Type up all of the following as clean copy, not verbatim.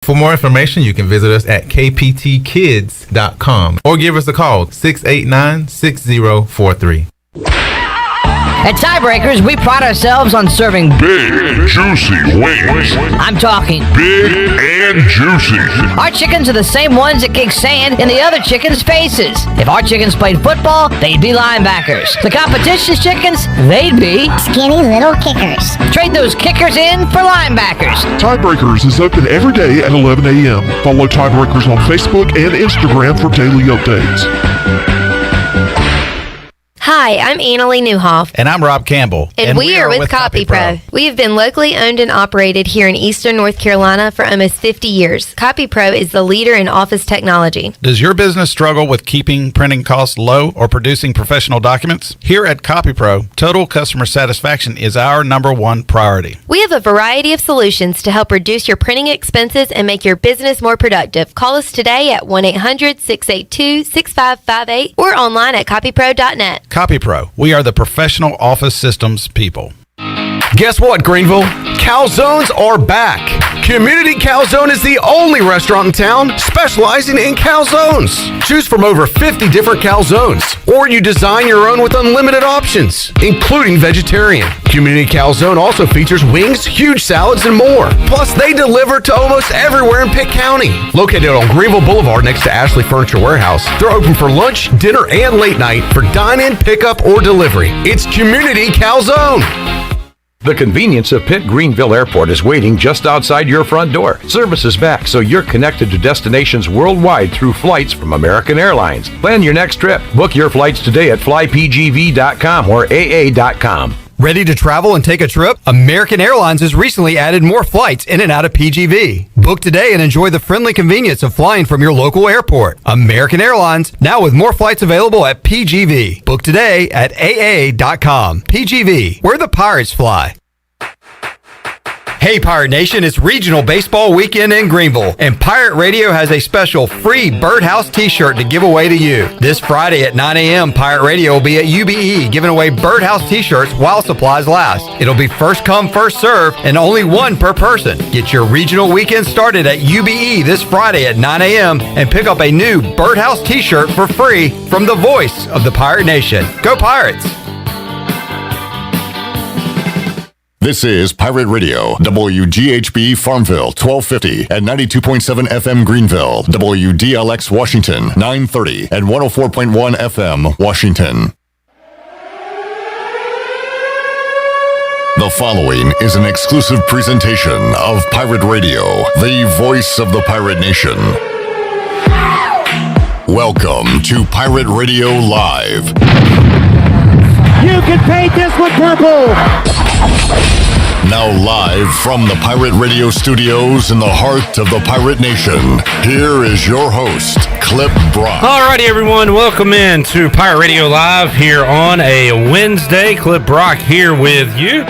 For more information, you can visit us at kptkids.com or give us a call, 689-6043. At Tiebreakers, we pride ourselves on serving big, juicy wings. I'm talking big and juicy. Our chickens are the same ones that kick sand in the other chickens' faces. If our chickens played football, they'd be linebackers. The competition's chickens, they'd be skinny little kickers. Trade those kickers in for linebackers. Tiebreakers is open every day at 11 a.m. Follow Tiebreakers on Facebook and Instagram for daily updates. Hi, I'm Annalie Newhoff. And I'm Rob Campbell. And we are with CopyPro. We have been locally owned and operated here in Eastern North Carolina for almost 50 years. CopyPro is the leader in office technology. Does your business struggle with keeping printing costs low or producing professional documents? Here at CopyPro, total customer satisfaction is our number one priority. We have a variety of solutions to help reduce your printing expenses and make your business more productive. Call us today at 1-800-682-6558 or online at copypro.net. CopyPro, we are the professional office systems people. Guess what, Greenville? Calzones are back. Community Calzone is the only restaurant in town specializing in calzones. Choose from over 50 different calzones, or you design your own with unlimited options, including vegetarian. Community Calzone also features wings, huge salads, and more. Plus, they deliver to almost everywhere in Pitt County. Located on Greenville Boulevard next to Ashley Furniture Warehouse, they're open for lunch, dinner, and late night for dine-in, pickup, or delivery. It's Community Calzone. The convenience of Pitt Greenville Airport is waiting just outside your front door. Service is back, so you're connected to destinations worldwide through flights from American Airlines. Plan your next trip. Book your flights today at flypgv.com or aa.com. Ready to travel and take a trip? American Airlines has recently added more flights in and out of PGV. Book today and enjoy the friendly convenience of flying from your local airport. American Airlines, now with more flights available at PGV. Book today at aa.com. PGV, where the pirates fly. Hey Pirate Nation, it's Regional Baseball Weekend in Greenville, and Pirate Radio has a special free Birdhouse t-shirt to give away to you. This Friday at 9 a.m., Pirate Radio will be at UBE giving away Birdhouse t-shirts while supplies last. It'll be first come, first serve, and only one per person. Get your Regional Weekend started at UBE this Friday at 9 a.m. and pick up a new Birdhouse t-shirt for free from the voice of the Pirate Nation. Go Pirates! This is Pirate Radio, WGHB Farmville, 1250 and 92.7 FM Greenville, WDLX Washington, 930 and 104.1 FM Washington. The following is an exclusive presentation of Pirate Radio, the voice of the Pirate Nation. Welcome to Pirate Radio Live. You can paint this one purple. Now live from the Pirate Radio studios in the heart of the Pirate Nation, here is your host, Clip Brock. Alrighty, everyone, welcome in to Pirate Radio Live here on a Wednesday. Clip Brock here with you,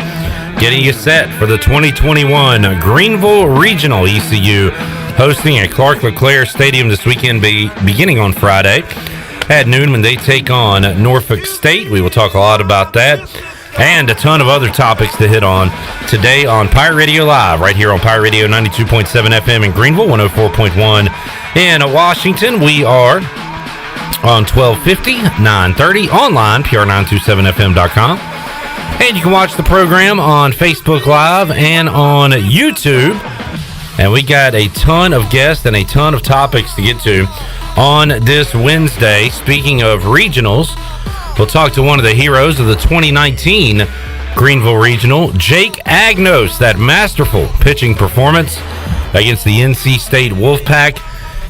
getting you set for the 2021 Greenville Regional ECU, hosting at Clark LeClaire Stadium this weekend, beginning on Friday at noon when they take on Norfolk State. We will talk a lot about that and a ton of other topics to hit on today on Pirate Radio Live, right here on Pirate Radio 92.7 FM in Greenville, 104.1 in Washington. We are on 1250, 930, online, pr927fm.com. And you can watch the program on Facebook Live and on YouTube. And we got a ton of guests and a ton of topics to get to on this Wednesday. Speaking of regionals, we'll talk to one of the heroes of the 2019 Greenville Regional, Jake Agnos, that masterful pitching performance against the NC State Wolfpack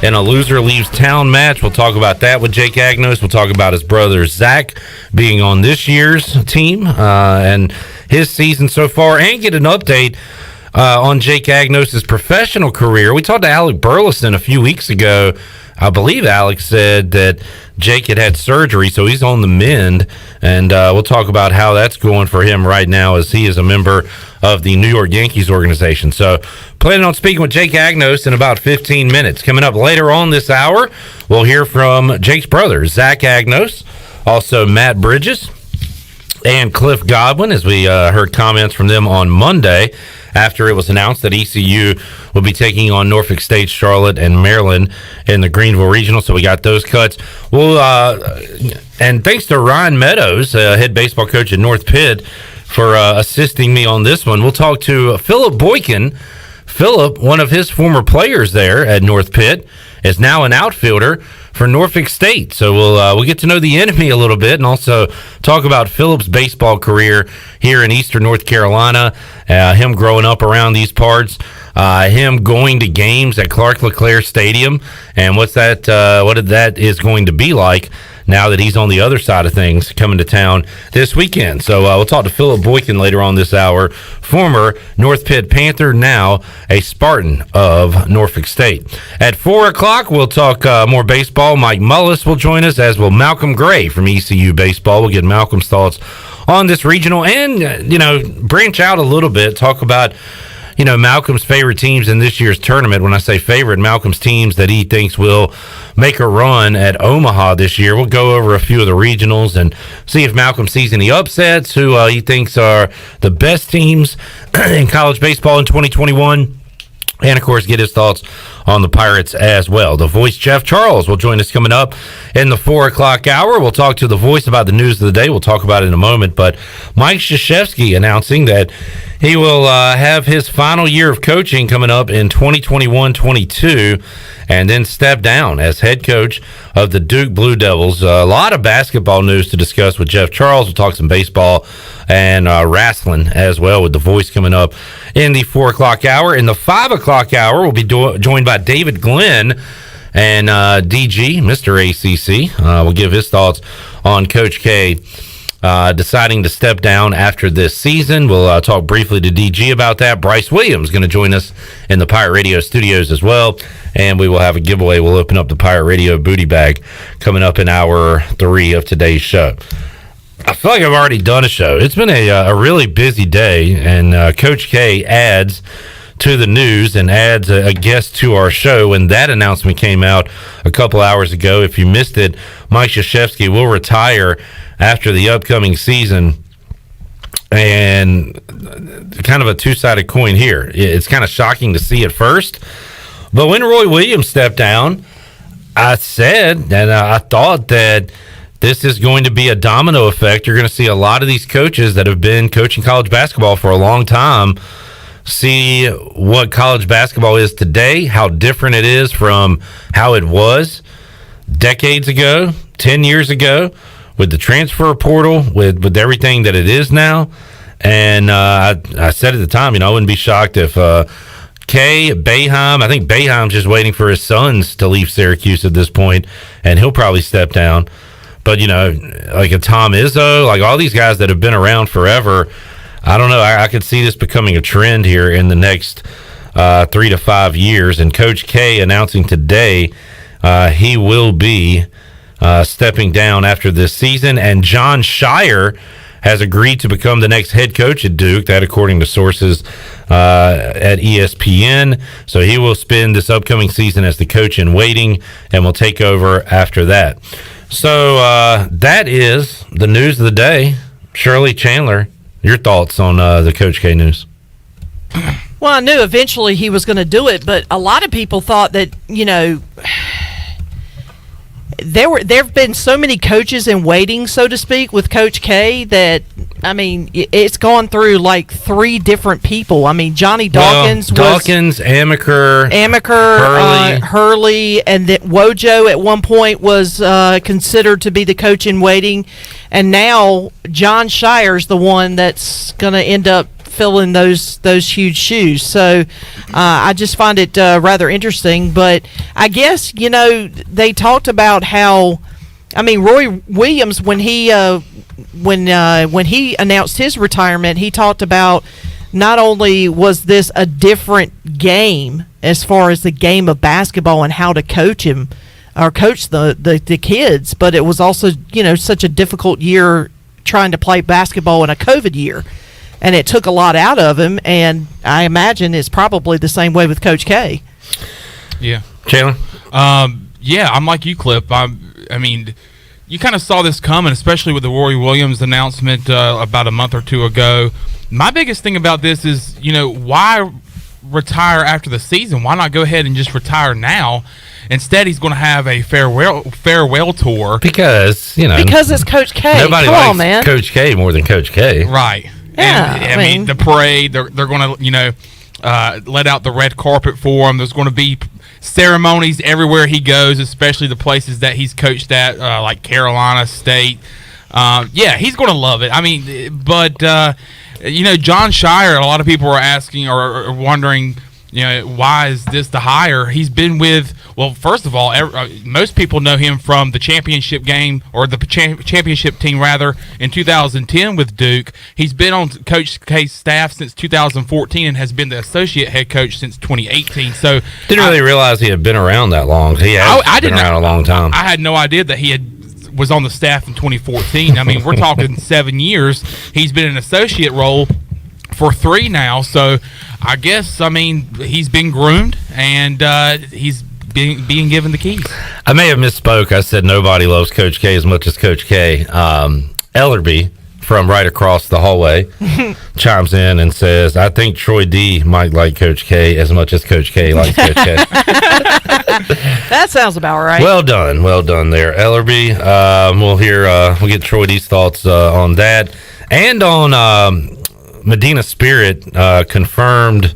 in a loser leaves town match. We'll talk about that with Jake Agnos. We'll talk about his brother Zach being on this year's team and his season so far, and get an update on Jake Agnos' professional career. We talked to Alec Burleson a few weeks ago. I believe Alex said that Jake had surgery, so he's on the mend, and we'll talk about how that's going for him right now as he is a member of the New York Yankees organization. So planning on speaking with Jake Agnos in about 15 minutes. Coming up later on this hour, we'll hear from Jake's brother, Zach Agnos, also Matt Bridges, and Cliff Godwin, as we heard comments from them on Monday after it was announced that ECU will be taking on Norfolk State, Charlotte, and Maryland in the Greenville Regional. So we got those cuts. Well, and thanks to Ryan Meadows, head baseball coach at North Pitt, for assisting me on this one. We'll talk to Phillip Boykin. Phillip, one of his former players there at North Pitt, is now an outfielder for Norfolk State. So we'll get to know the enemy a little bit and also talk about Phillip's baseball career here in Eastern North Carolina, him growing up around these parts, him going to games at Clark LeClaire Stadium, and what that is going to be like now that he's on the other side of things coming to town this weekend. So we'll talk to Phillip Boykin later on this hour, former North Pitt Panther, now a Spartan of Norfolk State. At 4 o'clock, we'll talk more baseball. Mike Mullis will join us, as will Malcolm Gray from ECU Baseball. We'll get Malcolm's thoughts on this regional and, branch out a little bit, talk about Malcolm's favorite teams in this year's tournament. When I say favorite, Malcolm's teams that he thinks will make a run at Omaha this year. We'll go over a few of the regionals and see if Malcolm sees any upsets, who he thinks are the best teams in college baseball in 2021. And, of course, get his thoughts on the Pirates as well. The voice, Jeff Charles, will join us coming up in the 4 o'clock hour. We'll talk to the voice about the news of the day. We'll talk about it in a moment. But Mike Krzyzewski announcing that he will have his final year of coaching coming up in 2021-22 and then step down as head coach of the Duke Blue Devils. A lot of basketball news to discuss with Jeff Charles. We'll talk some baseball and wrestling as well with the voice coming up in the 4 o'clock hour. In the 5 o'clock hour, we'll be joined by David Glenn and DG, Mr. ACC. Will give his thoughts on Coach K deciding to step down after this season. We'll talk briefly to DG about that. Bryce Williams is going to join us in the Pirate Radio studios as well, and we will have a giveaway. We'll open up the Pirate Radio booty bag coming up in hour 3 of today's show. I feel like I've already done a show. It's been a really busy day, and Coach K adds to the news and adds a guest to our show. When that announcement came out a couple hours ago, if you missed it, Mike Krzyzewski will retire after the upcoming season. And kind of a two-sided coin here. It's kind of shocking to see at first, but when Roy Williams stepped down, I said and I thought that this is going to be a domino effect. You're going to see a lot of these coaches that have been coaching college basketball for a long time see what college basketball is today, how different it is from how it was decades ago, 10 years ago, with the transfer portal, with everything that it is now. And I said at the time, I wouldn't be shocked if Kay Boeheim, I think Boeheim's just waiting for his sons to leave Syracuse at this point, and he'll probably step down. But, like a Tom Izzo, like all these guys that have been around forever, I don't know. I could see this becoming a trend here in the next 3 to 5 years. And Coach K announcing today he will be stepping down after this season. And John Shire has agreed to become the next head coach at Duke, that according to sources at ESPN. So he will spend this upcoming season as the coach in waiting and will take over after that. So that is the news of the day. Shirley Chandler, your thoughts on the Coach K news? Well, I knew eventually he was going to do it, but a lot of people thought that, there have been so many coaches in waiting, so to speak, with Coach K that, it's gone through like 3 different people. Johnny Dawkins Amaker, Hurley, and that Wojo at one point was considered to be the coach in waiting, and now John Shire's the one that's going to end up filling those huge shoes. So I just find it rather interesting. But I guess they talked about how Roy Williams, when he announced his retirement, he talked about not only was this a different game as far as the game of basketball and how to coach him or coach the kids, but it was also such a difficult year trying to play basketball in a COVID year. And it took a lot out of him, and I imagine it's probably the same way with Coach K. Yeah. Chandler? Yeah, I'm like you, Clip. You kind of saw this coming, especially with the Roy Williams announcement about a month or two ago. My biggest thing about this is, why retire after the season? Why not go ahead and just retire now? Instead, he's going to have a farewell tour. Because it's Coach K. Nobody Come likes on, man. Coach K more than Coach K. Right. Yeah, and, I mean, the parade, they're going to, let out the red carpet for him. There's going to be ceremonies everywhere he goes, especially the places that he's coached at, like Carolina State. He's going to love it. I mean, but, John Shire, a lot of people are asking or wondering, why is this the hire? He's been with, first of all, most people know him from the championship game, or the championship team, rather, in 2010 with Duke. He's been on Coach K's staff since 2014 and has been the associate head coach since 2018. So didn't really realize he had been around that long. He has been around a long time. I had no idea that he was on the staff in 2014. I mean, we're talking 7 years. He's been in an associate role for 3 now, so I guess, he's been groomed, and he's being given the keys. I may have misspoke. I said nobody loves Coach K as much as Coach K. Ellerby from right across the hallway chimes in and says, I think Troy D might like Coach K as much as Coach K likes Coach K. That sounds about right. Well done there, Ellerby. We'll get Troy D's thoughts on that, and on Medina Spirit confirmed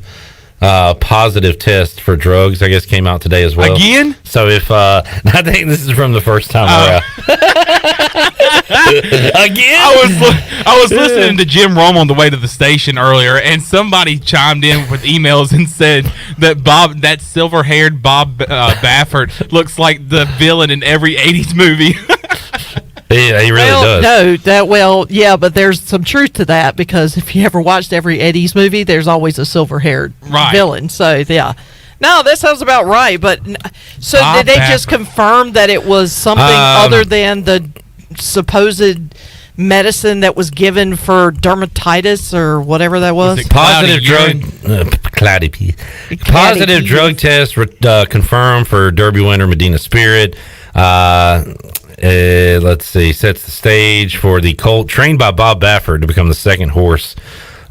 positive test for drugs, I guess, came out today as well. Again? So if I think this is from the first time around. Again? I was listening to Jim Rome on the way to the station earlier, and somebody chimed in with emails and said that silver-haired Bob Baffert looks like the villain in every 80s movie. Yeah, he really does. No, but there's some truth to that, because if you ever watched every Eddie's movie, there's always a silver-haired villain. So, yeah. No, that sounds about right. But so did they just confirm that it was something other than the supposed medicine that was given for dermatitis or whatever that was? Positive drug test confirmed for Derby winner Medina Spirit. Let's see, sets the stage for the colt trained by Bob Baffert to become the second horse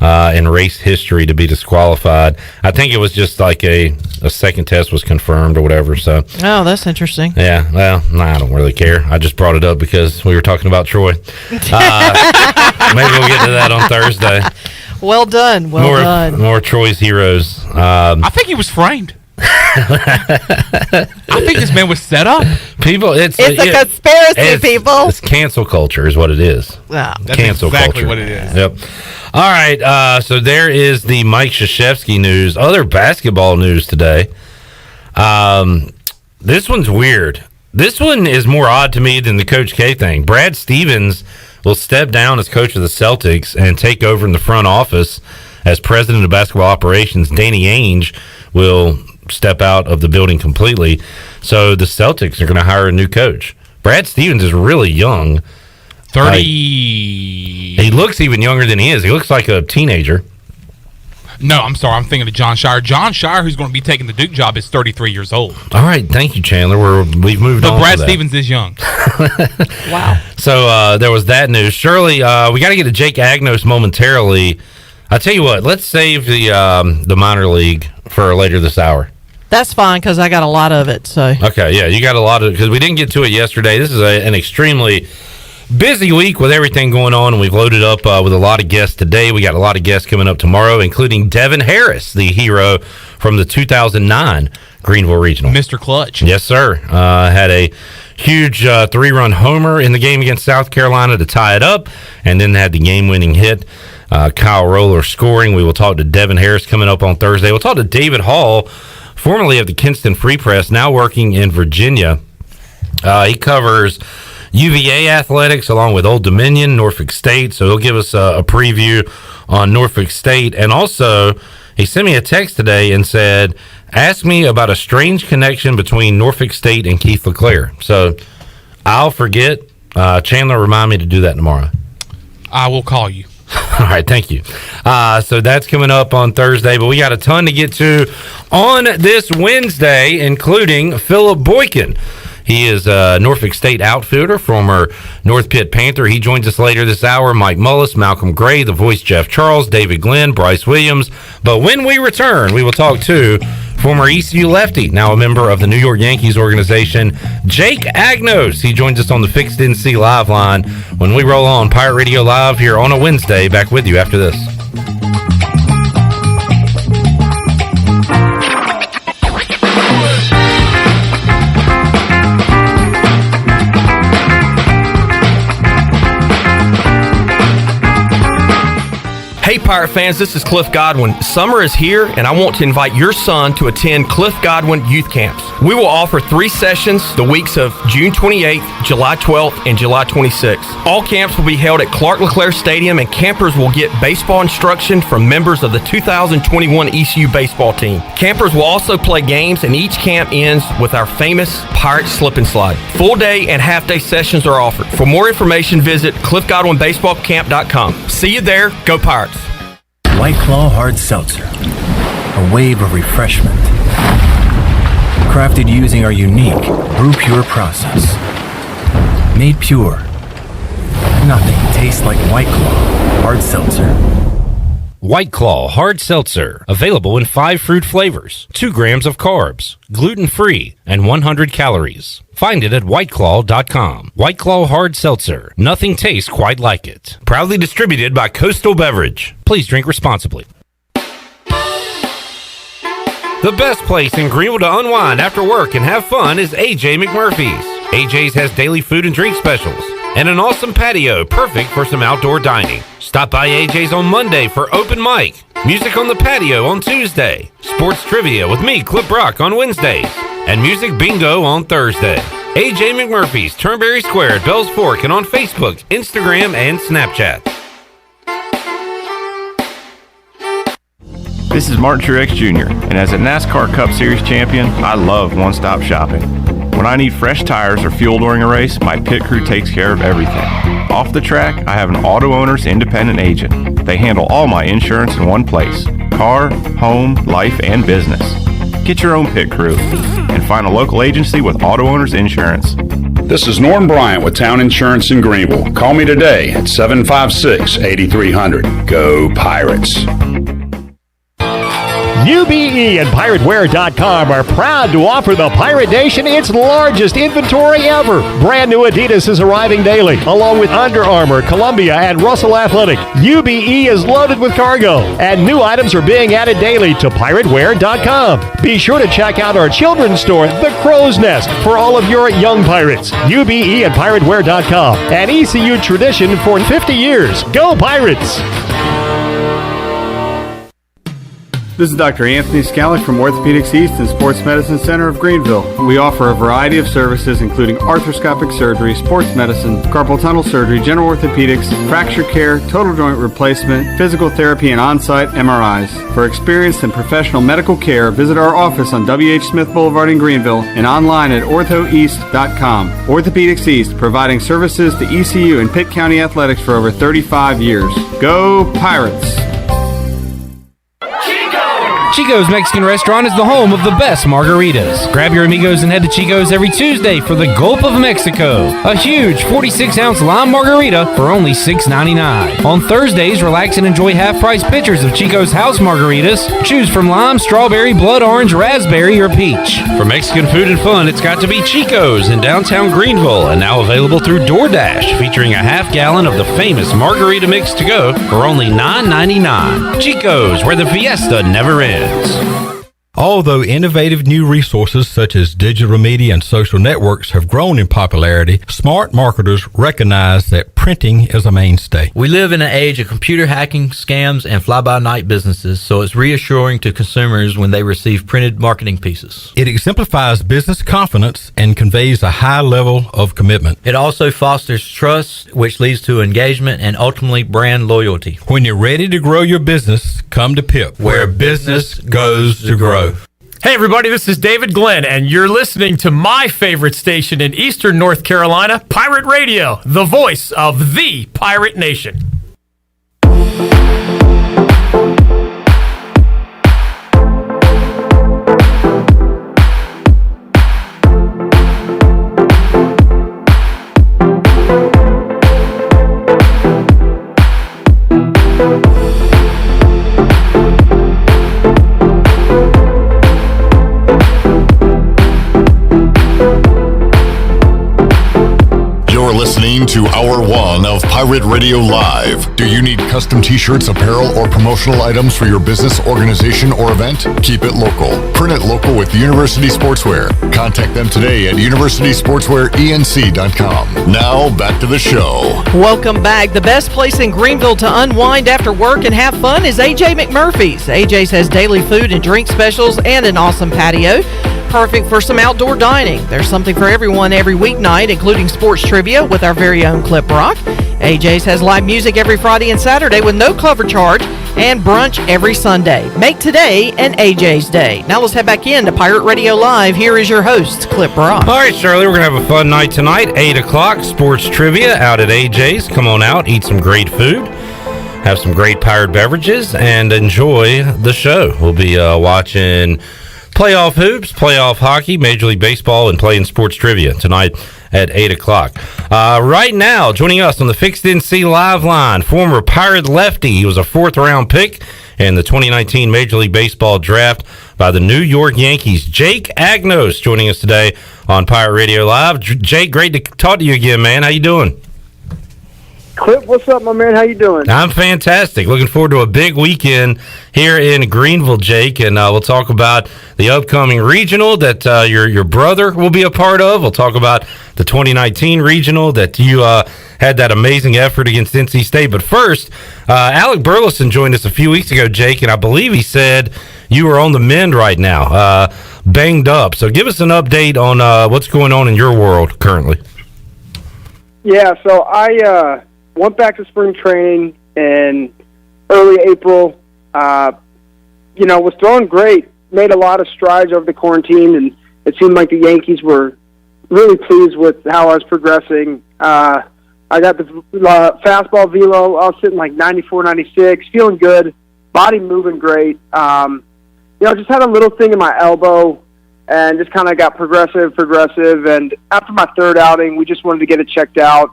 in race history to be disqualified. I think it was just like a second test was confirmed or whatever. So, oh, that's interesting. Yeah, well, I don't really care. I just brought it up because we were talking about Troy. Maybe we'll get to that on Thursday. Well done. More Troy's heroes. I think he was framed. I think this man was set up. It's a conspiracy, people. It's cancel culture is what it is. Yeah, that's cancel exactly culture. what it is. Yep. All right. So there is the Mike Krzyzewski news. Other basketball news today. This one's weird. This one is more odd to me than the Coach K thing. Brad Stevens will step down as coach of the Celtics and take over in the front office as president of basketball operations. Danny Ainge will step out of the building completely. So the Celtics are going to hire a new coach. Brad Stevens is really young. 30. He looks even younger than he is. He looks like a teenager. No, I'm sorry. I'm thinking of John Shire. John Shire, who's going to be taking the Duke job, is 33 years old. All right. Thank you, Chandler. We've moved on. But Brad Stevens is young. Wow. So there was that news. Shirley, we got to get to Jake Agnos momentarily. I'll tell you what. Let's save the minor league for later this hour. That's fine, because I got a lot of it. So okay, yeah, you got a lot of, because we didn't get to it yesterday. This is an extremely busy week with everything going on, and we've loaded up with a lot of guests today. We got a lot of guests coming up tomorrow, including Devin Harris, the hero from the 2009 Greenville Regional. Mr. Clutch. Yes, sir. Had a huge 3-run homer in the game against South Carolina to tie it up, and then had the game-winning hit. Kyle Roller scoring. We will talk to Devin Harris coming up on Thursday. We'll talk to David Hall, formerly of the Kinston Free Press, now working in Virginia. He covers UVA athletics along with Old Dominion, Norfolk State. So he'll give us a preview on Norfolk State. And also, he sent me a text today and said, ask me about a strange connection between Norfolk State and Keith LeClaire. So I'll forget. Chandler, remind me to do that tomorrow. I will call you. All right, thank you. So that's coming up on Thursday, but we got a ton to get to on this Wednesday, including Phillip Boykin He is a Norfolk State outfielder, former North Pitt Panther. He joins us later this hour. Mike Mullis, Malcolm Gray, the voice Jeff Charles, David Glenn, Bryce Williams. But when we return, we will talk to former ECU lefty, now a member of the New York Yankees organization, Jake Agnos. He joins us on the Fixed NC Live line when we roll on Pirate Radio Live here on a Wednesday. Back with you after this. Hey Pirate fans, this is Cliff Godwin. Summer is here and I want to invite your son to attend Cliff Godwin Youth Camps. We will offer 3 sessions the weeks of June 28th, July 12th, and July 26th. All camps will be held at Clark LeClaire Stadium and campers will get baseball instruction from members of the 2021 ECU baseball team. Campers will also play games and each camp ends with our famous Pirate Slip and Slide. Full day and half day sessions are offered. For more information, visit cliffgodwinbaseballcamp.com. See you there. Go Pirates. White Claw Hard Seltzer, a wave of refreshment. Crafted using our unique Brew Pure process. Made pure. Nothing tastes like White Claw Hard Seltzer. White Claw Hard Seltzer, available in 5 fruit flavors, 2 grams of carbs, gluten-free, and 100 calories. Find it at whiteclaw.com. White Claw Hard Seltzer, nothing tastes quite like it. Proudly distributed by Coastal Beverage. Please drink responsibly. The best place in Greenville to unwind after work and have fun is AJ McMurphy's. AJ's has daily food and drink specials and an awesome patio perfect for some outdoor dining. Stop by AJ's on Monday for open mic, music on the patio on Tuesday, sports trivia with me, Clip Brock, on Wednesdays, and music bingo on Thursday. AJ McMurphy's, Turnberry Square at Bells Fork, and on Facebook, Instagram, and Snapchat. This is Martin Truex Jr., and as a NASCAR Cup Series champion, I love one-stop shopping. When I need fresh tires or fuel during a race, my pit crew takes care of everything. Off the track, I have an auto owner's independent agent. They handle all my insurance in one place: car, home, life, and business. Get your own pit crew and find a local agency with auto owner's insurance. This is Norm Bryant with Town Insurance in Greenville. Call me today at 756-8300. Go Pirates. UBE and PirateWear.com are proud to offer the Pirate Nation its largest inventory ever. Brand new Adidas is arriving daily, along with Under Armour, Columbia, and Russell Athletic. UBE is loaded with cargo, and new items are being added daily to PirateWear.com. Be sure to check out our children's store, The Crow's Nest, for all of your young pirates. UBE and PirateWear.com, an ECU tradition for 50 years. Go Pirates! This is Dr. Anthony Scalick from Orthopedics East and Sports Medicine Center of Greenville. We offer a variety of services including arthroscopic surgery, sports medicine, carpal tunnel surgery, general orthopedics, fracture care, total joint replacement, physical therapy, and on-site MRIs. For experienced and professional medical care, visit our office on W.H. Smith Boulevard in Greenville and online at orthoeast.com. Orthopedics East, providing services to ECU and Pitt County athletics for over 35 years. Go Pirates! Chico's Mexican Restaurant is the home of the best margaritas. Grab your amigos and head to Chico's every Tuesday for the Gulp of Mexico, a huge 46-ounce lime margarita for only $6.99. On Thursdays, relax and enjoy half-price pitchers of Chico's house margaritas. Choose from lime, strawberry, blood orange, raspberry, or peach. For Mexican food and fun, it's got to be Chico's in downtown Greenville, and now available through DoorDash, featuring a half-gallon of the famous margarita mix to go for only $9.99. Chico's, where the fiesta never ends. Although innovative new resources such as digital media and social networks have grown in popularity, smart marketers recognize that printing is a mainstay. We live in an age of computer hacking, scams, and fly-by-night businesses, so it's reassuring to consumers when they receive printed marketing pieces. It exemplifies business confidence and conveys a high level of commitment. It also fosters trust, which leads to engagement and ultimately brand loyalty. When you're ready to grow your business, come to PIP, where business goes to grow. Hey everybody, this is David Glenn, and you're listening to my favorite station in Eastern North Carolina, Pirate Radio, the voice of the Pirate Nation. listening to Hour 1 of Pirate Radio Live. Do you need custom t-shirts, apparel, or promotional items for your business, organization, or event? Keep it local. Print it local with University Sportswear. Contact them today at universitysportswearenc.com. Now, back to the show. Welcome back. The best place in Greenville to unwind after work and have fun is AJ McMurphy's. AJ's has daily food and drink specials and an awesome patio. Perfect for some outdoor dining. There's something for everyone every weeknight, including sports trivia with our very own Clip Rock. AJ's has live music every Friday and Saturday with no cover charge, and brunch every Sunday. Make today an AJ's Day. Now let's head back in to Pirate Radio Live. Here is your host, Clip Rock. All right, Shirley, we're going to have a fun night tonight. 8 o'clock, sports trivia out at AJ's. Come on out, eat some great food, have some great Pirate beverages, and enjoy the show. We'll be watching playoff hoops, playoff hockey, Major League Baseball, and playing sports trivia tonight at 8 o'clock. Right now, joining us on the Fixed NC Live line, former Pirate lefty. He was a fourth-round pick in the 2019 Major League Baseball draft by the New York Yankees. Jake Agnos joining us today on Pirate Radio Live. Jake, great to talk to you again, man. How you doing? Clip, what's up, my man? How you doing? I'm fantastic. Looking forward to a big weekend here in Greenville, Jake, and we'll talk about the upcoming regional that your brother will be a part of. We'll talk about the 2019 regional that you had that amazing effort against NC State. But first, Alec Burleson joined us a few weeks ago, Jake, and I believe he said you are on the mend right now, banged up. So give us an update on what's going on in your world currently. Yeah, so I went back to spring training in early April. Was throwing great, made a lot of strides over the quarantine, and it seemed like the Yankees were really pleased with how I was progressing. I got the fastball velo. I was sitting like 94, 96, feeling good, body moving great. Just had a little thing in my elbow and just kind of got progressive. And after my third outing, we just wanted to get it checked out.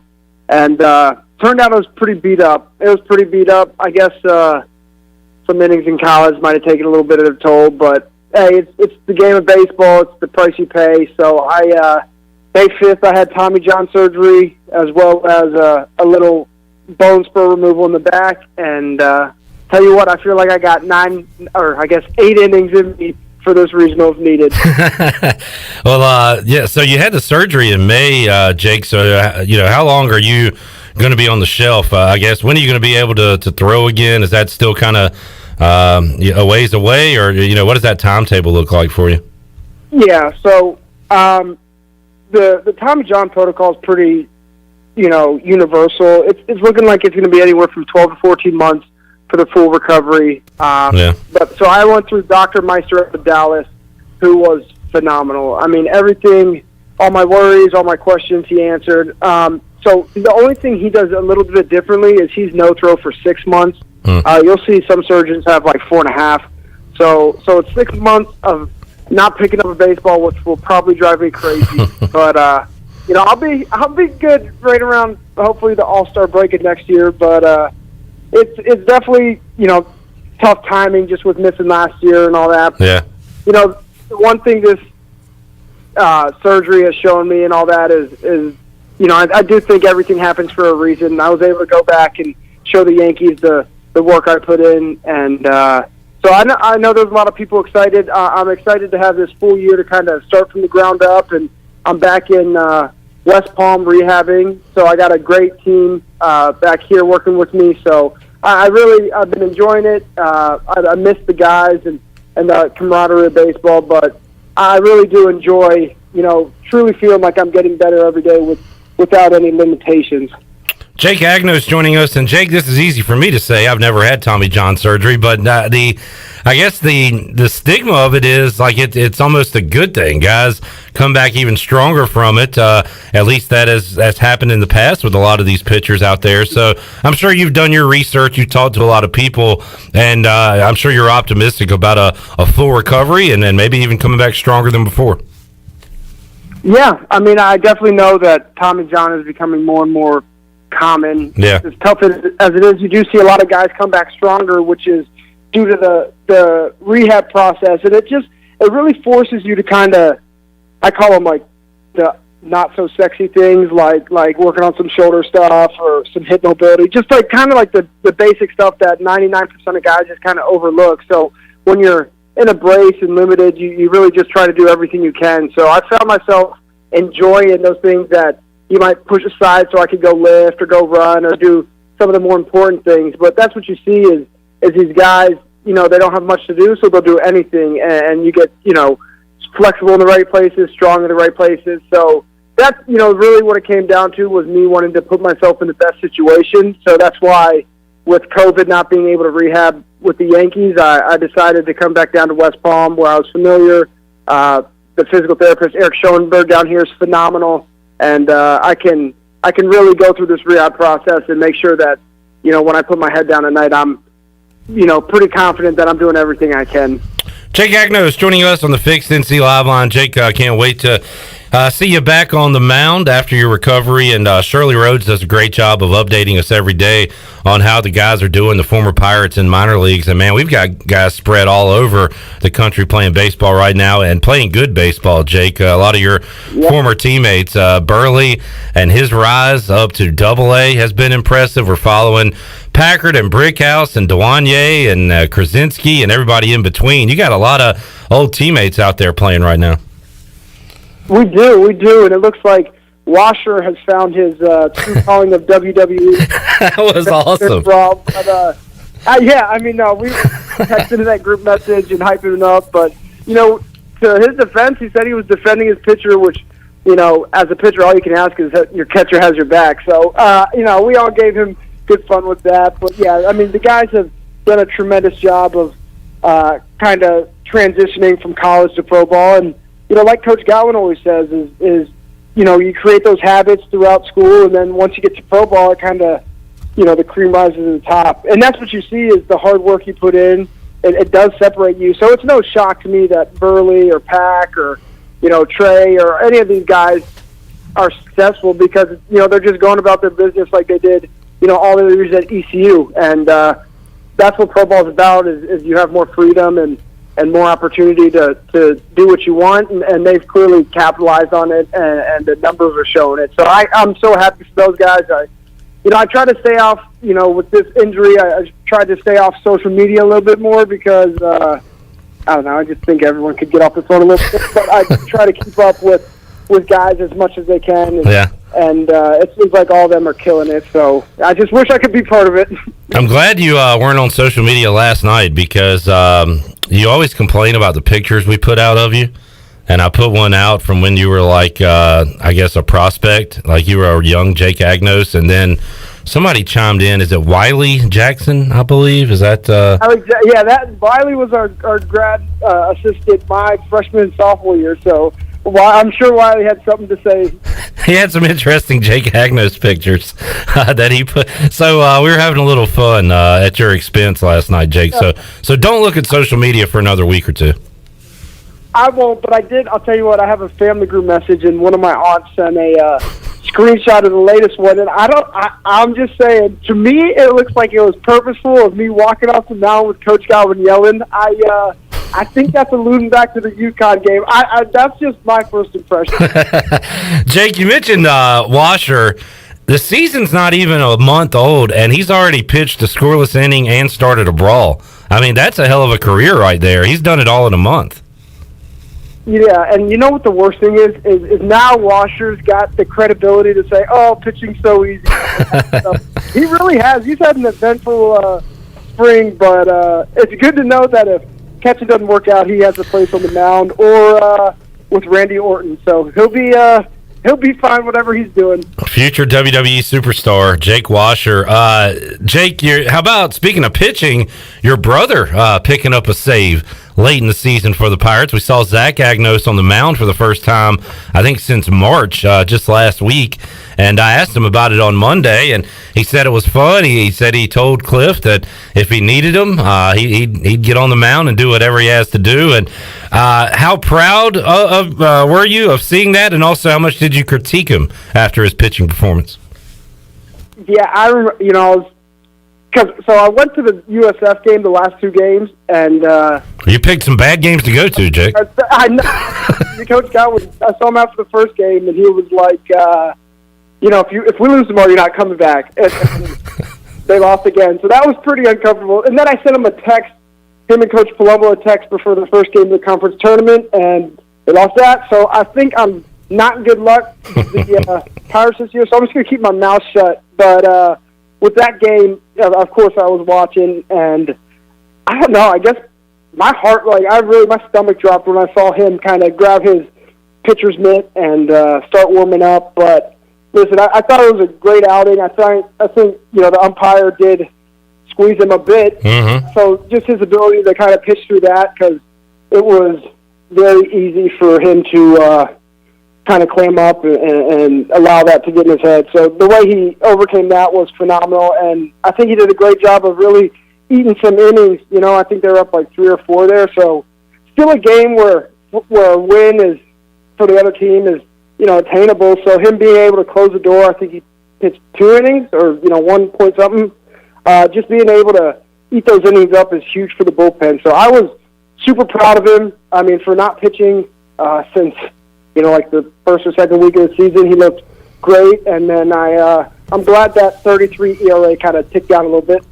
And turned out it was pretty beat up. I guess some innings in college might have taken a little bit of a toll, but hey, it's the game of baseball. It's the price you pay. So May 5th, I had Tommy John surgery as well as a little bone spur removal in the back. And tell you what, I feel like I got 8 innings in me for this regional if needed. Well, so you had the surgery in May, Jake. So, how long are you going to be on the shelf? I guess, when are you going to be able to throw again? Is that still kind of a ways away, or, what does that timetable look like for you? Yeah, so the Tommy John protocol is pretty, universal. It's looking like it's going to be anywhere from 12 to 14 months for the full recovery. But so I went through Dr. Meister up in Dallas, who was phenomenal. I mean, everything, all my worries, all my questions he answered. So the only thing he does a little bit differently is he's no throw for 6 months. You'll see some surgeons have like 4.5. So it's 6 months of not picking up a baseball, which will probably drive me crazy. But I'll be good right around hopefully the All-Star break of next year. But it's definitely tough timing just with missing last year and all that. Yeah. The one thing this surgery has shown me and all that is I do think everything happens for a reason. I was able to go back and show the Yankees the work I put in, and so I know there's a lot of people excited. I'm excited to have this full year to kind of start from the ground up, and I'm back in West Palm rehabbing, so I got a great team back here working with me, so I've been enjoying it. I miss the guys and the camaraderie of baseball, but I really do enjoy, truly feeling like I'm getting better every day without any limitations. Jake Agnos joining us, and Jake, this is easy for me to say. I've never had Tommy John surgery, but I guess the stigma of it is like it's almost a good thing. Guys come back even stronger from it. At least that has happened in the past with a lot of these pitchers out there. So I'm sure you've done your research. You've talked to a lot of people, and I'm sure you're optimistic about a full recovery and then maybe even coming back stronger than before. Yeah, I mean, I definitely know that Tommy John is becoming more and more common. Yeah. As tough as it is, you do see a lot of guys come back stronger, which is due to the rehab process, and it really forces you to kind of, I call them like the not so sexy things like working on some shoulder stuff or some hip mobility, just like kind of like the basic stuff that 99% of guys just kind of overlook. So when you're in a brace and limited, you really just try to do everything you can. So I found myself enjoying those things that you might push aside so I could go lift or go run or do some of the more important things. But that's what you see is these guys, they don't have much to do, so they'll do anything, and you get, flexible in the right places, strong in the right places. So that's, really what it came down to was me wanting to put myself in the best situation. So that's why with COVID not being able to rehab with the Yankees, I decided to come back down to West Palm where I was familiar. The physical therapist, Eric Schoenberg, down here is phenomenal. And I can really go through this rehab process and make sure that, when I put my head down at night, I'm, pretty confident that I'm doing everything I can. Jake Agnos joining us on the Fixed NC Live line. Jake, I can't wait to see you back on the mound after your recovery. And Shirley Rhodes does a great job of updating us every day on how the guys are doing, the former Pirates in minor leagues. And, man, we've got guys spread all over the country playing baseball right now and playing good baseball, Jake. A lot of your former teammates, Burley and his rise up to Double-A has been impressive. We're following Packard and Brickhouse and Dewanye and Krasinski and everybody in between. You got a lot of old teammates out there playing right now. We do, and it looks like Washer has found his true calling of WWE. That was awesome. But, we texted in that group message and hyping him up. But, to his defense, he said he was defending his pitcher, which, as a pitcher, all you can ask is that your catcher has your back. So, we all gave him good fun with that. But, the guys have done a tremendous job of kind of transitioning from college to pro ball. And, like Coach Godwin always says, is you create those habits throughout school, and then once you get to pro ball, it kind of, the cream rises to the top. And that's what you see is the hard work you put in. It does separate you. So it's no shock to me that Burley or Pack or, Trey or any of these guys are successful because, they're just going about their business like they did, all the years at ECU. And that's what pro ball is about is you have more freedom and more opportunity to do what you want, and they've clearly capitalized on it, and the numbers are showing it. So I'm so happy for those guys. I try to stay off, with this injury, I tried to stay off social media a little bit more because, I don't know, I just think everyone could get off the phone a little bit, but I try to keep up with guys as much as they can. And it seems like all of them are killing it, so I just wish I could be part of it. I'm glad you weren't on social media last night because you always complain about the pictures we put out of you, and I put one out from when you were like, I guess, a prospect, like you were a young Jake Agnos, and then somebody chimed in. Is it Wiley Jackson, I believe? Is that... that Wiley was our grad assistant my freshman and sophomore year, so... Well, I'm sure Wiley had something to say. He had some interesting Jake Agnos pictures that he put. So we were having a little fun at your expense last night, Jake. So don't look at social media for another week or two. I won't, but I did. I'll tell you what. I have a family group message, and one of my aunts sent a screenshot of the latest one. And I'm just saying. To me, it looks like it was purposeful of me walking off the mound with Coach Godwin yelling. I think that's alluding back to the UConn game. That's just my first impression. Jake, you mentioned Washer. The season's not even a month old, and he's already pitched a scoreless inning and started a brawl. I mean, that's a hell of a career right there. He's done it all in a month. Yeah, and you know what the worst thing is now Washer's got the credibility to say, oh, pitching's so easy. He really has. He's had an eventful spring, but it's good to know that if catching doesn't work out, he has a place on the mound or with Randy Orton. So he'll be fine whatever he's doing. Future WWE superstar Jake Washer. Jake, how about, speaking of pitching, your brother picking up a save late in the season for the Pirates? We saw Zach Agnos on the mound for the first time, I think, since March, just last week. And I asked him about it on Monday, and he said it was fun. He said he told Cliff that if he needed him, he'd get on the mound and do whatever he has to do. And how proud were you of seeing that? And also, how much did you critique him after his pitching performance? Yeah, I remember. I was So I went to the USF game, the last 2 games, and You picked some bad games to go to, Jake. I know. Coach Godwin, I saw him after the first game, and he was like, if we lose tomorrow, you're not coming back. And they lost again, so that was pretty uncomfortable. And then I sent him a text, him and Coach Palumbo a text before the first game of the conference tournament, and they lost that. So I think I'm not in good luck with the Pirates this year, so I'm just going to keep my mouth shut. But with that game, of course, I was watching, and I don't know. I guess my heart, my stomach dropped when I saw him kind of grab his pitcher's mitt and start warming up. But listen, I thought it was a great outing. I think the umpire did squeeze him a bit. Mm-hmm. So just his ability to kind of pitch through that, because it was very easy for him to kind of clam up and allow that to get in his head. So the way he overcame that was phenomenal, and I think he did a great job of really eating some innings. I think they were up like 3 or 4 there. So still a game where a win is for the other team is attainable. So him being able to close the door, I think he pitched 2 innings or 1 point something. Just being able to eat those innings up is huge for the bullpen. So I was super proud of him. I mean, for not pitching since like the first or second week of the season, he looked great. And then I'm glad that 33 ERA kind of ticked down a little bit.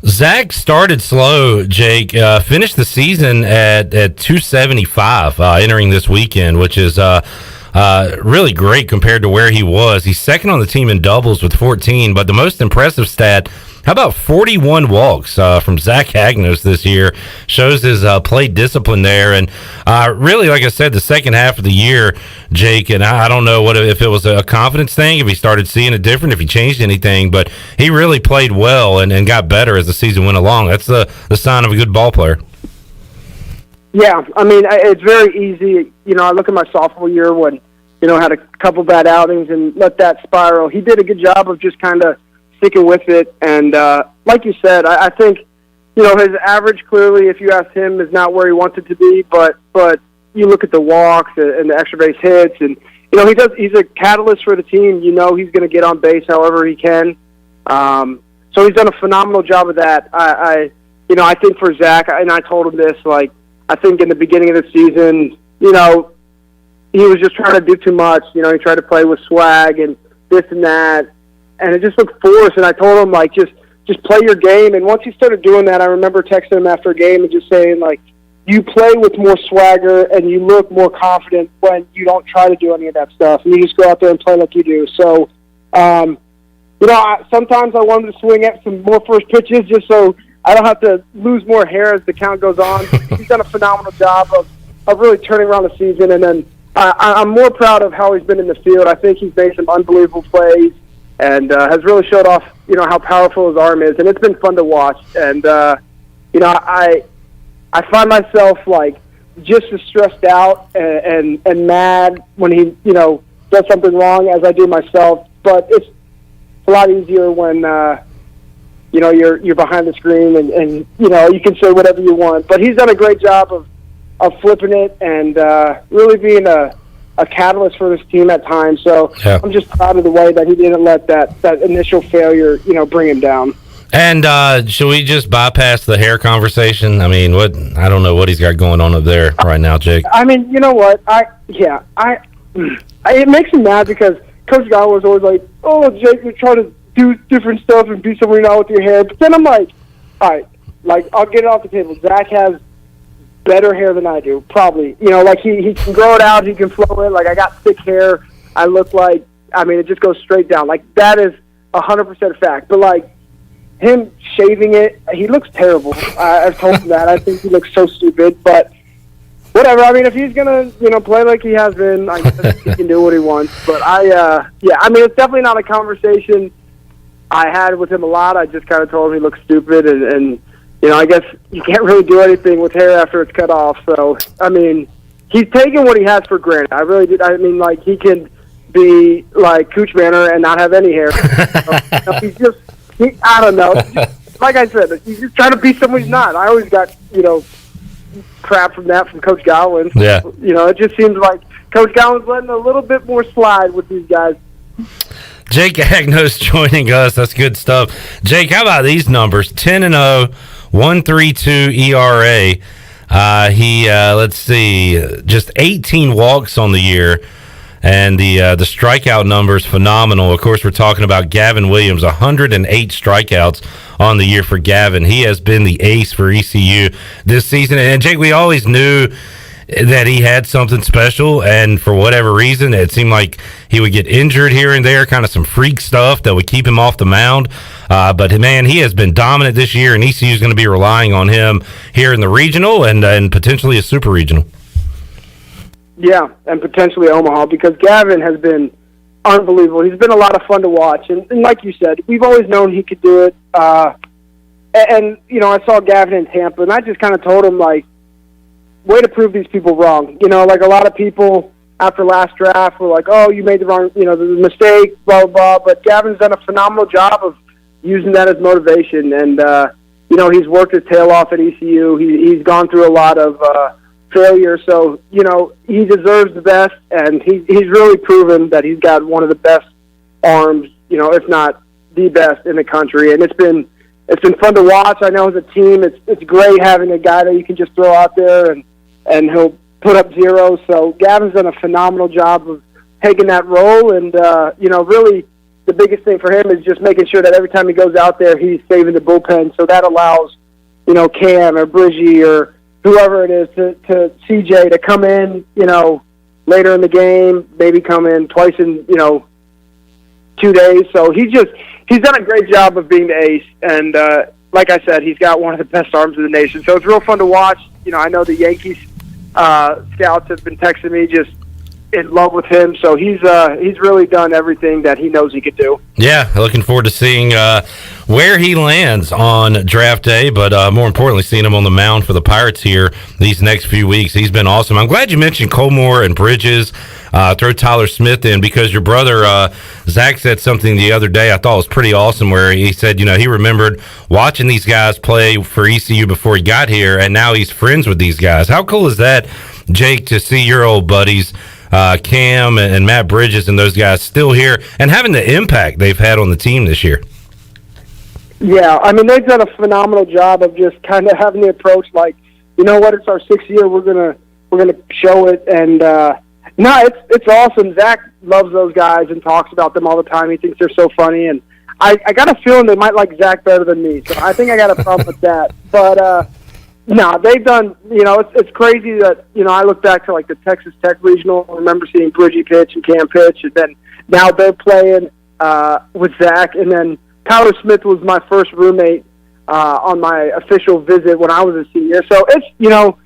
Zach started slow, Jake. Finished the season at 275 entering this weekend, which is really great compared to where he was. He's second on the team in doubles with 14, but the most impressive stat, how about 41 walks from Zach Agnos this year? Shows his plate discipline there. And really, like I said, the second half of the year, Jake, and I don't know if it was a confidence thing, if he started seeing it different, if he changed anything, but he really played well and got better as the season went along. That's the sign of a good ball player. Yeah, I mean, it's very easy. I look at my sophomore year when, had a couple bad outings and let that spiral. He did a good job of just kind of sticking with it. And like you said, I think, his average clearly, if you ask him, is not where he wants it to be. But you look at the walks and the extra base hits, and, he's a catalyst for the team. He's going to get on base however he can. So he's done a phenomenal job of that. I think for Zach, and I told him this, I think in the beginning of the season, he was just trying to do too much. He tried to play with swag and this and that, and it just looked forced. And I told him, just play your game. And once he started doing that, I remember texting him after a game and just saying, you play with more swagger and you look more confident when you don't try to do any of that stuff. And you just go out there and play like you do. So, sometimes I wanted to swing at some more first pitches just so I don't have to lose more hair as the count goes on. He's done a phenomenal job of really turning around the season. And then I'm more proud of how he's been in the field. I think he's made some unbelievable plays and has really showed off, how powerful his arm is. And it's been fun to watch. And, I find myself, just as stressed out and mad when he, does something wrong as I do myself. But it's a lot easier when, you're behind the screen and you can say whatever you want. But he's done a great job of flipping it and really being a catalyst for this team at times. So yeah. I'm just proud of the way that he didn't let that initial failure, bring him down. And should we just bypass the hair conversation? I mean, I don't know what he's got going on up there right now, Jake. I mean, you know what? It makes me mad because Coach Godwin was always like, "Oh, Jake, you're trying to do different stuff and be somewhere now with your hair." But then I'm like, all right, I'll get it off the table. Zach has better hair than I do, probably. He can grow it out, he can flow it. I got thick hair. I look it just goes straight down. That is 100% fact. But him shaving it, he looks terrible. I've told him that. I think he looks so stupid. But whatever. I mean, if he's gonna, play like he has been, I guess he can do what he wants. But it's definitely not a conversation I had with him a lot. I just kind of told him he looks stupid, and I guess you can't really do anything with hair after it's cut off. So, I mean, he's taking what he has for granted. I really did. I mean, he can be like Cooch Manor and not have any hair. He's just, I don't know. Like I said, he's just trying to be someone he's not. I always got, crap from that from Coach Godwin. Yeah. It just seems like Coach Godwin's letting a little bit more slide with these guys. Jake Agnos joining us. That's good stuff. Jake, how about these numbers? 10-0, 1.32 ERA. Let's see, just 18 walks on the year. And the strikeout numbers phenomenal. Of course, we're talking about Gavin Williams, 108 strikeouts on the year for Gavin. He has been the ace for ECU this season. And Jake, we always knew that he had something special, and for whatever reason, it seemed like he would get injured here and there, kind of some freak stuff that would keep him off the mound. But man, he has been dominant this year, and ECU is going to be relying on him here in the regional and potentially a super regional. Yeah, and potentially Omaha, because Gavin has been unbelievable. He's been a lot of fun to watch, and like you said, we've always known he could do it. And you know, I saw Gavin in Tampa, and I just kind of told him, like, way to prove these people wrong. You know, like a lot of people after last draft were like, oh, you made the wrong, you know, the mistake, blah, blah, blah. But Gavin's done a phenomenal job of using that as motivation. And, you know, he's worked his tail off at ECU. He's gone through a lot of failure. So, you know, he deserves the best. And he's really proven that he's got one of the best arms, you know, if not the best in the country. And it's been fun to watch. I know as a team, it's great having a guy that you can just throw out there and he'll put up zeros. So Gavin's done a phenomenal job of taking that role. And, you know, really the biggest thing for him is just making sure that every time he goes out there, he's saving the bullpen. So that allows, you know, Cam or Bridgie or whoever it is to CJ to come in, you know, later in the game, maybe come in twice in, you know, 2 days. So he's done a great job of being the ace. And, like I said, he's got one of the best arms in the nation. So it's real fun to watch. You know, I know the Yankees scouts have been texting me just in love with him. So he's really done everything that he knows he could do. Yeah, looking forward to seeing where he lands on draft day, but more importantly, seeing him on the mound for the Pirates here these next few weeks. He's been awesome. I'm glad you mentioned Colmore and Bridges. Throw Tyler Smith in, because your brother Zach said something the other day I thought was pretty awesome, where he said, you know, he remembered watching these guys play for ECU before he got here, and now he's friends with these guys. How cool is that, Jake, to see your old buddies Cam and Matt Bridges and those guys still here and having the impact they've had on the team this year? Yeah, I mean, they've done a phenomenal job of just kind of having the approach like, you know what, it's our 6th year, we're gonna show it. And no, it's awesome. Zach loves those guys and talks about them all the time. He thinks they're so funny, and I got a feeling they might like Zach better than me, so I think I got a problem with that. But no, they've done, you know, it's crazy that, you know, I look back to like the Texas Tech Regional. I remember seeing Bridgie pitch and Cam pitch, and then now they're playing with Zach. And then Tyler Smith was my first roommate on my official visit when I was a senior. So it's, you know,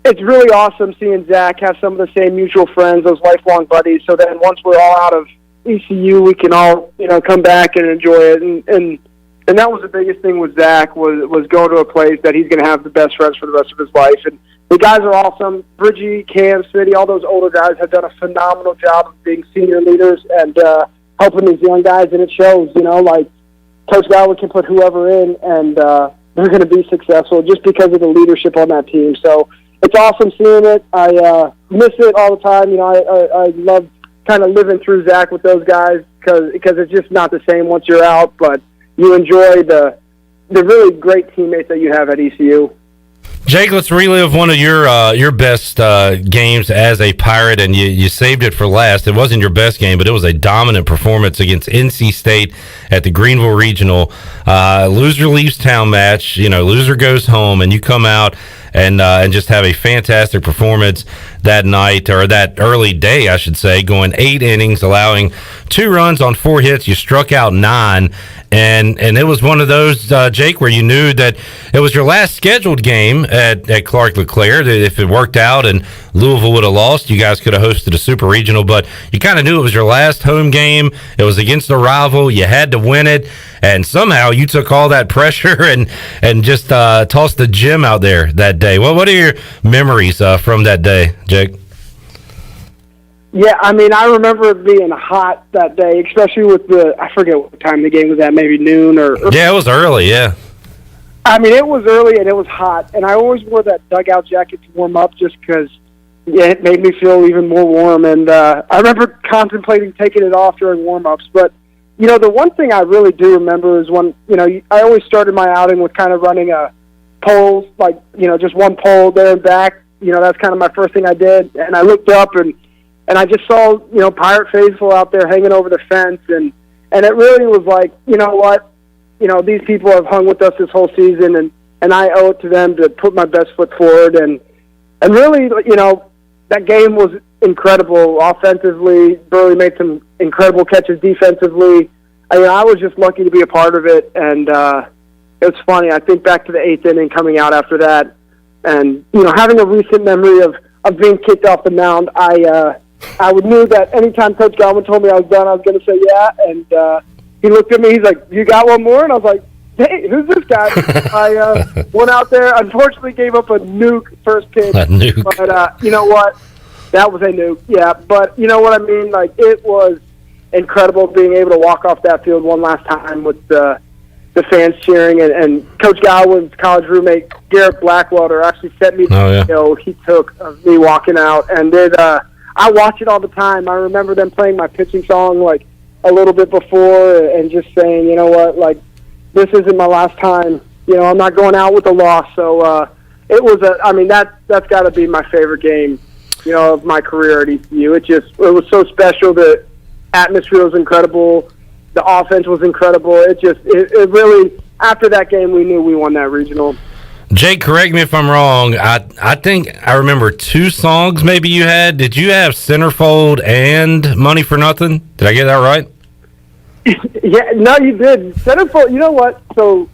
it's really awesome seeing Zach have some of the same mutual friends, those lifelong buddies. So then once we're all out of ECU, we can all, you know, come back and enjoy it. And that was the biggest thing with Zach was go to a place that he's going to have the best friends for the rest of his life. And the guys are awesome. Bridgie, Cam, Smitty, all those older guys have done a phenomenal job of being senior leaders and helping these young guys. And it shows, you know, like Coach Godwin can put whoever in and they're going to be successful just because of the leadership on that team. So it's awesome seeing it. I miss it all the time. You know, I love kind of living through Zach with those guys because it's just not the same once you're out, but you enjoy the really great teammates that you have at ECU. Jake, let's relive one of your best games as a Pirate, and you saved it for last. It wasn't your best game, but it was a dominant performance against NC State at the Greenville Regional. Loser leaves town match, you know, loser goes home, and you come out and just have a fantastic performance that night, or that early day, I should say, going 8 innings, allowing 2 runs on 4 hits. You struck out 9, and it was one of those, Jake, where you knew that it was your last scheduled game at Clark LeClaire. That if it worked out and Louisville would have lost, you guys could have hosted a super regional, but you kind of knew it was your last home game. It was against a rival. You had to win it, and somehow you took all that pressure and just tossed the gym out there that day. Well, what are your memories from that day, Jake? Yeah, I mean, I remember it being hot that day, especially with I forget what time the game was at, maybe noon or... Yeah, it was early, yeah. I mean, it was early and it was hot, and I always wore that dugout jacket to warm up just because, it made me feel even more warm. And I remember contemplating taking it off during warm-ups. But, the one thing I really do remember is when, I always started my outing with kind of running a poles, like, just one pole there and back. That's kind of my first thing I did. And I looked up and I just saw, Pirate faithful out there hanging over the fence. And it really was like, you know what? These people have hung with us this whole season, and I owe it to them to put my best foot forward. And really, that game was incredible offensively. Burley made some incredible catches defensively. I was just lucky to be a part of it, and it was funny. I think back to the 8th inning coming out after that, and having a recent memory of being kicked off the mound. I knew that anytime Coach Godwin told me I was done, I was going to say yeah, and he looked at me. He's like, "You got one more?" And I was like, "Hey, who's this guy?" I went out there. Unfortunately, gave up a nuke first pitch. A nuke. But you know what? That was a nuke. Yeah, but you know what I mean? Like, it was incredible being able to walk off that field one last time with the fans cheering, and Coach Godwin's college roommate Garrett Blackwelder actually sent me the video he took of me walking out, and I watch it all the time. I remember them playing my pitching song like a little bit before, and just saying, you know what, like, this isn't my last time. I'm not going out with a loss. So it was that's got to be my favorite game, of my career at ECU. It was so special. The atmosphere was incredible. The offense was incredible. It really, after that game, we knew we won that regional. Jake, correct me if I'm wrong. I think I remember 2 songs maybe you had. Did you have Centerfold and Money for Nothing? Did I get that right? Yeah, no, you did. Centerfold, you know what? So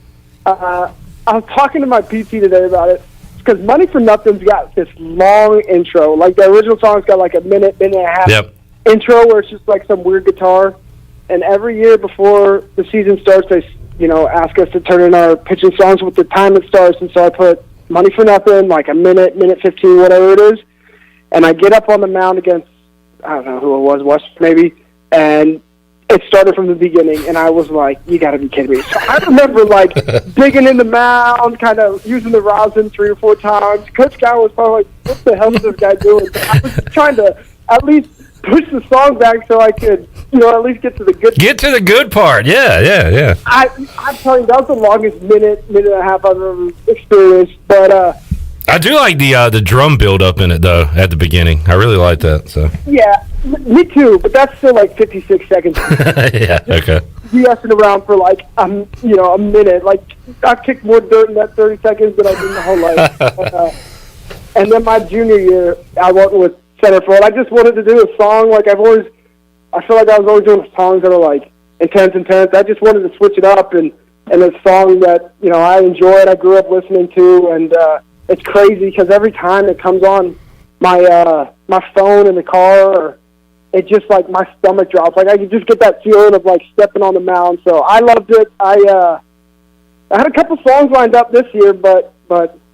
I was talking to my PT today about it, because Money for Nothing's got this long intro. Like, the original song's got like a minute and a half intro where it's just like some weird guitar. And every year before the season starts, they ask us to turn in our pitching songs with the time it starts. And so I put Money for Nothing, like a minute 15, whatever it is. And I get up on the mound against, I don't know who it was, West maybe, and it started from the beginning. And I was like, you got to be kidding me. So I remember, like, digging in the mound, kind of using the rosin 3 or 4 times. Coach Guy was probably like, what the hell is this guy doing? So I was trying to at least push the song back so I could, at least get to the good. Get to the good part. Yeah. I'm telling you, that was the longest minute and a half I've ever experienced. But I do like the drum build up in it though at the beginning. I really like that. So yeah, me too. But that's still like 56 seconds. Yeah. Okay. BSing around for like a minute. Like, I kicked more dirt in that 30 seconds than I did in the whole life. And then my junior year, I went with Centerfold. I just wanted to do a song. Like, I feel like I was always doing songs that are like intense. I just wanted to switch it up and a song that I enjoyed. I grew up listening to, and it's crazy because every time it comes on my phone in the car, it just, like, my stomach drops. Like, I could just get that feeling of like stepping on the mound. So I loved it. I had a couple songs lined up this year, but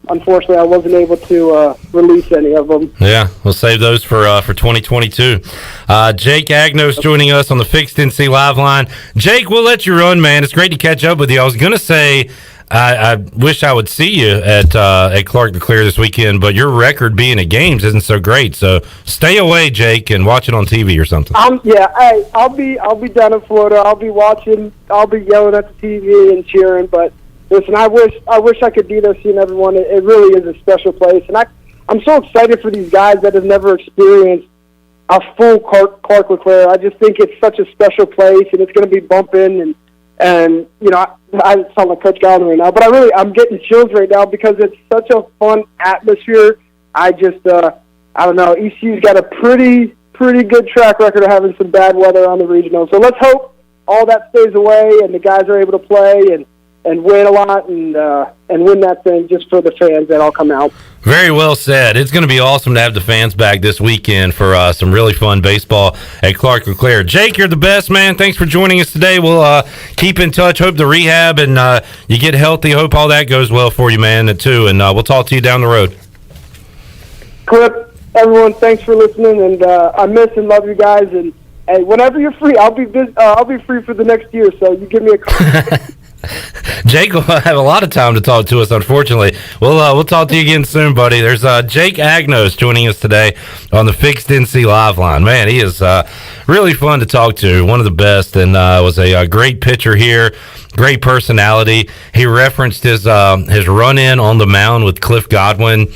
unfortunately, I wasn't able to release any of them. Yeah, we'll save those for 2022. Jake Agnos joining us on the Fixed NC Live line. Jake, we'll let you run, man. It's great to catch up with you. I was going to say I wish I would see you at Clark LeClaire this weekend, but your record being at games isn't so great. So stay away, Jake, and watch it on TV or something. Hey, I'll be down in Florida. I'll be watching. I'll be yelling at the TV and cheering, but. Listen, I wish I could be there seeing everyone. It really is a special place, and I'm so excited for these guys that have never experienced a full Clark LeClaire. I just think it's such a special place, and it's going to be bumping. And I sound like Coach Godwin right now, but I'm getting chills right now because it's such a fun atmosphere. I don't know. ECU's got a pretty good track record of having some bad weather on the regional. So let's hope all that stays away and the guys are able to play and win a lot and win that thing just for the fans that all come out. Very well said. It's going to be awesome to have the fans back this weekend for some really fun baseball at Clark LeClaire. Jake, you're the best, man. Thanks for joining us today. We'll keep in touch. Hope the rehab and you get healthy. Hope all that goes well for you, man, too. And we'll talk to you down the road. Clip, everyone, thanks for listening. And I miss and love you guys. And hey, whenever you're free, I'll be free for the next year. So you give me a call. Jake will have a lot of time to talk to us, unfortunately. We'll talk to you again soon, buddy. There's Jake Agnos joining us today on the Fixed NC Live line. Man, he is really fun to talk to, one of the best, and was a great pitcher here, great personality. He referenced his run-in on the mound with Cliff Godwin,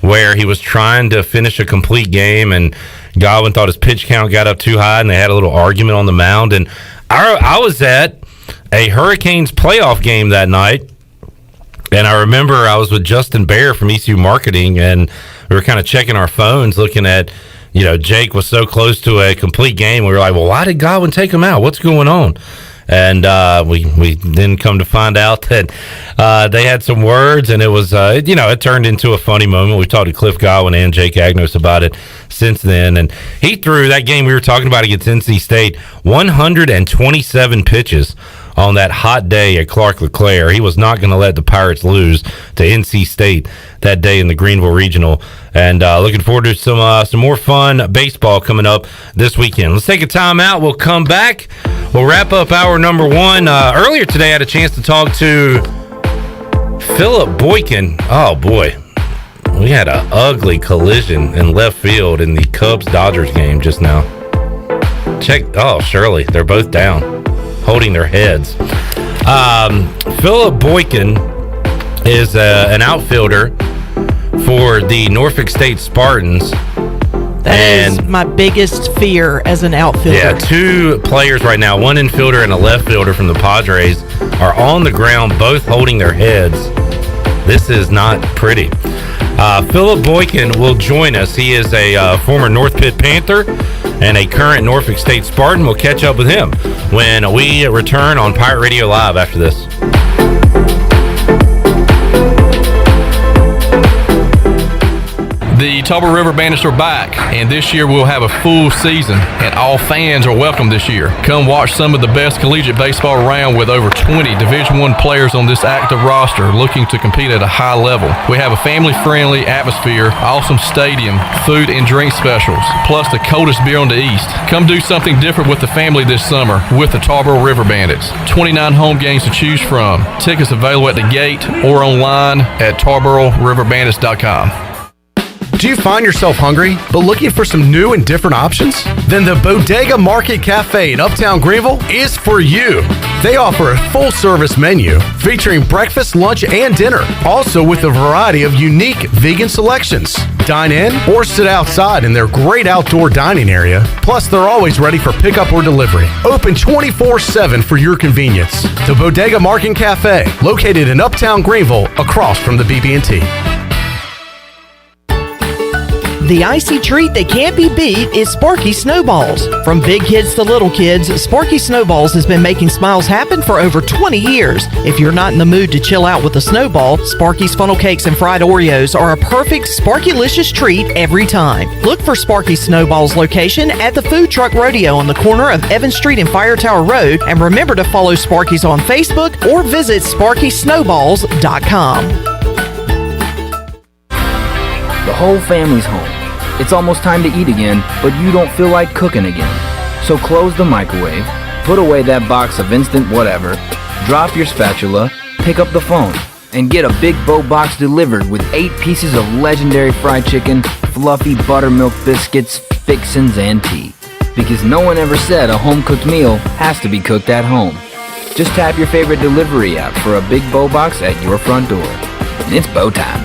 where he was trying to finish a complete game, and Godwin thought his pitch count got up too high, and they had a little argument on the mound. And I was at a Hurricanes playoff game that night, and I remember I was with Justin Bear from ECU Marketing, and we were kind of checking our phones, looking at, Jake was so close to a complete game. We were like, well, why did Godwin take him out? What's going on? And we then come to find out that they had some words, and it was, it turned into a funny moment. We've talked to Cliff Godwin and Jake Agnos about it since then. And he threw that game we were talking about against NC State, 127 pitches on that hot day at Clark LeClaire. He was not going to let the Pirates lose to NC State that day in the Greenville Regional. And looking forward to some more fun baseball coming up this weekend. Let's take a time out. We'll come back. We'll wrap up hour number one. Earlier today, I had a chance to talk to Phillip Boykin. Oh, boy. We had an ugly collision in left field in the Cubs-Dodgers game just now. Oh, Shirley. They're both down, holding their heads. Phillip Boykin is an outfielder for the Norfolk State Spartans. That is my biggest fear as an outfielder. Yeah, two players right now, one infielder and a left fielder from the Padres, are on the ground, both holding their heads. This is not pretty. Phillip Boykin will join us. He is a former North Pitt Panther and a current Norfolk State Spartan. We'll catch up with him when we return on Pirate Radio Live after this. The Tarboro River Bandits are back, and this year we'll have a full season, and all fans are welcome this year. Come watch some of the best collegiate baseball around with over 20 Division I players on this active roster looking to compete at a high level. We have a family-friendly atmosphere, awesome stadium, food and drink specials, plus the coldest beer on the East. Come do something different with the family this summer with the Tarboro River Bandits. 29 home games to choose from. Tickets available at the gate or online at TarboroRiverBandits.com. Do you find yourself hungry, but looking for some new and different options? Then the Bodega Market Cafe in Uptown Greenville is for you. They offer a full-service menu featuring breakfast, lunch, and dinner, also with a variety of unique vegan selections. Dine in or sit outside in their great outdoor dining area. Plus, they're always ready for pickup or delivery. Open 24/7 for your convenience. The Bodega Market Cafe, located in Uptown Greenville, across from the BB&T. The icy treat that can't be beat is Sparky Snowballs. From big kids to little kids, Sparky Snowballs has been making smiles happen for over 20 years. If you're not in the mood to chill out with a snowball, Sparky's funnel cakes and fried Oreos are a perfect Sparky-licious treat every time. Look for Sparky Snowballs location at the Food Truck Rodeo on the corner of Evans Street and Fire Tower Road, and remember to follow Sparky's on Facebook or visit SparkySnowballs.com. The whole family's home. It's almost time to eat again, but you don't feel like cooking again. So close the microwave, put away that box of instant whatever, drop your spatula, pick up the phone, and get a Big Bow box delivered with 8 pieces of legendary fried chicken, fluffy buttermilk biscuits, fixins, and tea. Because no one ever said a home-cooked meal has to be cooked at home. Just tap your favorite delivery app for a Big Bow box at your front door. And it's bow time.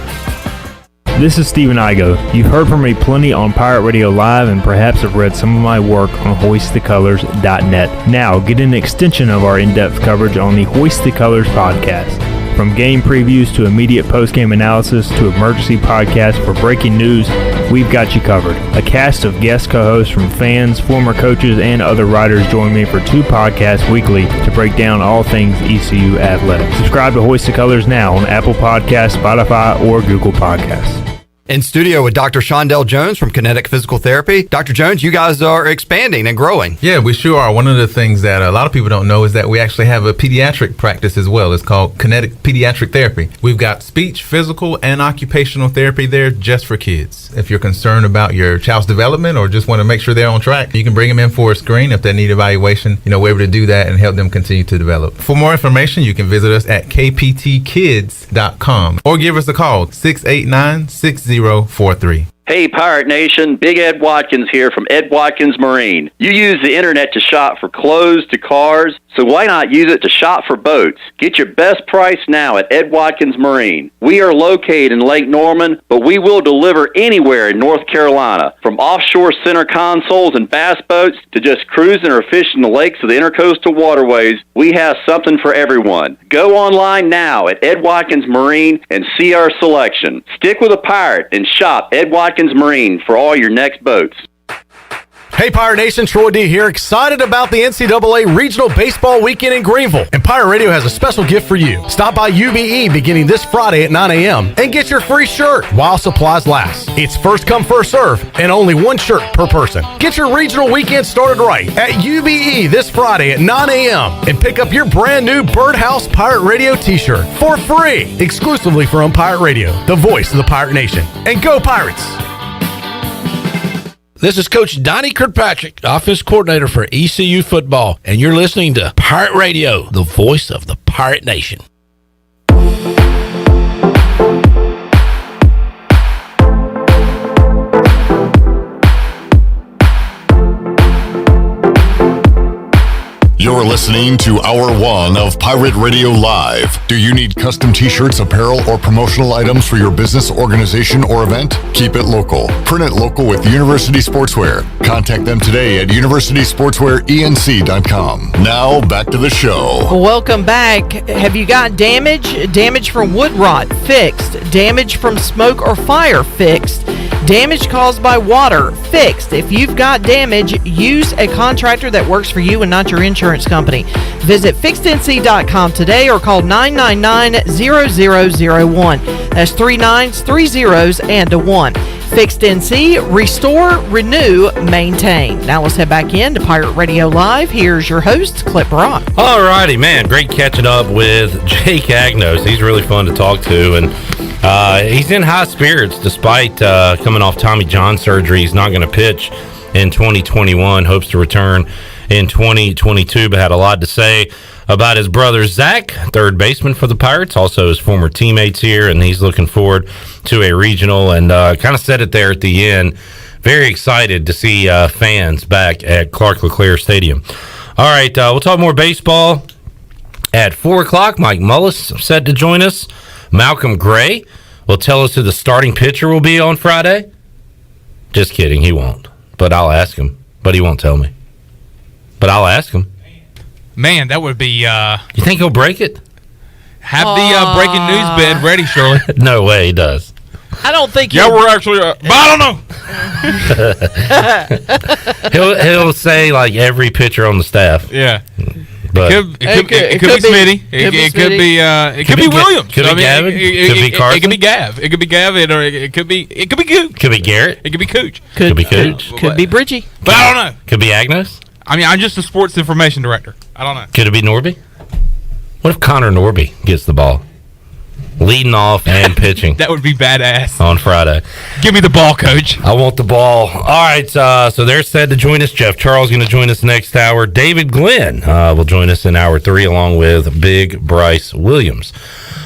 This is Stephen Igo. You've heard from me plenty on Pirate Radio Live and perhaps have read some of my work on HoistTheColors.net. Now, get an extension of our in-depth coverage on the Hoist the Colors podcast. From game previews to immediate post-game analysis to emergency podcasts for breaking news, we've got you covered. A cast of guest co-hosts from fans, former coaches, and other writers join me for 2 podcasts weekly to break down all things ECU athletics. Subscribe to Hoist the Colors now on Apple Podcasts, Spotify, or Google Podcasts. In studio with Dr. Shondell Jones from Kinetic Physical Therapy. Dr. Jones, you guys are expanding and growing. Yeah, we sure are. One of the things that a lot of people don't know is that we actually have a pediatric practice as well. It's called Kinetic Pediatric Therapy. We've got speech, physical, and occupational therapy there just for kids. If you're concerned about your child's development or just want to make sure they're on track, you can bring them in for a screen. If they need evaluation, we're able to do that and help them continue to develop. For more information, you can visit us at kptkids.com or give us a call, 689-6043. Hey, Pirate Nation, Big Ed Watkins here from Ed Watkins Marine. You use the internet to shop for clothes to cars, so why not use it to shop for boats? Get your best price now at Ed Watkins Marine. We are located in Lake Norman, but we will deliver anywhere in North Carolina, from offshore center consoles and bass boats to just cruising or fishing the lakes of the intercoastal waterways. We have something for everyone. Go online now at Ed Watkins Marine and see our selection. Stick with a pirate and shop Ed Watkins Marine for all your next boats. Hey, Pirate Nation, Troy D here, excited about the NCAA Regional Baseball Weekend in Greenville. And Pirate Radio has a special gift for you. Stop by UBE beginning this Friday at 9 a.m. and get your free shirt while supplies last. It's first come, first serve, and only one shirt per person. Get your regional weekend started right at UBE this Friday at 9 a.m. and pick up your brand new Birdhouse Pirate Radio t-shirt for free, exclusively from Pirate Radio, the voice of the Pirate Nation. And go Pirates! This is Coach Donnie Kirkpatrick, offense coordinator for ECU football, and you're listening to Pirate Radio, the voice of the Pirate Nation. You're listening to Hour 1 of Pirate Radio Live. Do you need custom t-shirts, apparel, or promotional items for your business, organization, or event? Keep it local. Print it local with University Sportswear. Contact them today at universitysportswearenc.com. Now, back to the show. Welcome back. Have you got damage? Damage from wood rot? Fixed. Damage from smoke or fire? Fixed. Damage caused by water? Fixed. If you've got damage, use a contractor that works for you and not your insurance company. Visit fixednc.com today or call 999-0001. That's 3 9s, 3 zeros, and a 1. Fixed NC, restore, renew, maintain. Now let's head back in to Pirate Radio Live. Here's your host, Clip Brock. All righty, man. Great catching up with Jake Agnos. He's really fun to talk to, and he's in high spirits despite coming off Tommy John surgery. He's not going to pitch in 2021. Hopes to return in 2022, but had a lot to say about his brother Zach, third baseman for the Pirates, also his former teammates here, and he's looking forward to a regional, and kind of said it there at the end. Very excited to see fans back at Clark LeClaire Stadium. All right, we'll talk more baseball at 4 o'clock. Mike Mullis set to join us. Malcolm Gray will tell us who the starting pitcher will be on Friday. Just kidding, he won't, but I'll ask him, but he won't tell me. But I'll ask him. Man, that would be... You think he'll break it? Have the breaking news bed ready, Shirley. No way he does. I don't think we're actually... but I don't know. he'll say, like, every pitcher on the staff. Yeah. But it could be Smitty. It could be Williams. Could be Gavin. Could be Carson. It could be Gav. It could be Gavin, or it could be Coop. Could be Garrett. It could be Cooch. Could be Cooch. Could be Bridgie. But I don't know. Could be Agnos. I mean, I'm just a sports information director. I don't know. Could it be Norby? What if Connor Norby gets the ball? Leading off and pitching. That would be badass. On Friday. Give me the ball, Coach. I want the ball. All right, so they're set to join us. Jeff Charles going to join us next hour. David Glenn will join us in hour 3 along with Big Bryce Williams.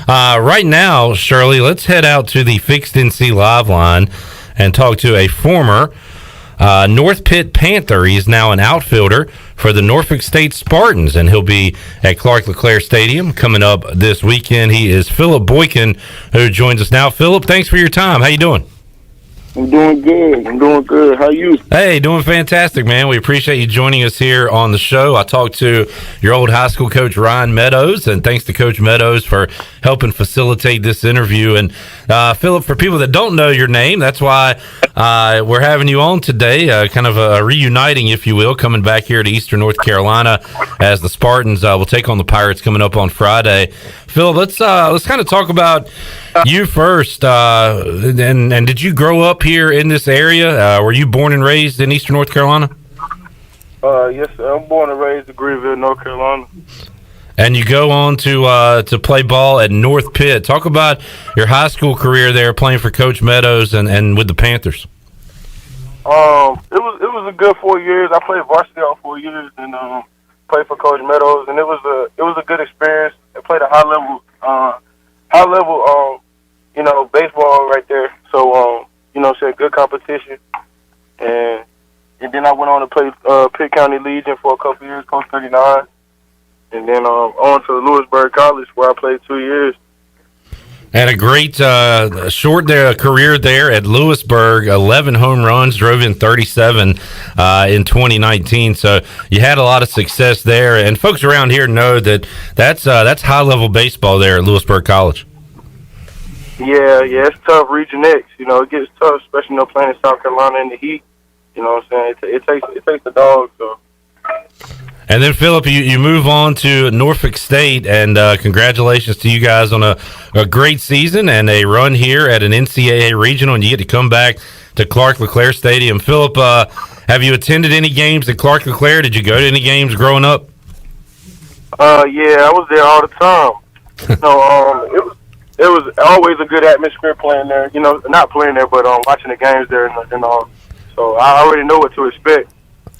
Right now, Shirley, let's head out to the Fixed NC Live line and talk to a former North Pitt Panther. He is now an outfielder for the Norfolk State Spartans, and he'll be at Clark LeClaire Stadium coming up this weekend. He is Phillip Boykin, who joins us now. Phillip, thanks for your time. How you doing? I'm doing good. How you? Hey, doing fantastic, man. We appreciate you joining us here on the show. I talked to your old high school coach, Ryan Meadows, and thanks to Coach Meadows for helping facilitate this interview. And Phillip, for people that don't know your name, that's why we're having you on today, kind of reuniting, if you will, coming back here to Eastern North Carolina as the Spartans will take on the Pirates coming up on Friday. Phillip, let's kind of talk about you first. And did you grow up here in this area? Were you born and raised in Eastern North Carolina? Yes, sir. I'm born and raised in Greenville, North Carolina. And you go on to play ball at North Pitt. Talk about your high school career there, playing for Coach Meadows and with the Panthers. It was a good 4 years. I played varsity all 4 years and played for Coach Meadows, and it was a good experience. I played a high level baseball right there. So good competition, and then I went on to play Pitt County Legion for a couple years, Coach 39. And then on to Lewisburg College, where I played 2 years. Had a great short career there at Lewisburg. 11 home runs, drove in 37 in 2019. So you had a lot of success there. And folks around here know that's high level baseball there at Lewisburg College. Yeah, it's tough. Region X, it gets tough, especially playing in South Carolina in the heat. You know what I'm saying? It takes the dog. So. And then, Phillip, you move on to Norfolk State, and congratulations to you guys on a great season and a run here at an NCAA regional, and you get to come back to Clark LeClair Stadium. Phillip, have you attended any games at Clark LeClair? Did you go to any games growing up? Yeah, I was there all the time. It was always a good atmosphere playing there. Not playing there, but watching the games there and all. So I already know what to expect.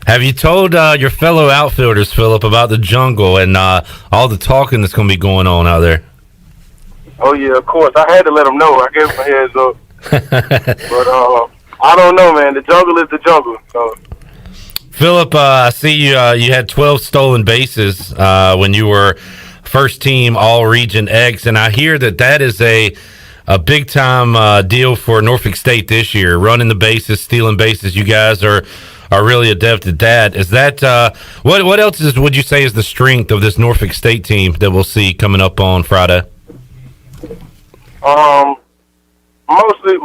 Have you told your fellow outfielders, Phillip, about the jungle and all the talking that's going to be going on out there? Oh, yeah, of course. I had to let them know. I gave them a heads up. But I don't know, man. The jungle is the jungle. So. Phillip, I see you had 12 stolen bases when you were first team All-Region X, and I hear that is a big-time deal for Norfolk State this year, running the bases, stealing bases. You guys are really adept at that. Is that what else would you say is the strength of this Norfolk State team that we'll see coming up on Friday? Mostly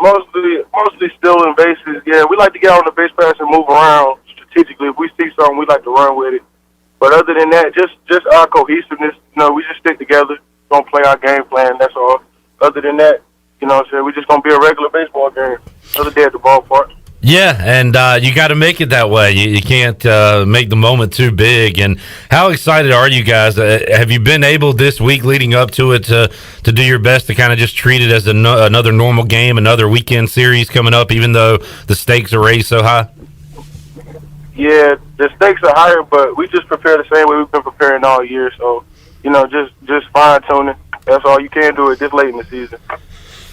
stealing bases. Yeah, we like to get on the base pass and move around strategically. If we see something, we like to run with it. But other than that, just our cohesiveness. We just stick together. Don't play our game plan. That's all. Other than that, we're just gonna be a regular baseball game. Another day at the ballpark. Yeah, and you got to make it that way. You can't make the moment too big. And how excited are you guys? Have you been able this week leading up to it to do your best to kind of just treat it as another normal game, another weekend series coming up, even though the stakes are raised so high? Yeah, the stakes are higher, but we just prepare the same way we've been preparing all year. So, just fine-tuning. That's all you can do it this late in the season.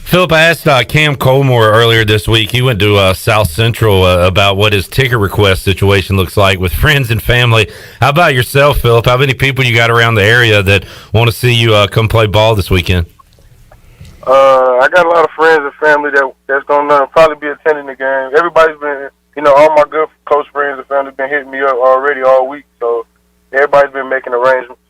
Phillip, I asked Cam Colmore earlier this week. He went to South Central about what his ticket request situation looks like with friends and family. How about yourself, Phillip? How many people you got around the area that want to see you come play ball this weekend? I got a lot of friends and family that's going to probably be attending the game. Everybody's been, all my good close friends and family been hitting me up already all week. So everybody's been making arrangements.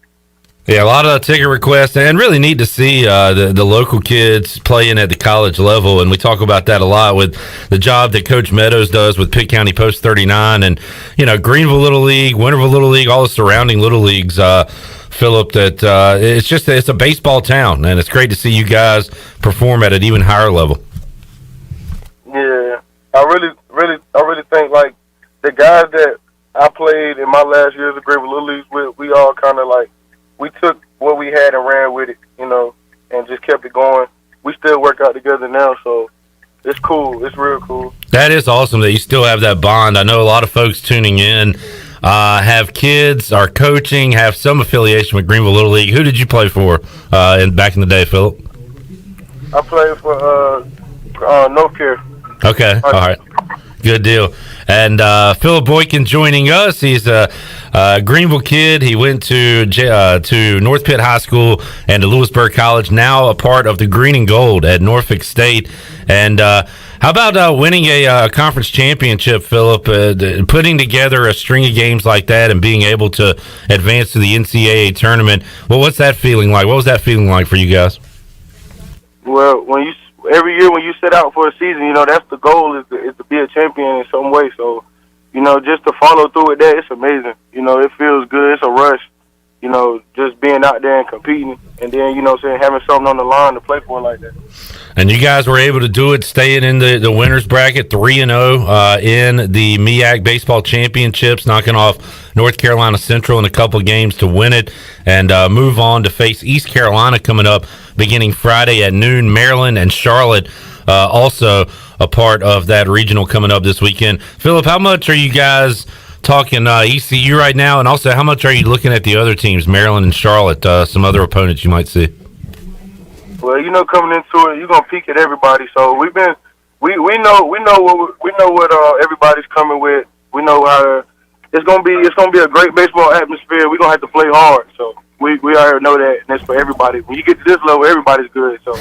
Yeah, a lot of ticket requests, and really neat to see the local kids playing at the college level. And we talk about that a lot with the job that Coach Meadows does with Pitt County Post 39 and, Greenville Little League, Winterville Little League, all the surrounding Little Leagues, Phillip, that it's a baseball town, and it's great to see you guys perform at an even higher level. Yeah, I really think, like, the guys that I played in my last years of Greenville Little Leagues with, we all kind of, like, we took what we had and ran with it, and just kept it going. We still work out together now, so it's cool. It's real cool. That is awesome that you still have that bond. I know a lot of folks tuning in have kids, are coaching, have some affiliation with Greenville Little League. Who did you play for back in the day, Phillip? I played for North Care. Okay, all right. Good deal. And Phillip Boykin joining us. He's a Greenville kid. He went to North Pitt High School and to Lewisburg College, now a part of the Green and Gold at Norfolk State. And how about winning a conference championship, Phillip, putting together a string of games like that and being able to advance to the NCAA tournament? Well, what's that feeling like? What was that feeling like for you guys? Well, every year when you set out for a season, you know, that's the goal is to be a champion in some way. So, you know, just to follow through with that, it's amazing. You know, it feels good. It's a rush. You know, just being out there and competing, and then, you know, having something on the line to play for like that. And you guys were able to do it, staying in the winners bracket, 3-0 in the MEAC Baseball Championships, knocking off North Carolina Central in a couple of games to win it, and move on to face East Carolina coming up beginning Friday at noon. Maryland and Charlotte also a part of that regional coming up this weekend. Phillip, how much are you guys talking ECU right now, and also how much are you looking at the other teams, Maryland and Charlotte, some other opponents you might see? Well, you know, coming into it, you're gonna peek at everybody. So we know what everybody's coming with. We know how it's gonna be a great baseball atmosphere. We're gonna have to play hard. So we already know that, and it's for everybody. When you get to this level, everybody's good. So.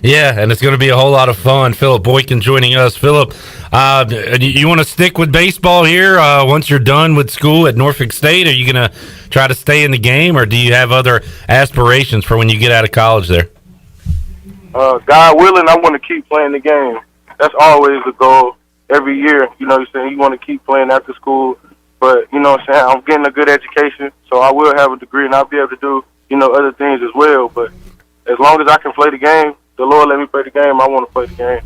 Yeah, and it's going to be a whole lot of fun. Phillip Boykin joining us. Phillip, you want to stick with baseball here once you're done with school at Norfolk State? Are you going to try to stay in the game, or do you have other aspirations for when you get out of college there? God willing, I want to keep playing the game. That's always the goal every year. You know what I'm saying? You want to keep playing after school. But, you know what I'm saying, I'm getting a good education, so I will have a degree, and I'll be able to do, you know, other things as well. But as long as I can play the game, the Lord let me play the game, I want to play the game.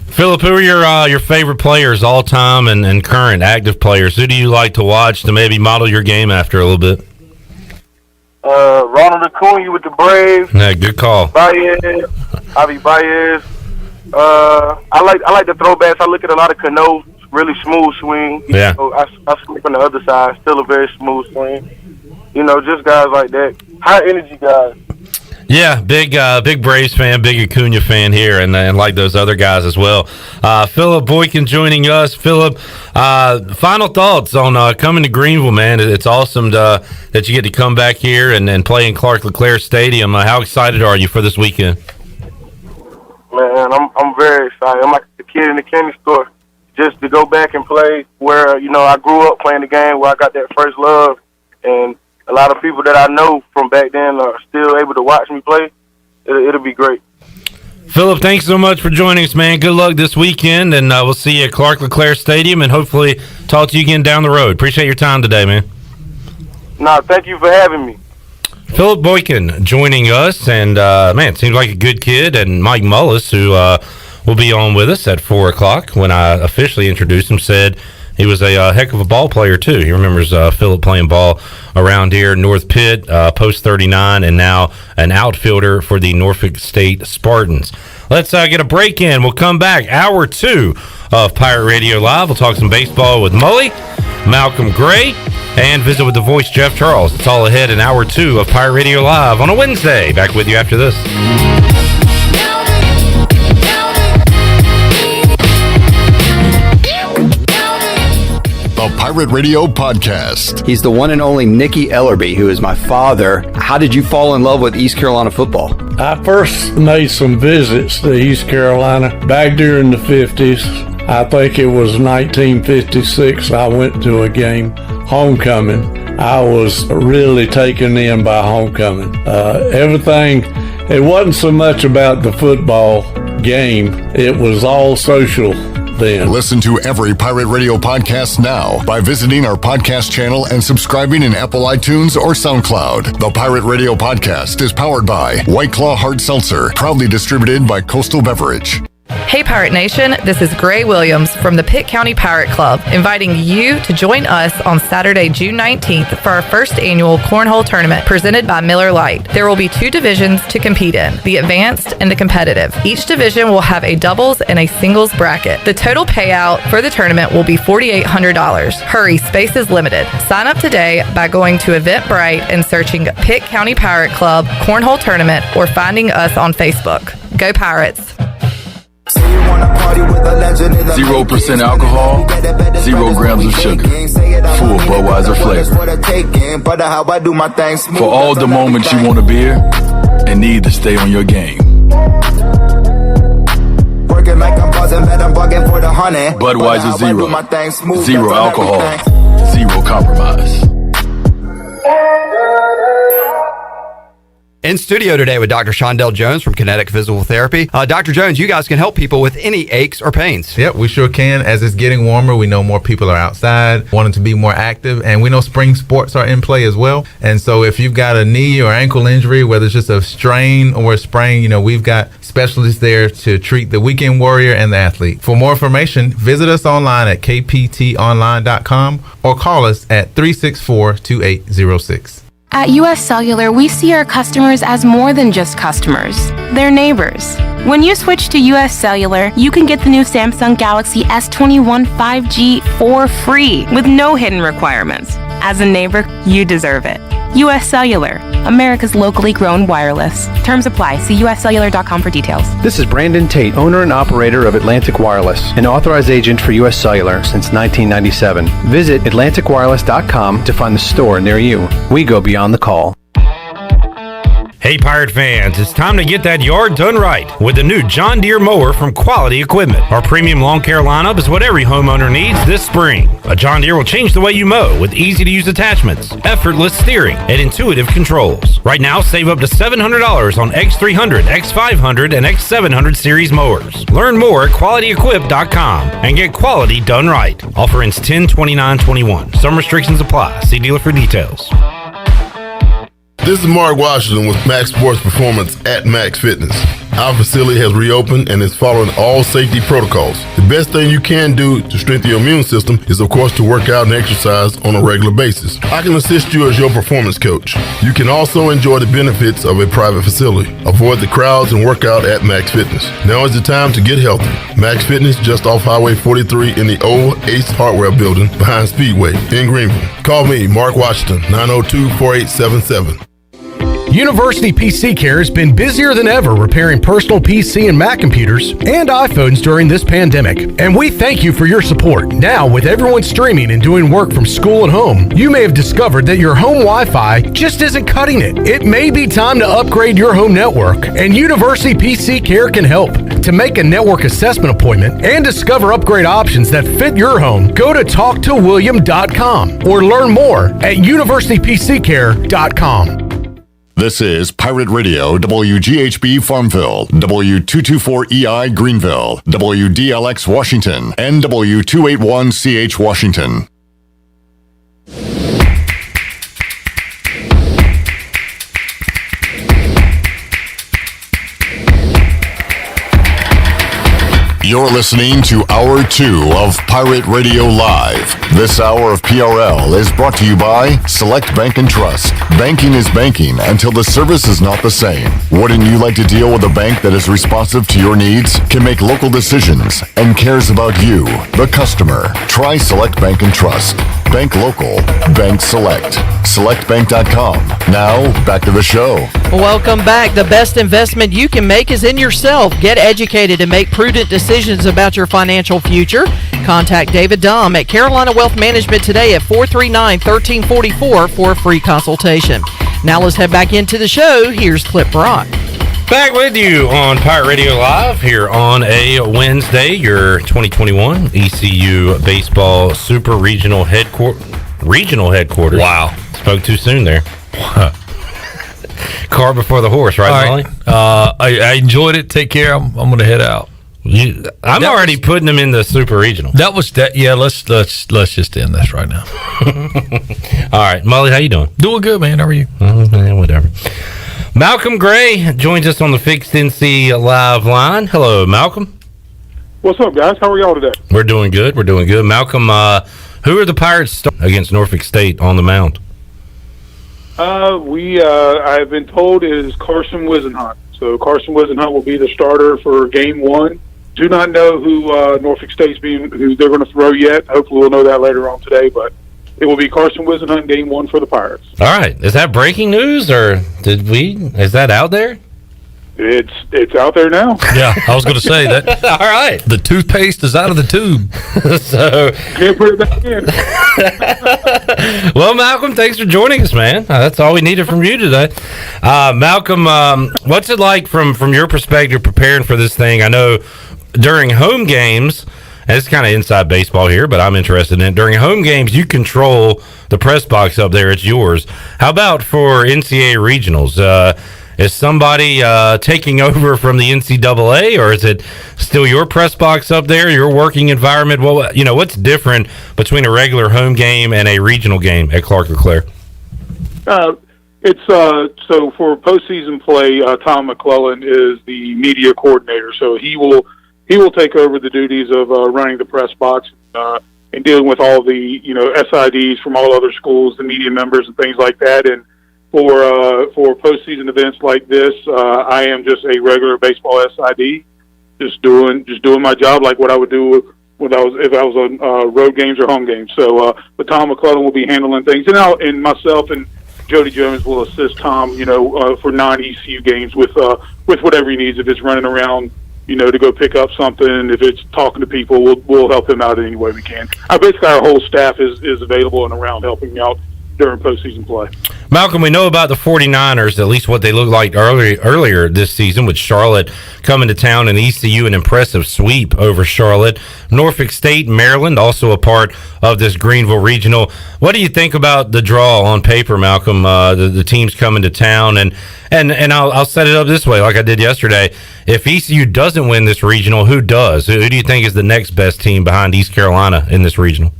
Phillip, who are your favorite players, all-time and current active players? Who do you like to watch to maybe model your game after a little bit? Ronald Acuna with the Braves. Yeah, good call. Baez, Javi Baez. I like the throwbacks. I look at a lot of Cano. Really smooth swing. Yeah. You know, I swoop on the other side. Still a very smooth swing. You know, just guys like that. High energy guys. Yeah, big Braves fan, big Acuna fan here, and like those other guys as well. Phillip Boykin joining us. Phillip, final thoughts on coming to Greenville, man. It's awesome that you get to come back here and play in Clark LeClaire Stadium. How excited are you for this weekend? Man, I'm very excited. I'm like the kid in the candy store. Just to go back and play where, you know, I grew up playing the game, where I got that first love, and a lot of people that I know from back then are still able to watch me play. It'll be great. Phillip, thanks so much for joining us, man. Good luck this weekend, and we'll see you at Clark LeClaire Stadium, and hopefully talk to you again down the road. Appreciate your time today, man. No, thank you for having me. Phillip Boykin joining us, and man, seems like a good kid, and Mike Mullis, who will be on with us at 4 o'clock when I officially introduced him, said he was a heck of a ball player, too. He remembers Phillip playing ball around here, North Pitt, post 39, and now an outfielder for the Norfolk State Spartans. Let's get a break in. We'll come back. Hour 2 of Pirate Radio Live. We'll talk some baseball with Mully, Malcolm Gray, and visit with the voice, Jeff Charles. It's all ahead in Hour 2 of Pirate Radio Live on a Wednesday. Back with you after this. The Pirate Radio Podcast. He's the one and only Nicky Ellerby, who is my father. How did you fall in love with East Carolina football? I first made some visits to East Carolina back during the 50s. I think it was 1956. I went to a game, homecoming. I was really taken in by homecoming. Everything, it wasn't so much about the football game. It was all social. Then. Listen to every Pirate Radio podcast now by visiting our podcast channel and subscribing in Apple iTunes or SoundCloud. The Pirate Radio Podcast is powered by White Claw Hard Seltzer, proudly distributed by Coastal Beverage. Hey Pirate Nation, this is Gray Williams from the Pitt County Pirate Club, inviting you to join us on Saturday, June 19th for our first annual Cornhole Tournament presented by Miller Lite. There will be 2 divisions to compete in, the advanced and the competitive. Each division will have a doubles and a singles bracket. The total payout for the tournament will be $4,800. Hurry, space is limited. Sign up today by going to Eventbrite and searching Pitt County Pirate Club Cornhole Tournament or finding us on Facebook. Go Pirates! 0% alcohol, 0 grams of sugar, full Budweiser flavor. For all the moments you want a beer and need to stay on your game. Budweiser Zero, 0 alcohol, 0 compromise. In studio today with Dr. Shondell Jones from Kinetic Physical Therapy. Dr. Jones, you guys can help people with any aches or pains. Yep, we sure can. As it's getting warmer, we know more people are outside, wanting to be more active, and we know spring sports are in play as well. And so if you've got a knee or ankle injury, whether it's just a strain or a sprain, we've got specialists there to treat the weekend warrior and the athlete. For more information, visit us online at kptonline.com or call us at 364-2806. At US Cellular, we see our customers as more than just customers. They're neighbors. When you switch to US Cellular, you can get the new Samsung Galaxy S21 5G for free with no hidden requirements. As a neighbor, you deserve it. US Cellular, America's locally grown wireless. Terms apply. See uscellular.com for details. This is Brandon Tate, owner and operator of Atlantic Wireless, an authorized agent for US Cellular since 1997. Visit atlanticwireless.com to find the store near you. We go beyond the call. Hey Pirate fans, it's time to get that yard done right with the new John Deere mower from Quality Equipment. Our premium lawn care lineup is what every homeowner needs this spring. A John Deere will change the way you mow with easy-to-use attachments, effortless steering, and intuitive controls. Right now, save up to $700 on X300, X500, and X700 series mowers. Learn more at QualityEquip.com and get quality done right. Offer ends 10/29/21. Some restrictions apply. See dealer for details. This is Mark Washington with Max Sports Performance at Max Fitness. Our facility has reopened and is following all safety protocols. The best thing you can do to strengthen your immune system is, of course, to work out and exercise on a regular basis. I can assist you as your performance coach. You can also enjoy the benefits of a private facility. Avoid the crowds and work out at Max Fitness. Now is the time to get healthy. Max Fitness, just off Highway 43 in the old Ace Hardware building behind Speedway in Greenville. Call me, Mark Washington, 902-4877. University PC Care has been busier than ever repairing personal PC and Mac computers and iPhones during this pandemic. And we thank you for your support. Now, with everyone streaming and doing work from school and home, you may have discovered that your home Wi-Fi just isn't cutting it. It may be time to upgrade your home network, and University PC Care can help. To make a network assessment appointment and discover upgrade options that fit your home, go to talktowilliam.com or learn more at universitypccare.com. This is Pirate Radio, WGHB Farmville, W224EI Greenville, WDLX Washington, and W281CH Washington. You're listening to Hour 2 of Pirate Radio Live. This hour of PRL is brought to you by Select Bank and Trust. Banking is banking until the service is not the same. Wouldn't you like to deal with a bank that is responsive to your needs, can make local decisions, and cares about you, the customer? Try Select Bank and Trust. Bank local. Bank select. SelectBank.com. Now, back to the show. Welcome back. The best investment you can make is in yourself. Get educated and make prudent decisions about your financial future. Contact David Dom at Carolina Wealth Management today at 439-1344 for a free consultation. Now let's head back into the show. Here's Clip Brock. Back with you on Pirate Radio Live here on a Wednesday, your 2021 ECU Baseball Super Regional Headquarters. Wow. Spoke too soon there. Car before the horse, right, Mully? I enjoyed it. Take care. I'm going to head out. I'm already putting them in the Super Regional. That was that. Yeah, let's just end this right now. All right, Mully, how you doing? Doing good, man. How are you? Whatever. Malcolm Gray joins us on the Fixed NC Live line. Hello, Malcolm. What's up, guys? How are y'all today? We're doing good. Malcolm, who are the Pirates against Norfolk State on the mound? I've been told it is Carson Wisenhunt. So Carson Wisenhunt will be the starter for Game 1. Do not know who Norfolk State's who they're going to throw yet. Hopefully we'll know that later on today, but it will be Carson Wisenhunt Game 1 for the Pirates. All right. Is that breaking news, or is that out there? It's out there now. Yeah, I was going to say that. All right. The toothpaste is out of the tube. So can't put it back in. Well, Malcolm, thanks for joining us, man. That's all we needed from you today. Malcolm, what's it like from your perspective preparing for this thing? I know during home games, and it's kind of inside baseball here, but I'm interested in it. During home games, you control the press box up there. It's yours. How about for NCAA regionals? Is somebody taking over from the NCAA, or is it still your press box up there, your working environment? Well, what's different between a regular home game and a regional game at Clark LeClaire? It's so for postseason play, Tom McClellan is the media coordinator, so he will take over the duties of running the press box and dealing with all the SIDs from all other schools, the media members and things like that. And for postseason events like this, I am just a regular baseball SID, just doing my job like what I would do if I was on road games or home games. So, but Tom McClellan will be handling things, and myself and Jody Jones will assist Tom, for non-ECU games with whatever he needs. If it's running around, to go pick up something, if it's talking to people, we'll help him out in any way we can. Basically, our whole staff is available and around helping me out during postseason play. Malcolm, we know about the 49ers, at least what they looked like earlier this season, with Charlotte coming to town and ECU an impressive sweep over Charlotte. Norfolk State, Maryland, also a part of this Greenville Regional. What do you think about the draw on paper, Malcolm? The teams coming to town, and I'll set it up this way, like I did yesterday. If ECU doesn't win this regional, who does? Who do you think is the next best team behind East Carolina in this regional?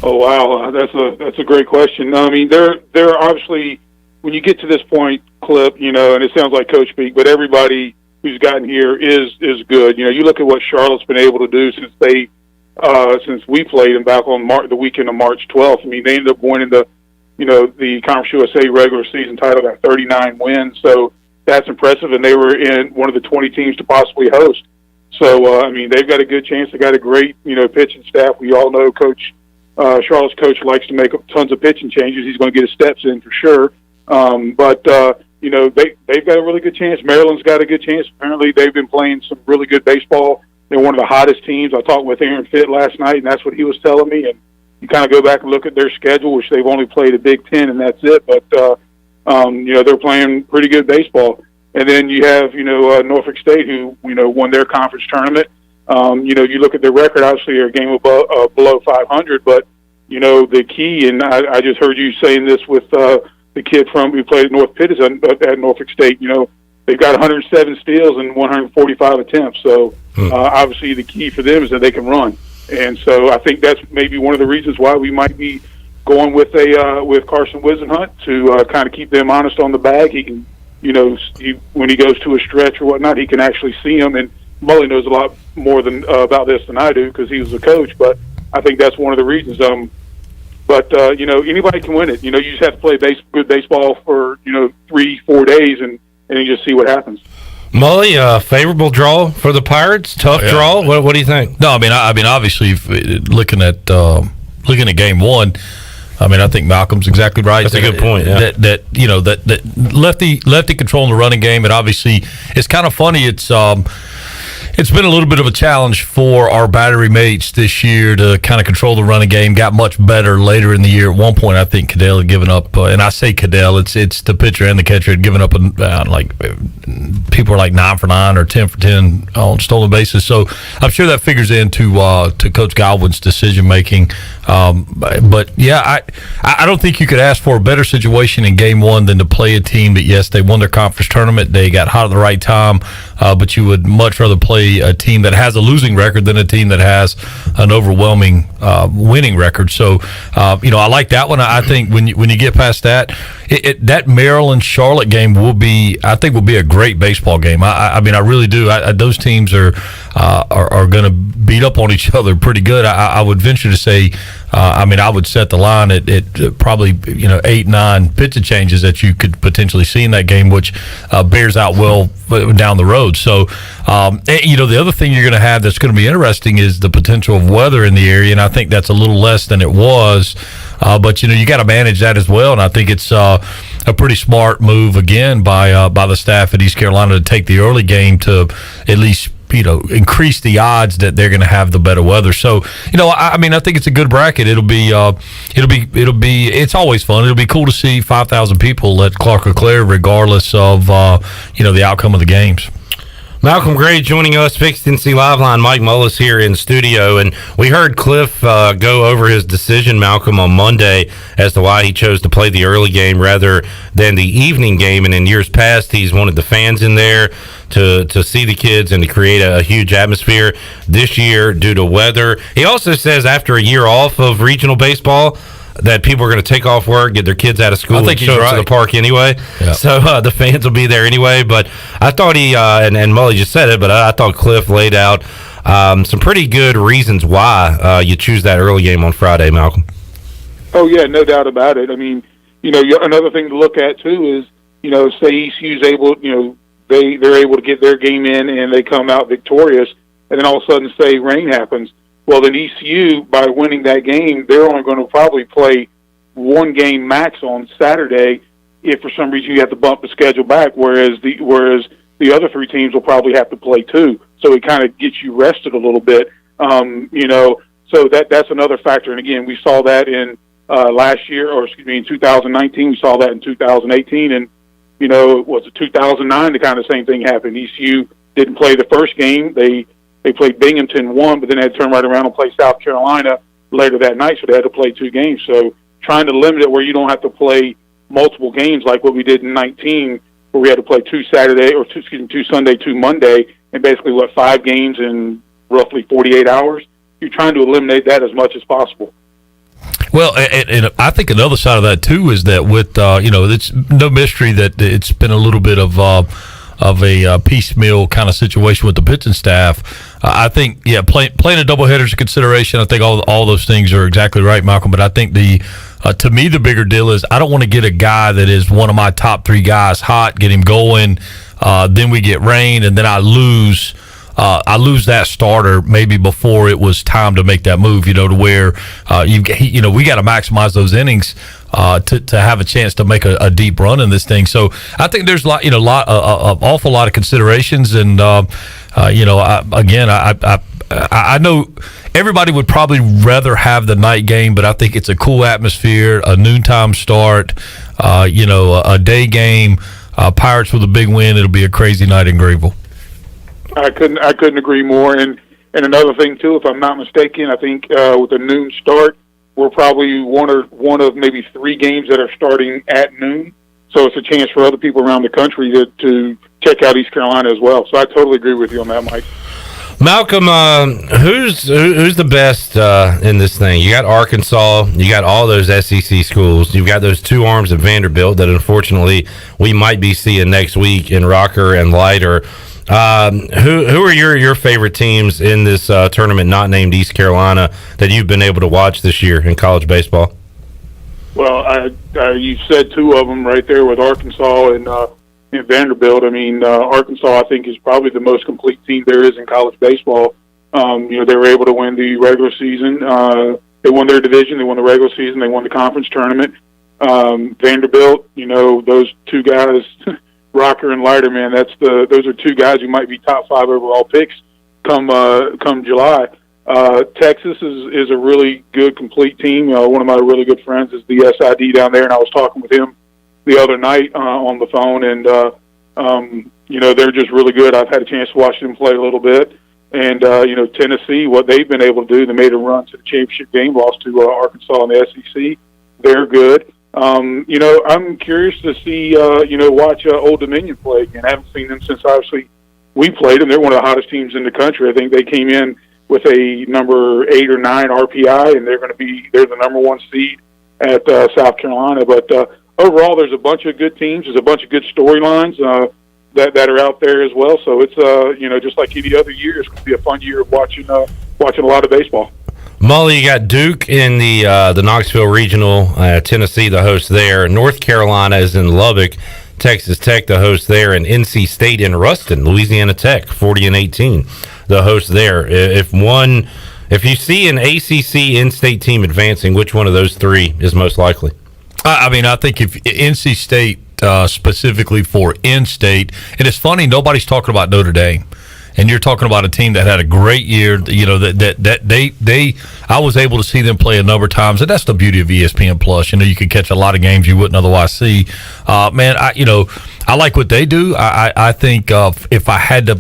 Oh wow, that's a great question. I mean, they're obviously, when you get to this point, Clip, and it sounds like coach speak, but everybody who's gotten here is good. You look at what Charlotte's been able to do since we played them back on the weekend of March 12th. I mean, they ended up winning the Conference USA regular season title, got 39 wins, so that's impressive, and they were in one of the 20 teams to possibly host. So I mean, they've got a good chance. They got a great pitching staff. We all know Coach. Charlotte's coach likes to make tons of pitching changes. He's going to get his steps in for sure. But they've got a really good chance. Maryland's got a good chance. Apparently, they've been playing some really good baseball. They're one of the hottest teams. I talked with Aaron Fitt last night, and that's what he was telling me. And you kind of go back and look at their schedule, which they've only played a Big Ten, and that's it. But they're playing pretty good baseball. And then you have Norfolk State, who won their conference tournament. You look at their record, obviously they're a game below 500, but, the key, and I just heard you saying this with the kid who played at North Pitt at Norfolk State, they've got 107 steals and 145 attempts. So obviously the key for them is that they can run. And so I think that's maybe one of the reasons why we might be going with Carson Wisenhunt to kind of keep them honest on the bag. He can, when he goes to a stretch or whatnot, he can actually see them. And Mully knows a lot more about this than I do because he was a coach, but I think that's one of the reasons. Anybody can win it. You just have to play good baseball for 3-4 days and you just see what happens. Mully, favorable draw for the Pirates. Tough draw. What do you think? No, I mean, obviously, looking at game one. I mean, I think Malcolm's exactly right. That's a good point. Yeah. That lefty controlling the running game, and obviously, it's kind of funny. It's been a little bit of a challenge for our battery mates this year to kind of control the running game. Got much better later in the year. At one point, I think Cadell had given up, and I say Cadell, it's the pitcher and the catcher had given up people are like 9 for 9 or 10 for 10 on stolen bases. So I'm sure that figures into to Coach Godwin's decision making. But yeah, I don't think you could ask for a better situation in game one than to play a team that, yes, they won their conference tournament, they got hot at the right time, but you would much rather play a team that has a losing record than a team that has an overwhelming winning record. So I like that one. I think when you get past that, that Maryland Charlotte game will be a great baseball game. I mean, I really do. Those teams are going to beat up on each other pretty good. I would venture to say, I would set the line at probably 8-9 pitching changes that you could potentially see in that game, which bears out well down the road. So the other thing you're going to have that's going to be interesting is the potential of weather in the area, and I think that's a little less than it was. But you got to manage that as well, and I think it's a pretty smart move again by the staff at East Carolina to take the early game to at least increase the odds that they're going to have the better weather. So I think it's a good bracket. It's always fun. It'll be cool to see 5,000 people at Clark LeClaire, regardless of the outcome of the games. Malcolm Gray joining us, Fixed NC Live Line. Mike Mullis here in studio, and we heard Cliff go over his decision, Malcolm, on Monday as to why he chose to play the early game rather than the evening game. And in years past, he's wanted the fans in there to see the kids and to create a huge atmosphere. This year, due to weather, he also says after a year off of regional baseball, that people are going to take off work, get their kids out of school, and show up to the park anyway. Yep. So the fans will be there anyway. But I thought he, and Mully just said it, but I thought Cliff laid out some pretty good reasons why you choose that early game on Friday, Malcolm. Oh, yeah, no doubt about it. I mean, another thing to look at, too, is, say ECU's able, they're able to get their game in and they come out victorious, and then all of a sudden, say, rain happens. Well, then ECU, by winning that game, they're only going to probably play one game max on Saturday if for some reason you have to bump the schedule back, whereas the other three teams will probably have to play two. So it kind of gets you rested a little bit, so that's another factor. And, again, we saw that in last year, in 2019. We saw that in 2018. And, was it 2009? The kind of same thing happened. ECU didn't play the first game. They played Binghamton one, but then they had to turn right around and play South Carolina later that night, so they had to play two games. So trying to limit it where you don't have to play multiple games like what we did in 19, where we had to play two Sunday, two Monday, and basically, 5 games in roughly 48 hours? You're trying to eliminate that as much as possible. Well, and I think another side of that, too, is that with, it's no mystery that it's been a little bit of a piecemeal kind of situation with the pitching staff. I think, playing a doubleheader is a consideration. I think all those things are exactly right, Malcolm. But I think to me, the bigger deal is I don't want to get a guy that is one of my top 3 guys hot, get him going, then we get rain, and then I lose that starter maybe before it was time to make that move, to where we got to maximize those innings to have a chance to make a deep run in this thing. So I think there's awful lot of considerations, and I know everybody would probably rather have the night game, but I think it's a cool atmosphere, a noontime start, a day game. Pirates with a big win. It'll be a crazy night in Greenville. I couldn't agree more. And another thing too, if I'm not mistaken, I think with the noon start, we're probably one of maybe 3 games that are starting at noon. So it's a chance for other people around the country to check out East Carolina as well. So I totally agree with you on that, Mike. Malcolm, who's the best in this thing? You got Arkansas, you got all those SEC schools, you've got those 2 arms at Vanderbilt that unfortunately we might be seeing next week in Rocker and Leiter. Who are your favorite teams in this tournament not named East Carolina that you've been able to watch this year in college baseball? Well, you said 2 of them right there with Arkansas and Vanderbilt. I mean, Arkansas, I think, is probably the most complete team there is in college baseball. They were able to win the regular season. They won their division. They won the regular season. They won the conference tournament. Vanderbilt, those 2 guys, Rocker and Leiter, man, those are 2 guys who might be top 5 overall picks come July. Texas is a really good, complete team. One of my really good friends is the SID down there, and I was talking with him the other night on the phone, and they're just really good. I've had a chance to watch them play a little bit, and Tennessee, what they've been able to do, they made a run to the championship game, lost to Arkansas in the SEC. They're good. I'm curious to see watch Old Dominion play again. I haven't seen them since obviously we played them. They're one of the hottest teams in the country. I think they came in with a number 8 or 9 RPI, and they're the number 1 seed at South Carolina. But overall, there's a bunch of good teams. There's a bunch of good storylines that are out there as well. So it's just like any other year, it's going to be a fun year of watching a lot of baseball. Mully, you got Duke in the Knoxville Regional, Tennessee, the host there. North Carolina is in Lubbock, Texas Tech, the host there, and NC State in Ruston, Louisiana Tech, 40-18, the host there. If you see an ACC in-state team advancing, which one of those 3 is most likely? I think if NC State specifically for in-state, and it's funny, nobody's talking about Notre Dame. And you're talking about a team that had a great year. I was able to see them play a number of times, and that's the beauty of ESPN Plus. You could catch a lot of games you wouldn't otherwise see. I like what they do. I think if I had to,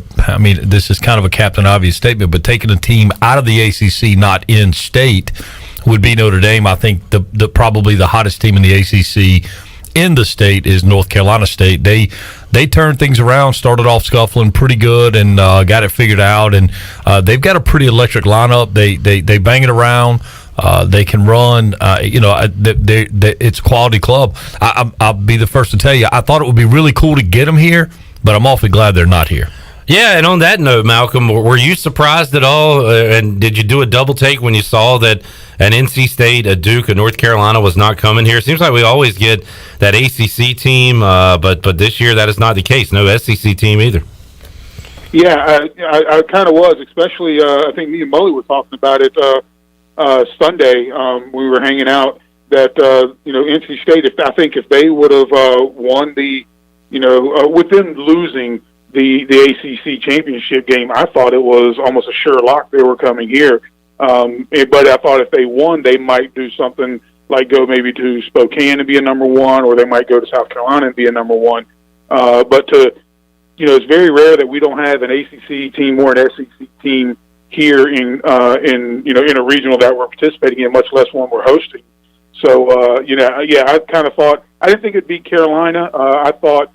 this is kind of a Captain Obvious statement, but taking a team out of the ACC, not in state, would be Notre Dame. I think the probably the hottest team in the ACC in the state is North Carolina State. They turned things around, started off scuffling pretty good, and got it figured out. And they've got a pretty electric lineup. They bang it around. They can run. It's a quality club. I'll be the first to tell you, I thought it would be really cool to get them here, but I'm awfully glad they're not here. Yeah, and on that note, Malcolm, were you surprised at all? And did you do a double take when you saw that an NC State, a Duke, a North Carolina was not coming here? It seems like we always get that ACC team, but this year that is not the case. No SEC team either. Yeah, I kind of was, especially I think me and Mully were talking about it Sunday. We were hanging out that NC State. If they would have won the, within losing the ACC championship game, I thought it was almost a sure lock they were coming here. But I thought if they won, they might do something like go maybe to Spokane and be a number one, or they might go to South Carolina and be a number one. But it's very rare that we don't have an ACC team or an SEC team here in a regional that we're participating in, much less one we're hosting. So I kind of thought I didn't think it'd be Carolina. I thought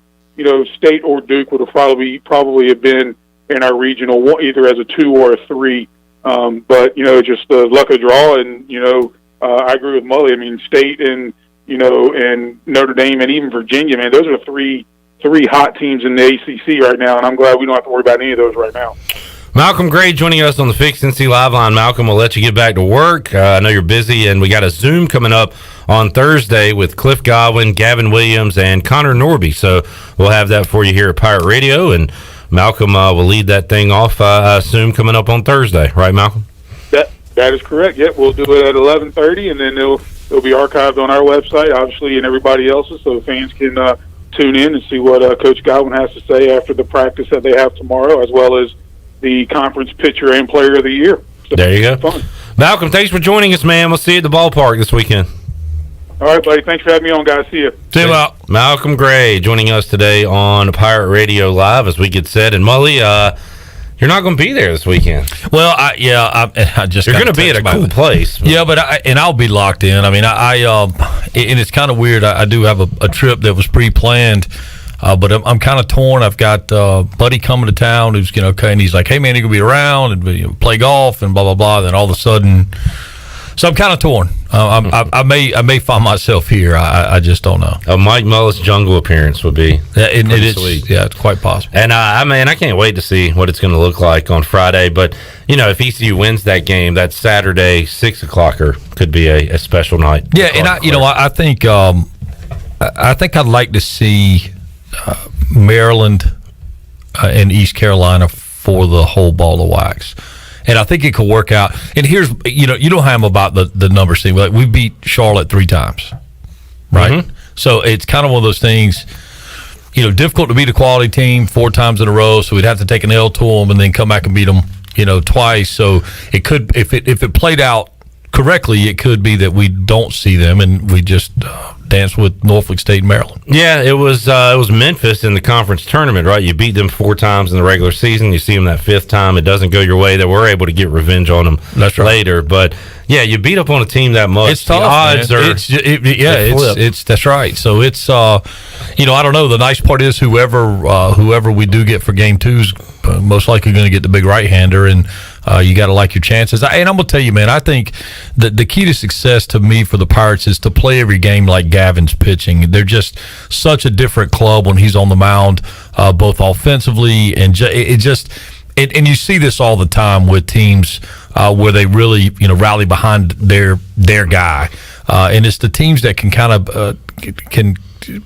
State or Duke would have probably have been in our regional either as a 2 or a 3. But just the luck of the draw, and I agree with Mully. I mean, State and and Notre Dame and even Virginia, man, those are three hot teams in the ACC right now, and I'm glad we don't have to worry about any of those right now. Malcolm Gray joining us on the Fixed NC Live Line. Malcolm, we'll let you get back to work. I know you're busy, and we got a Zoom coming up on Thursday with Cliff Godwin, Gavin Williams, and Connor Norby. So we'll have that for you here at Pirate Radio, and Malcolm will lead that thing off, I assume, coming up on Thursday. Right, Malcolm? That is correct. Yep, we'll do it at 11:30, and then it'll be archived on our website, obviously, and everybody else's, so fans can tune in and see what Coach Godwin has to say after the practice that they have tomorrow, as well as the conference pitcher and player of the year. So there you go. Fun. Malcolm, thanks for joining us, man. We'll see you at the ballpark this weekend. All right, buddy. Thanks for having me on, guys. See you. See you, Mal. Malcolm Gray joining us today on Pirate Radio Live, as we get said. And Mully, you're not going to be there this weekend. Well, I just you're going to be at a cool place. Yeah, but I'll be locked in. I mean, and it's kind of weird. I do have a trip that was pre-planned. But I'm kind of torn. I've got buddy coming to town who's and he's like, hey man, you gonna be around and play golf and blah blah blah. Then all of a sudden, so I'm kind of torn. I may find myself here. I just don't know. A Mike Mullis jungle appearance would be sweet. Yeah, it's quite possible. And I can't wait to see what it's going to look like on Friday. But if ECU wins that game, that Saturday 6:00er could be a special night. Yeah, and I think I'd like to see Maryland and East Carolina for the whole ball of wax, and I think it could work out. And here's you don't have them about the numbers thing. Like, we beat Charlotte 3 times, right? Mm-hmm. So it's kind of one of those things. Difficult to beat a quality team 4 times in a row. So we'd have to take an L to them and then come back and beat them, twice. So it could, if it played out correctly, it could be that we don't see them and we just dance with Norfolk State and Maryland. Yeah, it was Memphis in the conference tournament, right? You beat them 4 times in the regular season. You see them that 5th time. It doesn't go your way. That we're able to get revenge on them later. But yeah, you beat up on a team that much. It's tough. The odds are. That's right. So it's I don't know. The nice part is whoever we do get for game 2 is most likely going to get the big right-hander, and you got to like your chances. And I'm going to tell you, man, I think the key to success to me for the Pirates is to play every game like Gavin's pitching. They're just such a different club when he's on the mound, both offensively and and you see this all the time with teams where they really rally behind their guy, and it's the teams that can kind of can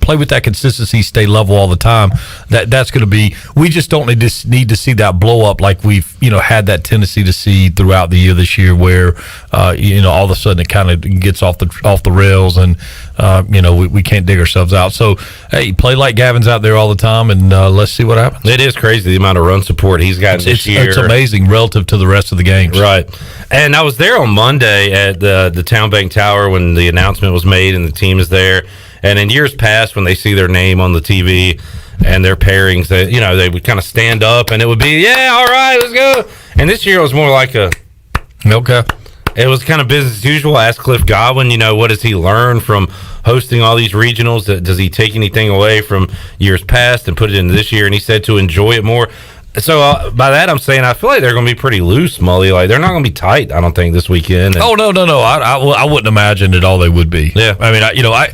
play with that consistency, stay level all the time. That's going to be. We just don't need to see that blow up like we've had that tendency to see throughout the year this year, where all of a sudden it kind of gets off the rails, and we can't dig ourselves out. So hey, play like Gavin's out there all the time, and let's see what happens. It is crazy the amount of run support he's got this year. It's amazing relative to the rest of the games. Right. And I was there on Monday at the Town Bank Tower when the announcement was made and the team is there. And in years past, when they see their name on the TV and their pairings, they would kind of stand up and it would be, yeah, all right, let's go. And this year it was more like okay. It was kind of business as usual. Ask Cliff Godwin, what does he learn from hosting all these regionals? Does he take anything away from years past and put it into this year? And he said to enjoy it more. So by that, I'm saying I feel like they're going to be pretty loose, Mully. Like they're not going to be tight, I don't think, this weekend. No. I wouldn't imagine at all they would be. Yeah. I mean, I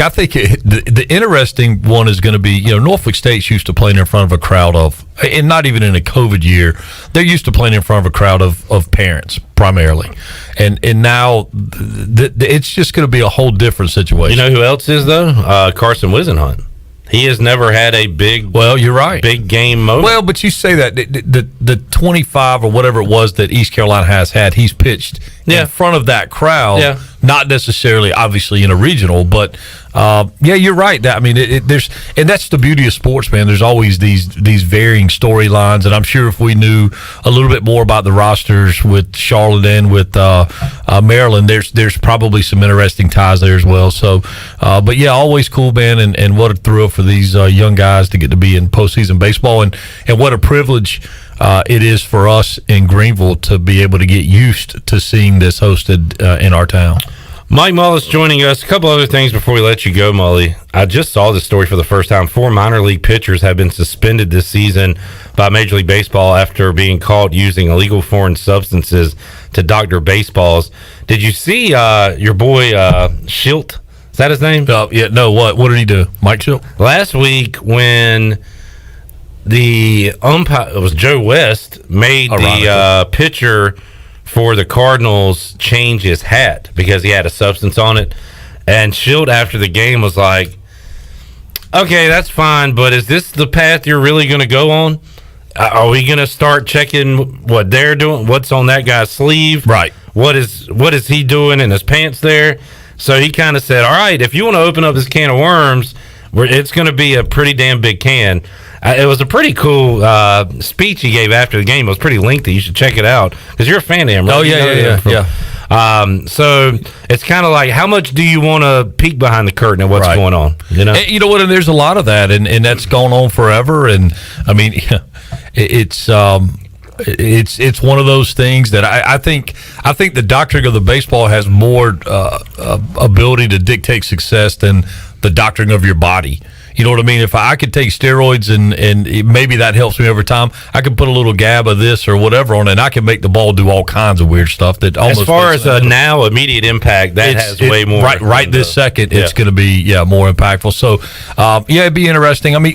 think the interesting one is going to be, Norfolk State's used to playing in front of a crowd of, and not even in a COVID year, they're used to playing in front of a crowd of parents primarily, and now it's just going to be a whole different situation. You know who else is though? Carson Wisenhunt. He has never had a big. Well, you're right. Big game moment. Well, but you say that the 25 or whatever it was that East Carolina has had, he's pitched in front of that crowd. Yeah. Not necessarily, obviously, in a regional, but you're right. There's and that's the beauty of sports, man. There's always these varying storylines, and I'm sure if we knew a little bit more about the rosters with Charlotte and with Maryland, there's probably some interesting ties there as well. So, but yeah, always cool, man, and what a thrill for these young guys to get to be in postseason baseball, and what a privilege it is for us in Greenville to be able to get used to seeing this hosted in our town. Mike Mullis joining us. A couple other things before we let you go, Mully. I just saw this story for the first time. 4 minor league pitchers have been suspended this season by Major League Baseball after being caught using illegal foreign substances to doctor baseballs. Did you see your boy Schilt? Is that his name? Yeah. No. What did he do? Mike Schilt? Last week when the umpire, it was Joe West, made the pitcher for the Cardinals change his hat because he had a substance on it. And Schilt after the game was like, okay, that's fine, but is this the path you're really going to go on? Are we going to start checking what they're doing? What's on that guy's sleeve? Right. What is he doing in his pants there? So he kind of said, all right, if you want to open up this can of worms, it's going to be a pretty damn big can. It was a pretty cool speech he gave after the game. It was pretty lengthy. You should check it out because you're a fan of him, right? Oh, yeah. So it's kind of like, how much do you want to peek behind the curtain at what's going on? And you know what? And there's a lot of that, and that's gone on forever. And I mean, it's one of those things that I think the doctoring of the baseball has more ability to dictate success than the doctoring of your body. You know what I mean? If I could take steroids and maybe that helps me over time, I could put a little gab of this or whatever on it, and I can make the ball do all kinds of weird stuff. That almost as far as now immediate impact, that has way more. Right this second, it's going to be more impactful. So, it'd be interesting. I mean,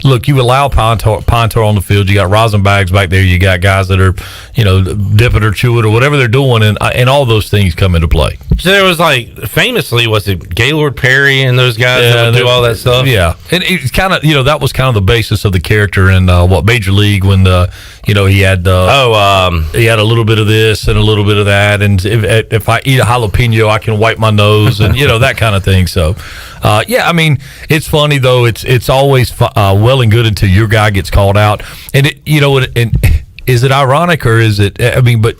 look, you allow Pontor on the field. You got rosin bags back there. You got guys that are, dipping or chewing or whatever they're doing, and all those things come into play. So there was famously, was it Gaylord Perry and those guys that would do all that stuff? Yeah, and it's kind of that was kind of the basis of the character in Major League when he had he had a little bit of this and a little bit of that, and if I eat a jalapeno I can wipe my nose and that kind of thing. So I mean it's funny though. It's always well and good until your guy gets called out, and and is it ironic or is it? I mean, but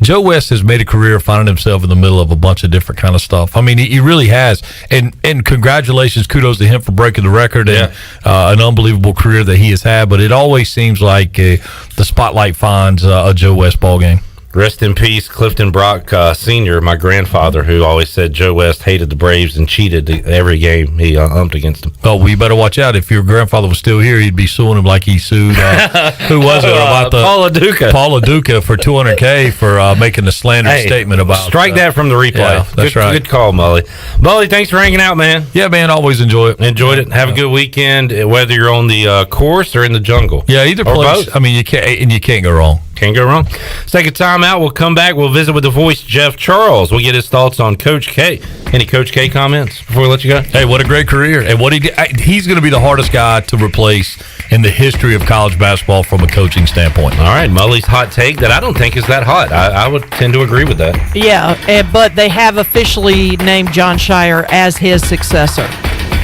Joe West has made a career of finding himself in the middle of a bunch of different kind of stuff. I mean, he really has. And congratulations, kudos to him for breaking the record and an unbelievable career that he has had. But it always seems like the spotlight finds a Joe West ball game. Rest in peace, Clifton Brock Sr., my grandfather, who always said Joe West hated the Braves and cheated every game he umped against them. Oh, well, you better watch out. If your grandfather was still here, he'd be suing him like he sued, who was it? About Paul LaDuca. Paul LaDuca for $200K for making a slanderous statement about... Strike that from the replay. Yeah, that's right. Good call, Mully. Mully, thanks for hanging out, man. Yeah, man, always enjoy it. Enjoyed it. Have a good weekend, whether you're on the course or in the jungle. Yeah, either place. Both. I mean, you can't go wrong. Can't go wrong. Let's take a time out. We'll come back. We'll visit with the voice, Jeff Charles. We'll get his thoughts on Coach K. Any Coach K comments before we let you go? Hey, what a great career. And what he did, he's going to be the hardest guy to replace in the history of college basketball from a coaching standpoint. All right, Mully's hot take that I don't think is that hot. I would tend to agree with that. Yeah, but they have officially named John Shire as his successor.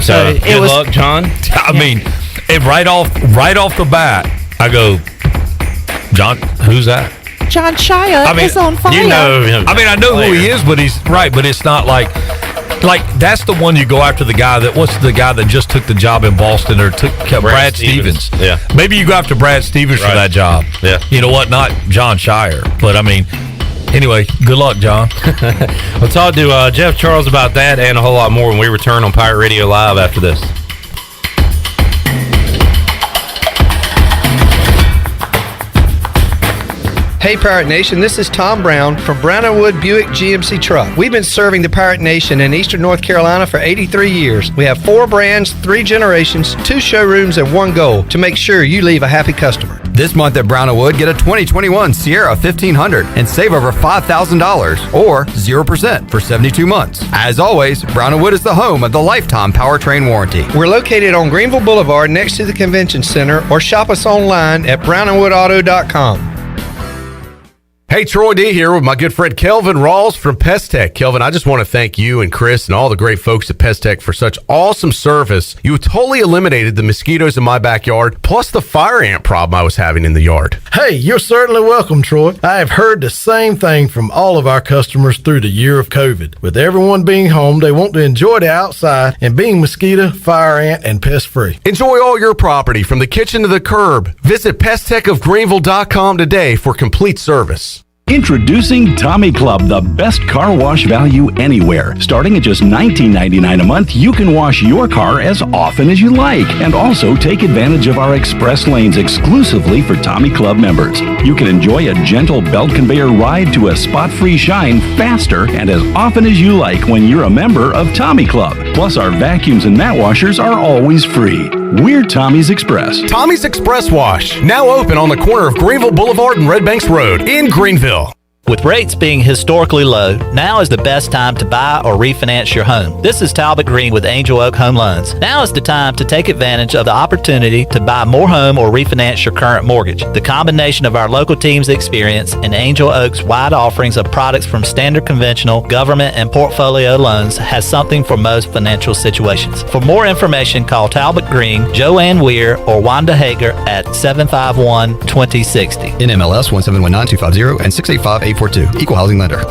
So good luck, John. I mean, right off the bat, I go, John, who's that? John Shire is on fire. You know him. I mean, I know who he is, but he's right. But it's not like that's the one you go after the guy that what's the guy that just took the job in Boston or took Brad Stevens. Yeah, maybe you go after Brad Stevens for that job. Yeah, you know what? Not John Shire, but I mean. Anyway, good luck, John. We'll talk to Jeff Charles about that and a whole lot more when we return on Pirate Radio Live after this. Hey Pirate Nation, this is Tom Brown from Brown & Wood Buick GMC Truck. We've been serving the Pirate Nation in Eastern North Carolina for 83 years. We have 4 brands, 3 generations, 2 showrooms, and 1 goal to make sure you leave a happy customer. This month at Brown & Wood, get a 2021 Sierra 1500 and save over $5,000 or 0% for 72 months. As always, Brown & Wood is the home of the lifetime powertrain warranty. We're located on Greenville Boulevard next to the Convention Center, or shop us online at brownandwoodauto.com. Hey, Troy D here with my good friend Kelvin Rawls from Pest Tech. Kelvin, I just want to thank you and Chris and all the great folks at Pest Tech for such awesome service. You totally eliminated the mosquitoes in my backyard, plus the fire ant problem I was having in the yard. Hey, you're certainly welcome, Troy. I have heard the same thing from all of our customers through the year of COVID. With everyone being home, they want to enjoy the outside and being mosquito, fire ant, and pest free. Enjoy all your property from the kitchen to the curb. Visit pesttechofgreenville.com today for complete service. Introducing Tommy Club, the best car wash value anywhere. Starting at just $19.99 a month, you can wash your car as often as you like, and also take advantage of our express lanes exclusively for Tommy Club members. You can enjoy a gentle belt conveyor ride to a spot-free shine faster and as often as you like when you're a member of Tommy Club. Plus, our vacuums and mat washers are always free. We're Tommy's Express. Tommy's Express Wash, now open on the corner of Greenville Boulevard and Red Banks Road in Greenville. With rates being historically low, now is the best time to buy or refinance your home. This is Talbot Green with Angel Oak Home Loans. Now is the time to take advantage of the opportunity to buy more home or refinance your current mortgage. The combination of our local team's experience and Angel Oak's wide offerings of products from standard conventional, government, and portfolio loans has something for most financial situations. For more information, call Talbot Green, Joanne Weir, or Wanda Hager at 751-2060. NMLS 1719250 and 685-842. Equal housing lender.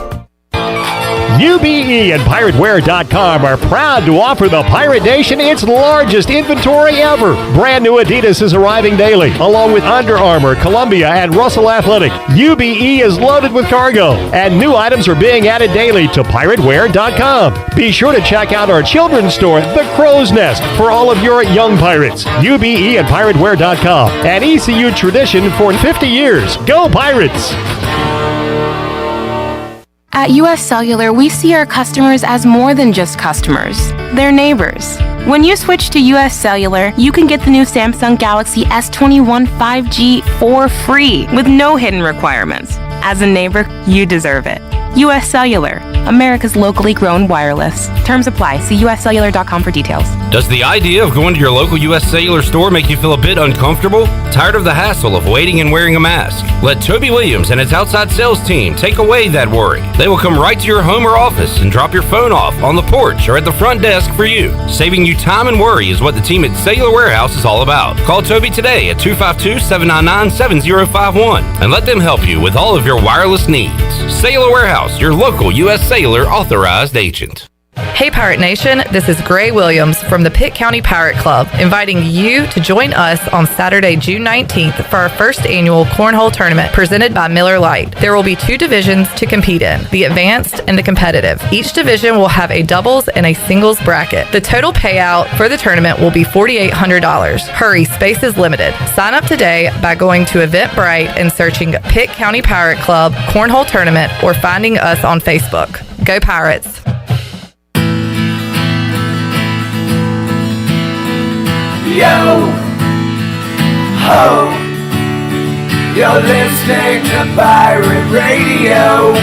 UBE and PirateWear.com are proud to offer the Pirate Nation its largest inventory ever. Brand new Adidas is arriving daily, along with Under Armour, Columbia, and Russell Athletic. UBE is loaded with cargo, and new items are being added daily to PirateWear.com. Be sure to check out our children's store, The Crow's Nest, for all of your young pirates. UBE and PirateWear.com, an ECU tradition for 50 years. Go Pirates! At US Cellular, we see our customers as more than just customers. They're neighbors. When you switch to US Cellular, you can get the new Samsung Galaxy S21 5G for free with no hidden requirements. As a neighbor, you deserve it. US Cellular, America's locally grown wireless. Terms apply. See uscellular.com for details. Does the idea of going to your local U.S. Cellular store make you feel a bit uncomfortable? Tired of the hassle of waiting and wearing a mask? Let Toby Williams and his outside sales team take away that worry. They will come right to your home or office and drop your phone off on the porch or at the front desk for you. Saving you time and worry is what the team at Cellular Warehouse is all about. Call Toby today at 252-799-7051 and let them help you with all of your wireless needs. Cellular Warehouse, your local U.S. Cellular authorized agent. Hey Pirate Nation, this is Gray Williams from the Pitt County Pirate Club, inviting you to join us on Saturday, June 19th for our first annual Cornhole Tournament presented by Miller Lite. There will be 2 divisions to compete in, the Advanced and the Competitive. Each division will have a doubles and a singles bracket. The total payout for the tournament will be $4,800. Hurry, space is limited. Sign up today by going to Eventbrite and searching Pitt County Pirate Club Cornhole Tournament or finding us on Facebook. Go Pirates! Yo ho, You're listening to Pirate Radio.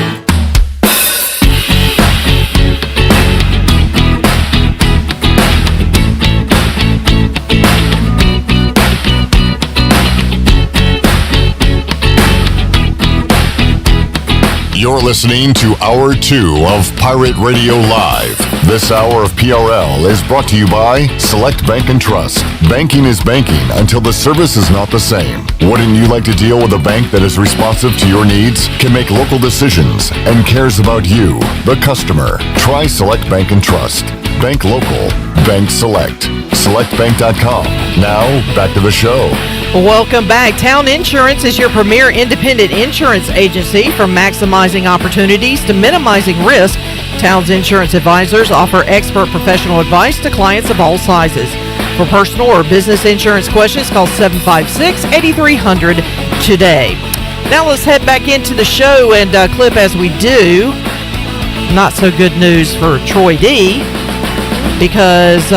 You're listening to Hour 2 of Pirate Radio Live. This hour of PRL is brought to you by Select Bank and Trust. Banking is banking until the service is not the same. Wouldn't you like to deal with a bank that is responsive to your needs, can make local decisions, and cares about you, the customer? Try Select Bank and Trust. Bank local. Bank select. SelectBank.com. Now, back to the show. Welcome back. Town Insurance is your premier independent insurance agency. From maximizing opportunities to minimizing risk, Town's insurance advisors offer expert professional advice to clients of all sizes. For personal or business insurance questions, call 756-8300 today. Now let's head back into the show and clip as we do. Not so good news for Troy D, because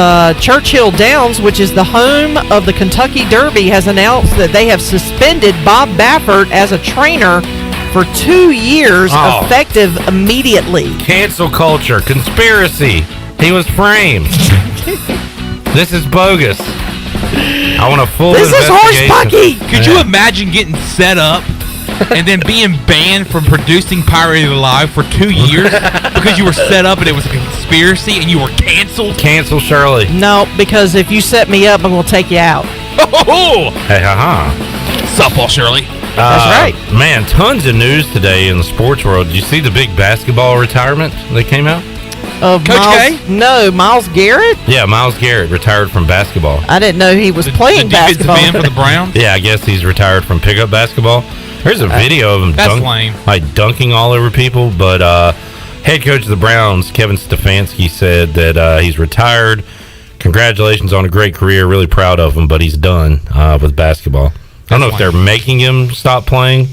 Churchill Downs, which is the home of the Kentucky Derby, has announced that they have suspended Bob Baffert as a trainer for 2 years, effective immediately. Cancel culture, conspiracy. He was framed. This is bogus. I want a full investigation. Horse Bucky. Could you imagine getting set up and then being banned from producing Pirate Radio Live for 2 years because you were set up and it was a conspiracy and you were canceled? Cancel Shirley. No, because if you set me up, I'm going to take you out. Oh! Hey, ha-ha. Softball, Shirley. That's right. Man, tons of news today in the sports world. Did you see the big basketball retirement that came out? Coach K? No, Myles Garrett? Yeah, Myles Garrett retired from basketball. I didn't know he was playing basketball. The defensive end for the Browns? Yeah, I guess he's retired from pickup basketball. There's a video of him dunking all over people, but head coach of the Browns, Kevin Stefanski, said that he's retired. Congratulations on a great career. Really proud of him, but he's done with basketball. I don't know if they're making him stop playing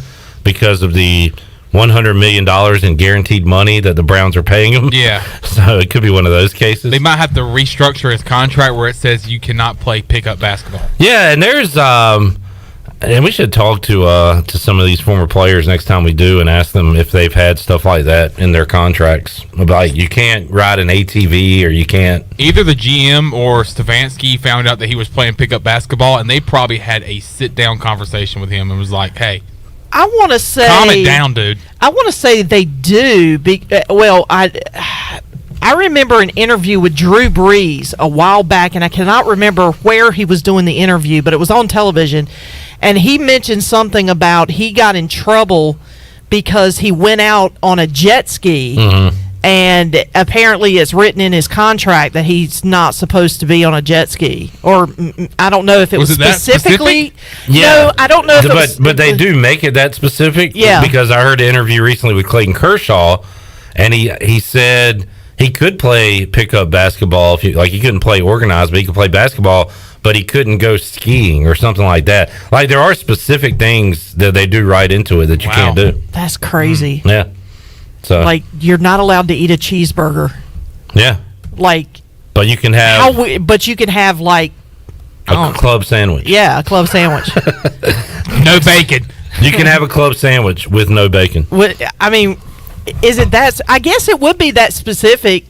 because of the $100 million in guaranteed money that the Browns are paying him. Yeah. So it could be one of those cases. They might have to restructure his contract where it says you cannot play pickup basketball. Yeah, and there's and we should talk to some of these former players next time we do and ask them if they've had stuff like that in their contracts. Like you can't ride an ATV or you can't. Either the GM or Stefanski found out that he was playing pickup basketball, and they probably had a sit-down conversation with him and was like, hey, I want to say, calm it down, dude. I want to say they do. I remember an interview with Drew Brees a while back, and I cannot remember where he was doing the interview, but it was on television, and he mentioned something about he got in trouble because he went out on a jet ski, and apparently it's written in his contract that he's not supposed to be on a jet ski. Or I don't know if it was specifically. Yeah. No, I don't know if it was. But they do make it that specific. Yeah. Because I heard an interview recently with Clayton Kershaw, and he said he could play pickup basketball he couldn't play organized, but he could play basketball, but he couldn't go skiing or something like that. Like there are specific things that they do right into it that you can't do. That's crazy. Yeah. So like you're not allowed to eat a cheeseburger. Yeah. But you can have but you can have a club sandwich. Yeah, a club sandwich. No bacon. You can have a club sandwich with no bacon. I mean, is it that? I guess it would be that specific,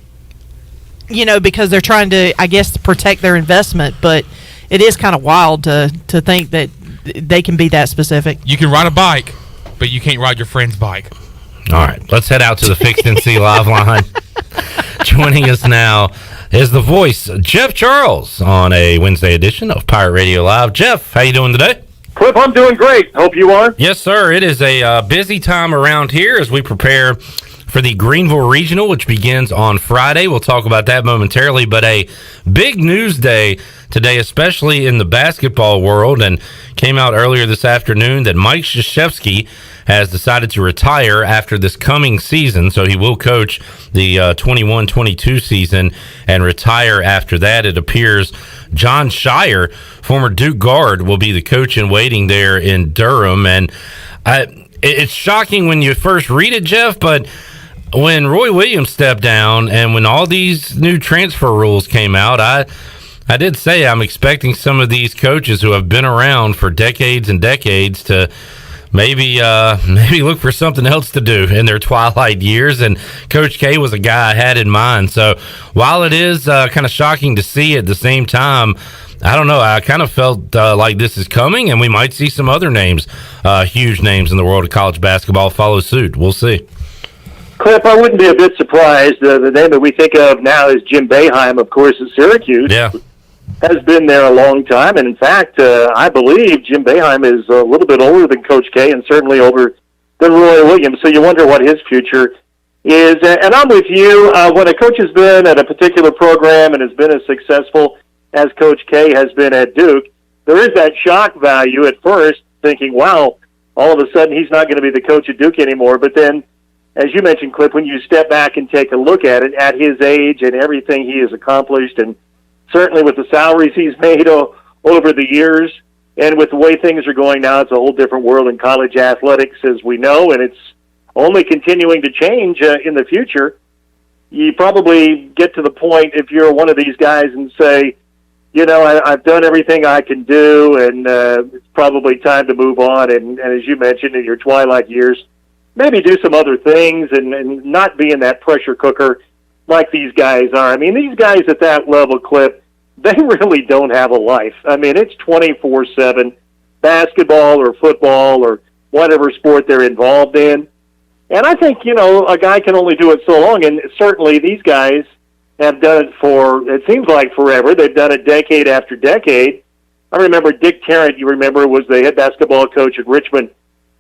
because they're trying to, I guess, protect their investment. But it is kind of wild to think that they can be that specific. You can ride a bike, but you can't ride your friend's bike. All right, let's head out to the Fixed NC Live line. Joining us now is the voice, Jeff Charles, on a Wednesday edition of Pirate Radio Live. Jeff, how you doing today? Cliff, I'm doing great. Hope you are. Yes, sir. It is a busy time around here as we prepare for the Greenville Regional, which begins on Friday. We'll talk about that momentarily, but a big news day today, especially in the basketball world, and came out earlier this afternoon that Mike Krzyzewski has decided to retire after this coming season, so he will coach the 21-22 season and retire after that. It appears John Shire, former Duke guard, will be the coach in waiting there in Durham, and it's shocking when you first read it, Jeff, but when Roy Williams stepped down and when all these new transfer rules came out, I did say I'm expecting some of these coaches who have been around for decades and decades to maybe look for something else to do in their twilight years. And Coach K was a guy I had in mind. So while it is kind of shocking to see, at the same time, I don't know. I kind of felt like this is coming, and we might see some other names, huge names in the world of college basketball, follow suit. We'll see. Clip, I wouldn't be a bit surprised. The name that we think of now is Jim Boeheim, of course, at Syracuse. Yeah. Has been there a long time, and in fact, I believe Jim Boeheim is a little bit older than Coach K, and certainly older than Roy Williams. So you wonder what his future is. And I'm with you. When a coach has been at a particular program and has been as successful as Coach K has been at Duke, there is that shock value at first, thinking, "Wow, all of a sudden he's not going to be the coach at Duke anymore." But then, as you mentioned, Clip, when you step back and take a look at it, at his age and everything he has accomplished, and certainly with the salaries he's made over the years, and with the way things are going now, it's a whole different world in college athletics, as we know, and it's only continuing to change in the future. You probably get to the point, if you're one of these guys, and say, I've done everything I can do, and it's probably time to move on. And as you mentioned, in your twilight years, maybe do some other things and not be in that pressure cooker like these guys are. I mean, these guys at that level, Clip, they really don't have a life. I mean, it's 24/7, basketball or football or whatever sport they're involved in. And I think, a guy can only do it so long. And certainly these guys have done it for, it seems like forever. They've done it decade after decade. I remember Dick Tarrant, was the head basketball coach at Richmond,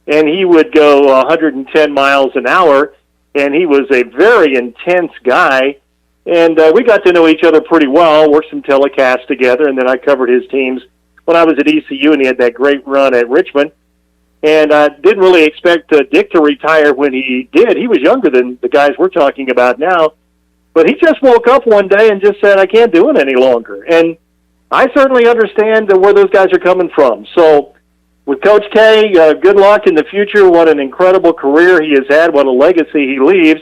and he would go 110 miles an hour, and he was a very intense guy. And we got to know each other pretty well, worked some telecasts together, and then I covered his teams when I was at ECU, and he had that great run at Richmond. And I didn't really expect Dick to retire when he did. He was younger than the guys we're talking about now. But he just woke up one day and just said, "I can't do it any longer." And I certainly understand where those guys are coming from. So with Coach K, good luck in the future. What an incredible career he has had. What a legacy he leaves.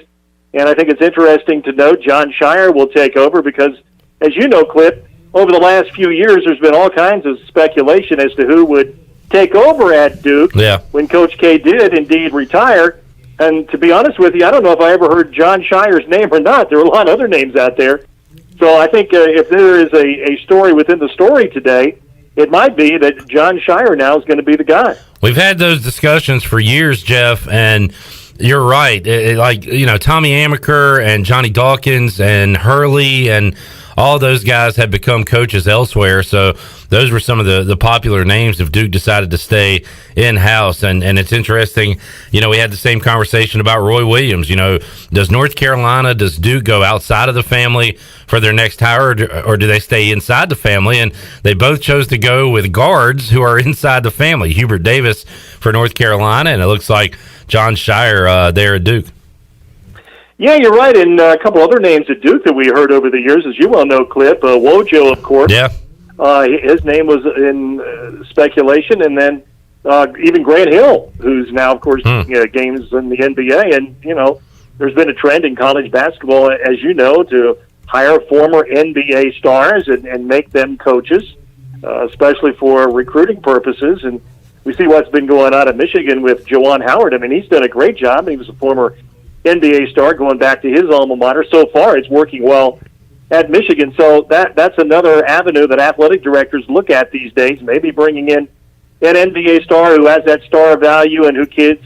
And I think it's interesting to note John Shire will take over because, as you know, Clip, over the last few years, there's been all kinds of speculation as to who would take over at Duke when Coach K did indeed retire. And to be honest with you, I don't know if I ever heard John Shire's name or not. There are a lot of other names out there. So I think if there is a story within the story today, it might be that John Shire now is going to be the guy. We've had those discussions for years, Jeff, and you're right. Tommy Amaker and Johnny Dawkins and Hurley and all those guys have become coaches elsewhere. So those were some of the popular names if Duke decided to stay in-house. And it's interesting, we had the same conversation about Roy Williams. Does North Carolina, does Duke go outside of the family for their next hire, or do they stay inside the family? And they both chose to go with guards who are inside the family. Hubert Davis for North Carolina, and it looks like John Shire there at Duke. Yeah, you're right. And a couple other names at Duke that we heard over the years, as you well know, Clip. Wojo, of course. Yeah. His name was in speculation. And then even Grant Hill, who's now, of course, games in the NBA. And, there's been a trend in college basketball, as you know, to hire former NBA stars and make them coaches, especially for recruiting purposes. And we see what's been going on at Michigan with Juwan Howard. I mean, he's done a great job. He was a former NBA star going back to his alma mater. So far, it's working well at Michigan. So that's another avenue that athletic directors look at these days, maybe bringing in an NBA star who has that star value and who kids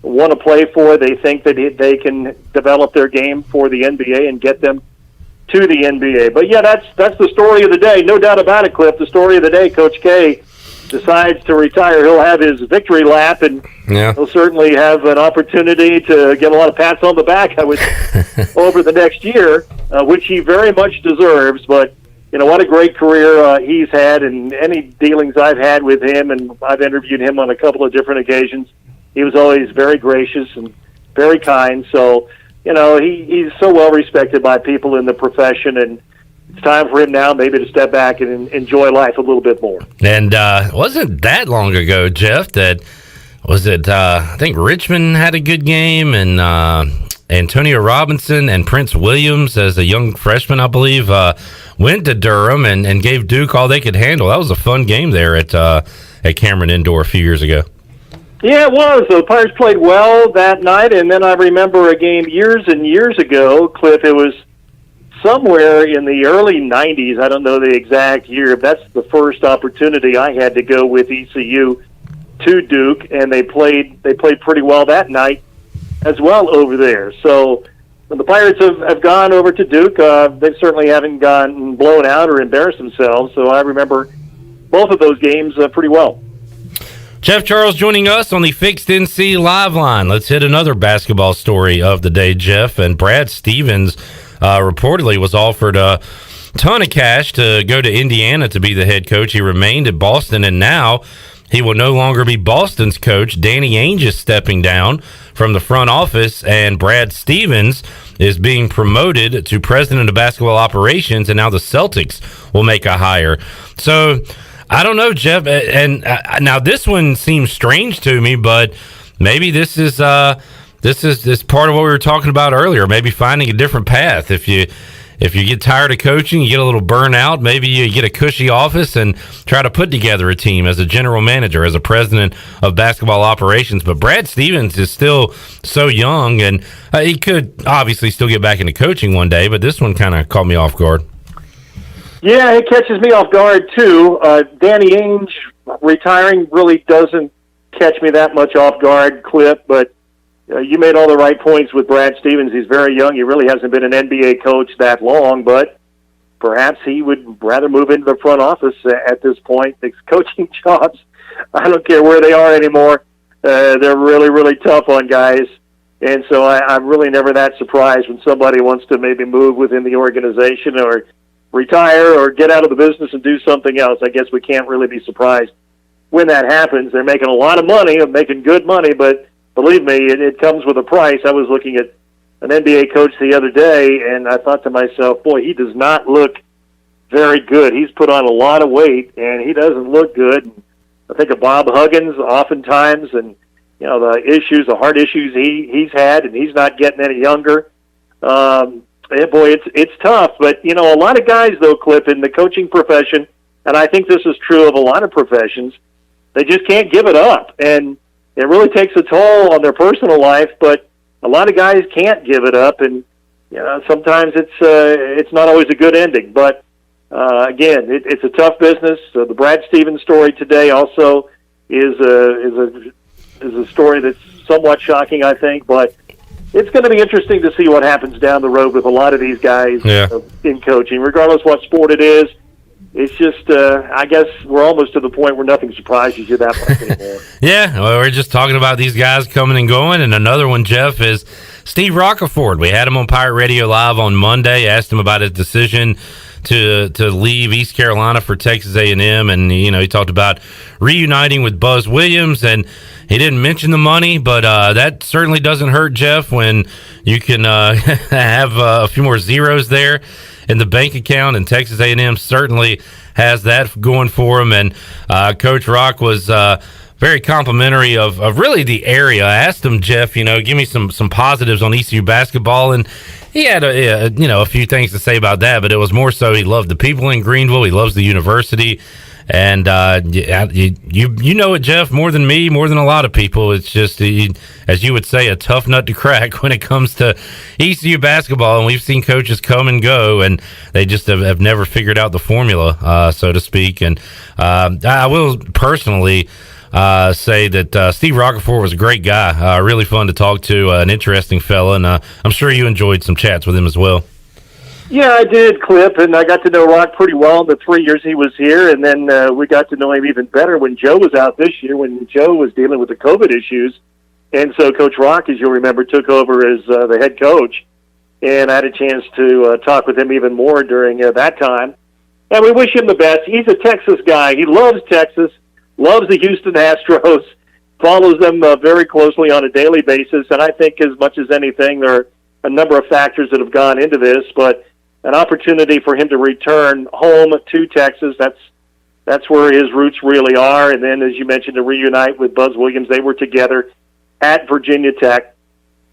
want to play for. They think that they can develop their game for the NBA and get them to the NBA. But, yeah, that's the story of the day. No doubt about it, Cliff. The story of the day, Coach K decides to retire. He'll have his victory lap, and he'll certainly have an opportunity to get a lot of pats on the back, I would over the next year, which he very much deserves. But, what a great career he's had, and any dealings I've had with him, and I've interviewed him on a couple of different occasions, he was always very gracious and very kind. So, he's so well respected by people in the profession, and it's time for him now maybe to step back and enjoy life a little bit more. And wasn't that long ago, Jeff, that was it, I think Richmond had a good game, and Antonio Robinson and Prince Williams, as a young freshman, I believe, went to Durham and gave Duke all they could handle. That was a fun game there at Cameron Indoor a few years ago. Yeah, it was. The Pirates played well that night, and then I remember a game years and years ago, Cliff. It was somewhere in the early 90s. I don't know the exact year. That's the first opportunity I had to go with ECU to Duke, and they played pretty well that night as well over there. So when the Pirates have gone over to Duke, they certainly haven't gotten blown out or embarrassed themselves. So I remember both of those games pretty well. Jeff Charles joining us on the Fixed NC Live Line. Let's hit another basketball story of the day, Jeff. And Brad Stevens reportedly was offered a ton of cash to go to Indiana to be the head coach. He remained at Boston, and now he will no longer be Boston's coach. Danny Ainge is stepping down from the front office, and Brad Stevens is being promoted to president of basketball operations, and now the Celtics will make a hire. So I don't know, Jeff, and now this one seems strange to me, but maybe this is part of what we were talking about earlier. Maybe finding a different path. If you get tired of coaching, you get a little burnout, maybe you get a cushy office and try to put together a team as a general manager, as a president of basketball operations. But Brad Stevens is still so young, and he could obviously still get back into coaching one day, but this one kind of caught me off guard. Yeah, it catches me off guard, too. Danny Ainge retiring really doesn't catch me that much off guard, Clip, but you made all the right points with Brad Stevens. He's very young. He really hasn't been an NBA coach that long, but perhaps he would rather move into the front office at this point. His coaching jobs, I don't care where they are anymore. They're really, really tough on guys. And so I'm really never that surprised when somebody wants to maybe move within the organization or retire or get out of the business and do something else. I guess we can't really be surprised when that happens. They're making a lot of money, making good money, but believe me, it comes with a price. I was looking at an NBA coach the other day, and I thought to myself, boy, he does not look very good. He's put on a lot of weight, and he doesn't look good. I think of Bob Huggins oftentimes, and the heart issues he's had, and he's not getting any younger. Boy, it's tough. But, a lot of guys, though, Cliff, in the coaching profession, and I think this is true of a lot of professions, they just can't give it up. And it really takes a toll on their personal life, but a lot of guys can't give it up. And, sometimes it's not always a good ending. But, again, it's a tough business. So the Brad Stevens story today also is a story that's somewhat shocking, I think, but it's going to be interesting to see what happens down the road with a lot of these guys in coaching, regardless what sport it is. It's just, I guess we're almost to the point where nothing surprises you that much anymore. Yeah, well, we're just talking about these guys coming and going, and another one, Jeff, is Steve Rockerford. We had him on Pirate Radio Live on Monday, asked him about his decision to leave East Carolina for Texas A&M, and he talked about reuniting with Buzz Williams, and he didn't mention the money, but that certainly doesn't hurt, Jeff, when you can have a few more zeros there in the bank account, and Texas A&M certainly has that going for him. And Coach Rock was very complimentary of really the area. I asked him, Jeff, give me some positives on ECU basketball, and he had a few things to say about that, but it was more so he loved the people in Greenville, he loves the university, and you know it, Jeff, more than me, more than a lot of people. It's just, as you would say, a tough nut to crack when it comes to ECU basketball, and we've seen coaches come and go, and they just have never figured out the formula, so to speak. And I will personally say that Steve Rockerford was a great guy, really fun to talk to, an interesting fella, and I'm sure you enjoyed some chats with him as well. Yeah, I did, Clip, and I got to know Rock pretty well in the 3 years he was here, and then we got to know him even better when Joe was out this year, when Joe was dealing with the COVID issues. And so Coach Rock, as you'll remember, took over as the head coach, and I had a chance to talk with him even more during that time. And we wish him the best. He's a Texas guy. He loves Texas, loves the Houston Astros, follows them very closely on a daily basis, and I think as much as anything, there are a number of factors that have gone into this, but an opportunity for him to return home to Texas. That's where his roots really are. And then, as you mentioned, to reunite with Buzz Williams. They were together at Virginia Tech.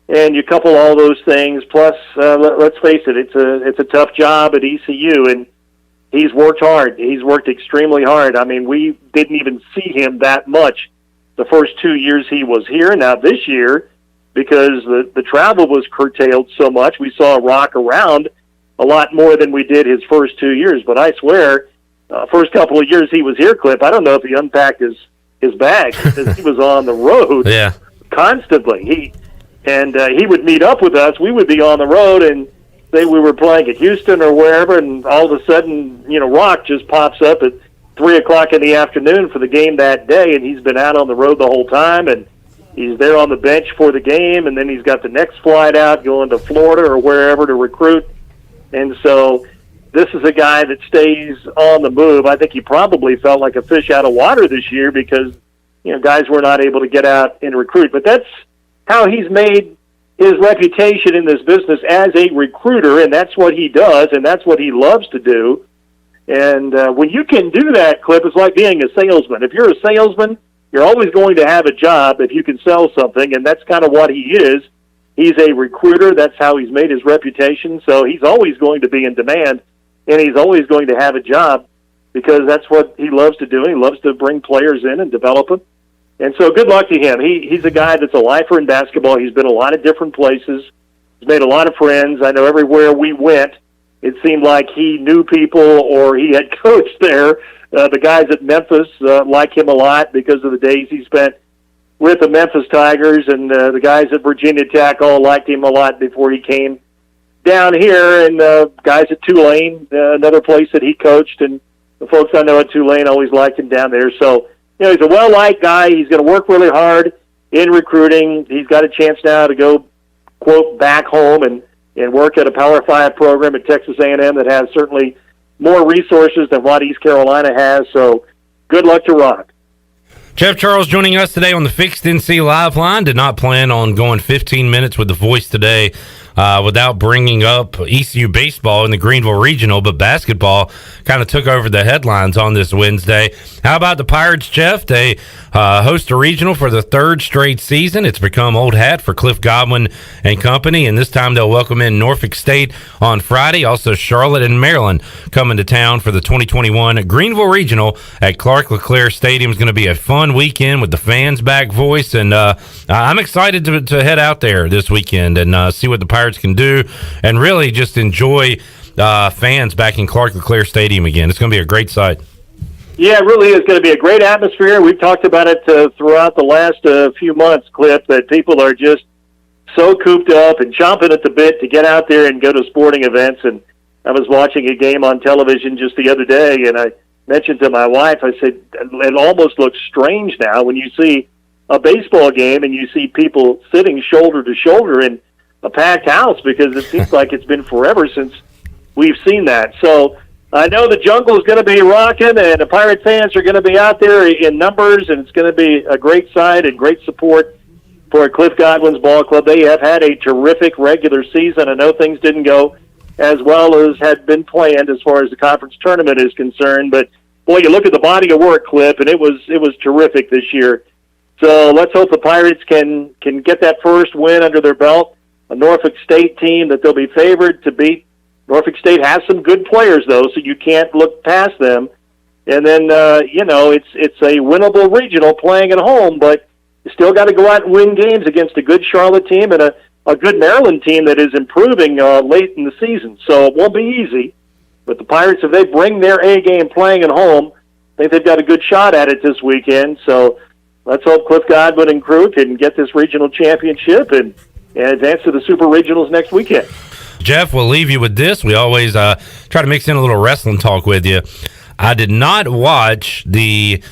And you couple all those things, plus, let's face it, it's a tough job at ECU, and he's worked hard. He's worked extremely hard. I mean, we didn't even see him that much the first 2 years he was here. Now this year, because the travel was curtailed so much, we saw Rock around a lot more than we did his first 2 years. But I swear, first couple of years he was here, Clip, I don't know if he unpacked his bag because he was on the road constantly. He would meet up with us. We would be on the road and say we were playing at Houston or wherever, and all of a sudden, Rock just pops up at 3 o'clock in the afternoon for the game that day, and he's been out on the road the whole time, and he's there on the bench for the game, and then he's got the next flight out going to Florida or wherever to recruit. And so this is a guy that stays on the move. I think he probably felt like a fish out of water this year because, guys were not able to get out and recruit. But that's how he's made his reputation in this business as a recruiter, and that's what he does, and that's what he loves to do. And when you can do that, Clip, it's like being a salesman. If you're a salesman, you're always going to have a job if you can sell something, and that's kind of what he is. He's a recruiter. That's how he's made his reputation. So he's always going to be in demand, and he's always going to have a job because that's what he loves to do. He loves to bring players in and develop them. And so good luck to him. He's a guy that's a lifer in basketball. He's been a lot of different places. He's made a lot of friends. I know everywhere we went, it seemed like he knew people or he had coached there. The guys at Memphis like him a lot because of the days he spent with the Memphis Tigers, and the guys at Virginia Tech all liked him a lot before he came down here, and guys at Tulane, another place that he coached, and the folks I know at Tulane always liked him down there. So, he's a well-liked guy. He's going to work really hard in recruiting. He's got a chance now to go, quote, back home and work at a Power 5 program at Texas A&M that has certainly more resources than what East Carolina has. So good luck to Rock. Jeff Charles joining us today on the Fixed NC Live Line. Did not plan on going 15 minutes with the voice today without bringing up ECU baseball in the Greenville Regional, but basketball kind of took over the headlines on this Wednesday. How about the Pirates, Jeff? They host a regional for the third straight season. It's become old hat for Cliff Godwin and company, and this time they'll welcome in Norfolk State on Friday. Also, Charlotte and Maryland coming to town for the 2021 Greenville Regional at Clark LeClaire Stadium. Is going to be a fun weekend with the fans back voice, and I'm excited to head out there this weekend and see what the Pirates can do and really just enjoy fans back in Clark LeClaire Stadium again. It's going to be a great sight. Yeah, it really is going to be a great atmosphere. We've talked about it throughout the last few months, Cliff, that people are just so cooped up and chomping at the bit to get out there and go to sporting events. And I was watching a game on television just the other day, and I mentioned to my wife, I said, it almost looks strange now when you see a baseball game and you see people sitting shoulder to shoulder in a packed house because it seems like it's been forever since we've seen that. So I know the jungle is going to be rocking, and the Pirate fans are going to be out there in numbers, and it's going to be a great sight and great support for Cliff Godwin's ball club. They have had a terrific regular season. I know things didn't go as well as had been planned as far as the conference tournament is concerned, but boy, you look at the body of work, Cliff, and it was terrific this year. So let's hope the Pirates can get that first win under their belt. A Norfolk State team that they'll be favored to beat. Norfolk State has some good players, though, so you can't look past them. And then, it's a winnable regional playing at home, but you still got to go out and win games against a good Charlotte team and a good Maryland team that is improving late in the season. So it won't be easy. But the Pirates, if they bring their A game playing at home, I think they've got a good shot at it this weekend. So let's hope Cliff Godwin and crew can get this regional championship and advance to the Super Regionals next weekend. Jeff, we'll leave you with this. We always try to mix in a little wrestling talk with you. I did not watch the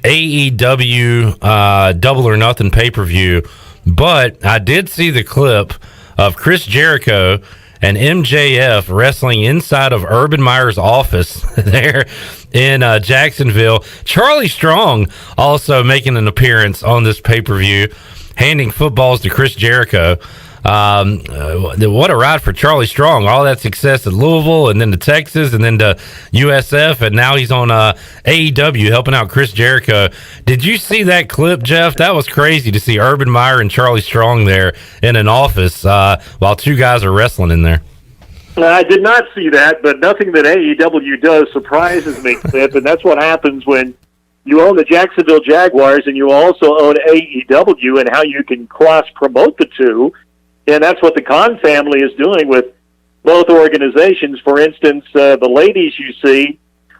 AEW Double or Nothing pay-per-view, but I did see the clip of Chris Jericho and MJF wrestling inside of Urban Meyer's office there in Jacksonville. Charlie Strong also making an appearance on this pay-per-view, handing footballs to Chris Jericho. What a ride for Charlie Strong. All that success at Louisville and then to Texas and then to USF, and now he's on AEW helping out Chris Jericho. Did you see that clip, Jeff? That was crazy to see Urban Meyer and Charlie Strong there in an office while two guys are wrestling in there. I did not see that, but nothing that AEW does surprises me, Cliff, and that's what happens when you own the Jacksonville Jaguars and you also own AEW, and how you can cross-promote the two. And that's what the Khan family is doing with both organizations. For instance, the ladies you see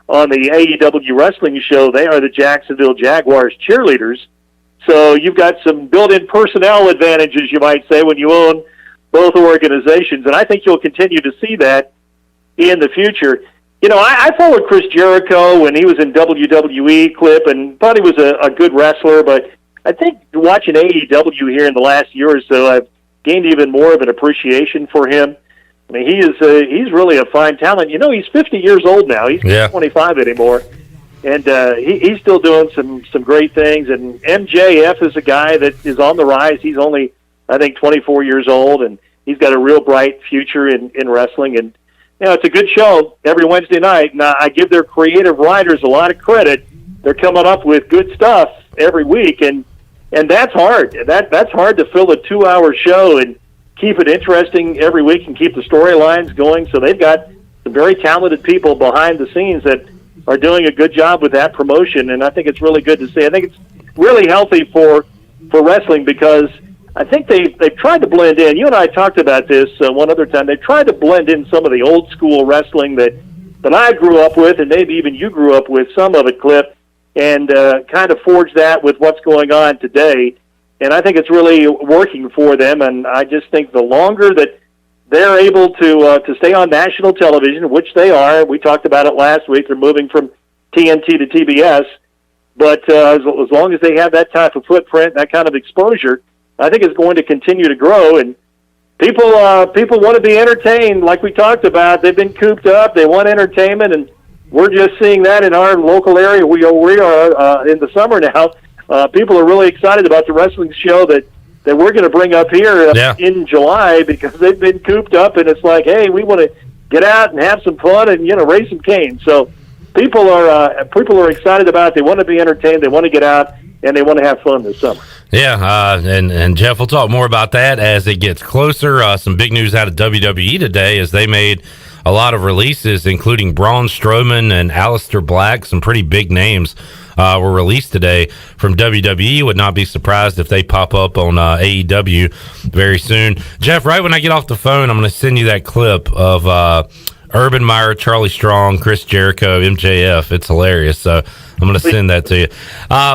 on the AEW wrestling show, they are the Jacksonville Jaguars cheerleaders. So you've got some built-in personnel advantages, you might say, when you own both organizations. And I think you'll continue to see that in the future. You know, I followed Chris Jericho when he was in WWE, Clip, and thought he was a good wrestler. But I think watching AEW here in the last year or so, I've gained even more of an appreciation for him. I mean, he's really a fine talent. You know, he's 50 years old now. He's not 25 anymore. And he's still doing some great things. And MJF is a guy that is on the rise. He's only, I think, 24 years old, and he's got a real bright future in wrestling. And, you know, it's a good show every Wednesday night. Now, I give their creative writers a lot of credit. They're coming up with good stuff every week, and that's hard. That's hard to fill a 2-hour show and keep it interesting every week and keep the storylines going. So they've got some very talented people behind the scenes that are doing a good job with that promotion, and I think it's really good to see. I think it's really healthy for wrestling, because I think they've tried to blend in. You and I talked about this one other time. They've tried to blend in some of the old school wrestling that I grew up with, and maybe even you grew up with, some of it, Clip, and kind of forge that with what's going on today. And I think it's really working for them, and I just think the longer that they're able to stay on national television, which they are. We talked about it last week. They're moving from TNT to TBS. But as long as they have that type of footprint, that kind of exposure, I think it's going to continue to grow. And people want to be entertained, like we talked about. They've been cooped up. They want entertainment, and we're just seeing that in our local area. We are in the summer now. People are really excited about the wrestling show that we're going to bring up here in July, because they've been cooped up, and it's like, hey, we want to get out and have some fun and, you know, raise some cane. So people are excited about it. They want to be entertained. They want to get out, and they want to have fun this summer. Yeah, and Jeff, we'll talk more about that as it gets closer. Some big news out of WWE today as they made a lot of releases, including Braun Strowman and Aleister Black. Some pretty big names were released today from WWE. Would not be surprised if they pop up on AEW very soon. Jeff, right when I get off the phone, I'm going to send you that clip of Urban Meyer, Charlie Strong, Chris Jericho, MJF. It's hilarious. So I'm going to send that to you.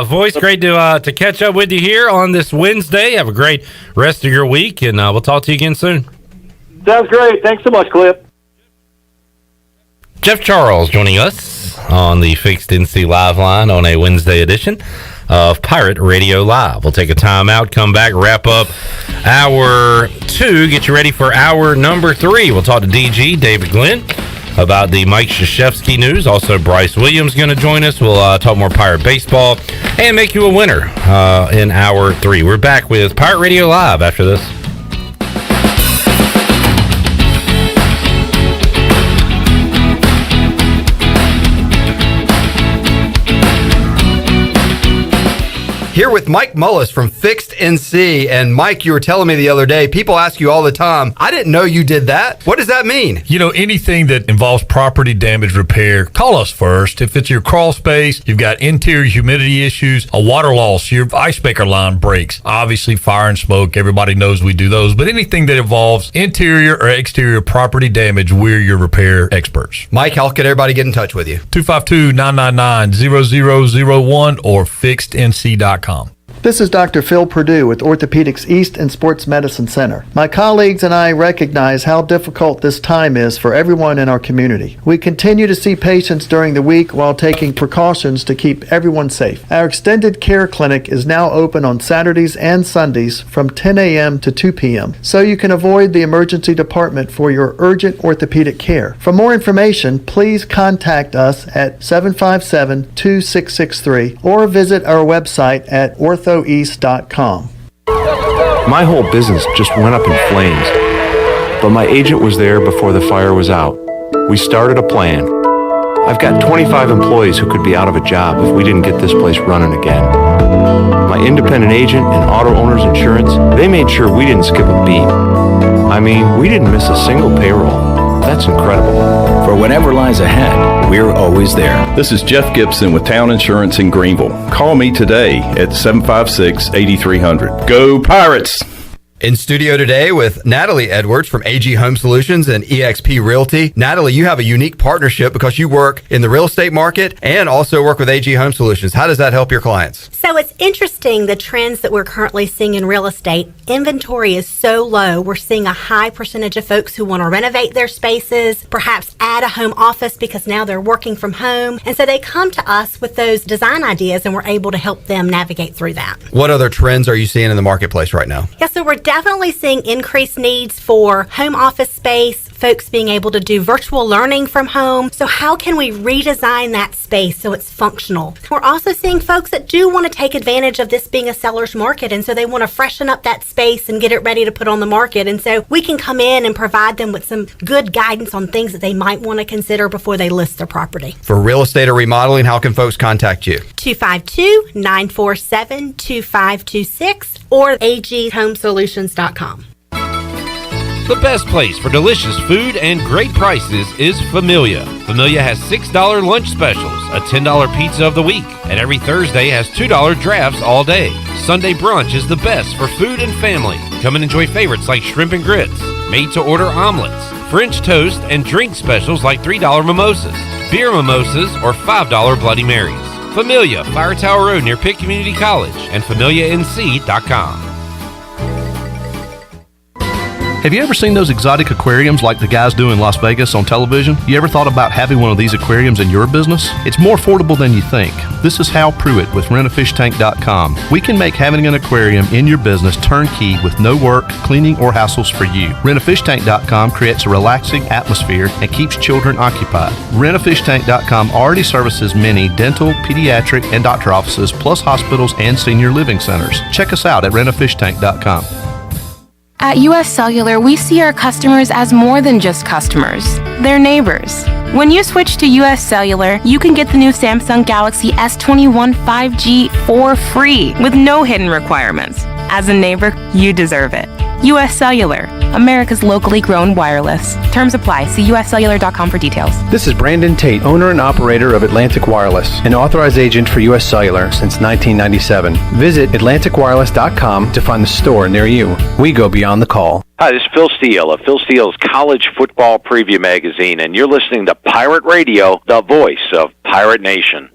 Voice, great to catch up with you here on this Wednesday. Have a great rest of your week, and we'll talk to you again soon. Sounds great. Thanks so much, Clip. Jeff Charles joining us on the Fixed NC Live line on a Wednesday edition of Pirate Radio Live. We'll take a time out, come back, wrap up hour 2, get you ready for hour number 3. We'll talk to DG, David Glenn, about the Mike Krzyzewski news. Also, Bryce Williams going to join us. We'll talk more Pirate baseball and make you a winner in hour 3. We're back with Pirate Radio Live after this. Here with Mike Mullis from Fixed NC. And Mike, you were telling me the other day, people ask you all the time, I didn't know you did that. What does that mean? You know, anything that involves property damage repair, call us first. If it's your crawl space, you've got interior humidity issues, a water loss, your ice maker line breaks, obviously fire and smoke, everybody knows we do those. But anything that involves interior or exterior property damage, we're your repair experts. Mike, how can everybody get in touch with you? 252-999-0001 or fixednc.com. This is Dr. Phil Perdue with Orthopedics East and Sports Medicine Center. My colleagues and I recognize how difficult this time is for everyone in our community. We continue to see patients during the week while taking precautions to keep everyone safe. Our extended care clinic is now open on Saturdays and Sundays from 10 a.m. to 2 p.m. so you can avoid the emergency department for your urgent orthopedic care. For more information, please contact us at 757-2663 or visit our website at orthoeast.com. My whole business just went up in flames, but my agent was there before the fire was out. We started a plan. I've got 25 employees who could be out of a job if we didn't get this place running again. My independent agent and auto owner's insurance, they made sure we didn't skip a beat. I mean, we didn't miss a single payroll. That's incredible. For whatever lies ahead, we're always there. This is Jeff Gibson with Town Insurance in Greenville. Call me today at 756-8300. Go Pirates! In studio today with Natalie Edwards from AG Home Solutions and eXp Realty. Natalie, you have a unique partnership because you work in the real estate market and also work with AG Home Solutions. How does that help your clients? So it's interesting, the trends that we're currently seeing in real estate. Inventory is so low. We're seeing a high percentage of folks who want to renovate their spaces, perhaps add a home office because now they're working from home. And so they come to us with those design ideas and we're able to help them navigate through that. What other trends are you seeing in the marketplace right now? Yeah, so we're definitely seeing increased needs for home office space, folks being able to do virtual learning from home. So how can we redesign that space so it's functional? We're also seeing folks that do want to take advantage of this being a seller's market, and so they want to freshen up that space and get it ready to put on the market. And so we can come in and provide them with some good guidance on things that they might want to consider before they list their property. For real estate or remodeling, how can folks contact you? 252-947-2526 or aghomesolutions.com. The best place for delicious food and great prices is Familia. Familia has $6 lunch specials, a $10 pizza of the week, and every Thursday has $2 drafts all day. Sunday brunch is the best for food and family. Come and enjoy favorites like shrimp and grits, made-to-order omelets, French toast, and drink specials like $3 mimosas, beer mimosas, or $5 Bloody Marys. Familia, Fire Tower Road near Pitt Community College, and FamiliaNC.com. Have you ever seen those exotic aquariums like the guys do in Las Vegas on television? You ever thought about having one of these aquariums in your business? It's more affordable than you think. This is Hal Pruitt with rentafishtank.com. We can make having an aquarium in your business turnkey with no work, cleaning, or hassles for you. Rentafishtank.com creates a relaxing atmosphere and keeps children occupied. Rentafishtank.com already services many dental, pediatric, and doctor offices, plus hospitals and senior living centers. Check us out at rentafishtank.com. At US Cellular, we see our customers as more than just customers. They're neighbors. When you switch to US Cellular, you can get the new Samsung Galaxy S21 5G for free with no hidden requirements. As a neighbor, you deserve it. US Cellular, America's locally grown wireless. Terms apply. See uscellular.com for details. This is Brandon Tate, owner and operator of Atlantic Wireless, an authorized agent for US Cellular since 1997. Visit atlanticwireless.com to find the store near you. We go beyond the call. Hi, this is Phil Steele of Phil Steele's College Football Preview Magazine, and you're listening to Pirate Radio, the voice of Pirate Nation.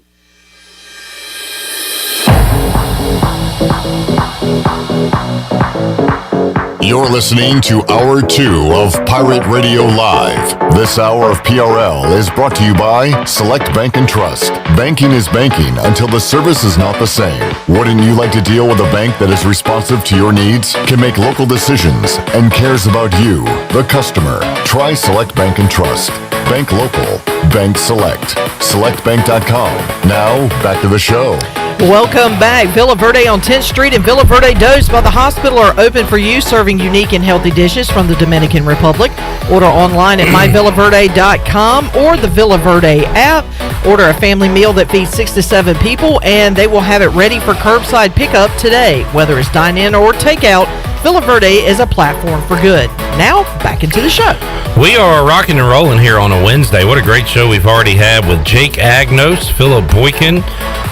You're listening to Hour 2 of Pirate Radio Live. This hour of PRL is brought to you by Select Bank and Trust. Banking is banking until the service is not the same. Wouldn't you like to deal with a bank that is responsive to your needs, can make local decisions, and cares about you, the customer? Try Select Bank and Trust. Bank local. Bank select. SelectBank.com. Now, back to the show. Welcome back. Villa Verde on 10th Street and Villa Verde Dos by the hospital are open for you, serving unique and healthy dishes from the Dominican Republic. Order online at myvillaverde.com or the Villa Verde app. Order a family meal that feeds 6 to 7 people, and they will have it ready for curbside pickup today. Whether it's dine-in or takeout, Villa Verde is a platform for good. Now, back into the show. We are rocking and rolling here on a Wednesday. What a great show we've already had with Jake Agnos, Phillip Boykin,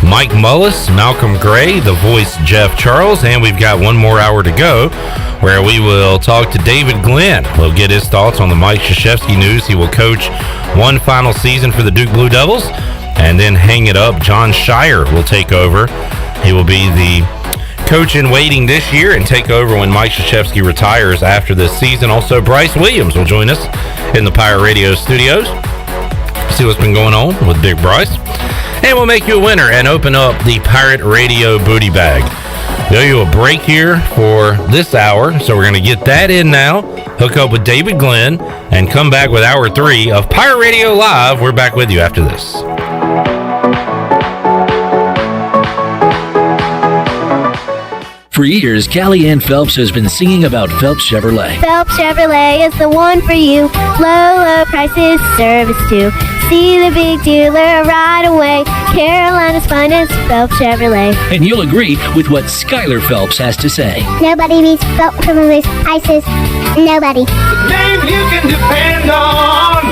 Mike Mullis, Malcolm Gray, the voice Jeff Charles, and we've got one more hour to go where we will talk to David Glenn. We'll get his thoughts on the Mike Krzyzewski news. He will coach one final season for the Duke Blue Devils, and then hang it up. John Shire will take over. He will be the coach in waiting this year and take over when Mike Krzyzewski retires after this season. Also, Bryce Williams will join us in the Pirate Radio studios. See what's been going on with Big Bryce. And we'll make you a winner and open up the Pirate Radio booty bag. We'll do a break here for this hour, so we're going to get that in now, hook up with David Glenn, and come back with hour 3 of Pirate Radio Live. We're back with you after this. For years, Callie Ann Phelps has been singing about Phelps Chevrolet. Phelps Chevrolet is the one for you. Low prices, service too. See the big dealer right away. Carolina's finest, Phelps Chevrolet. And you'll agree with what Skylar Phelps has to say. Nobody beats Phelps Chevrolet's prices. Nobody. The name you can depend on.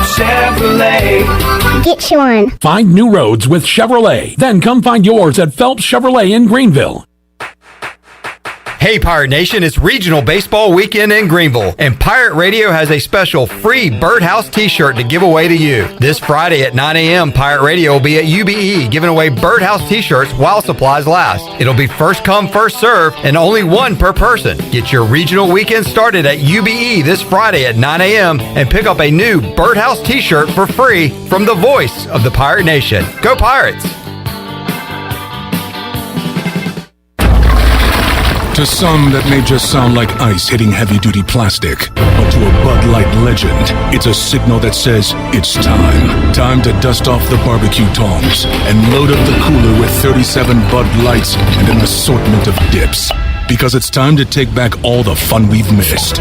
Phelps Chevrolet. Get you one. Find new roads with Chevrolet. Then come find yours at Phelps Chevrolet in Greenville. Hey Pirate Nation, it's Regional Baseball Weekend in Greenville, and Pirate Radio has a special free Birdhouse t-shirt to give away to you. This Friday at 9 a.m., Pirate Radio will be at UBE giving away Birdhouse t-shirts while supplies last. It'll be first come, first serve, and only one per person. Get your Regional Weekend started at UBE this Friday at 9 a.m. and pick up a new Birdhouse t-shirt for free from the voice of the Pirate Nation. Go Pirates! To some, that may just sound like ice hitting heavy-duty plastic. But to a Bud Light legend, it's a signal that says it's time. Time to dust off the barbecue tongs and load up the cooler with 37 Bud Lights and an assortment of dips. Because it's time to take back all the fun we've missed.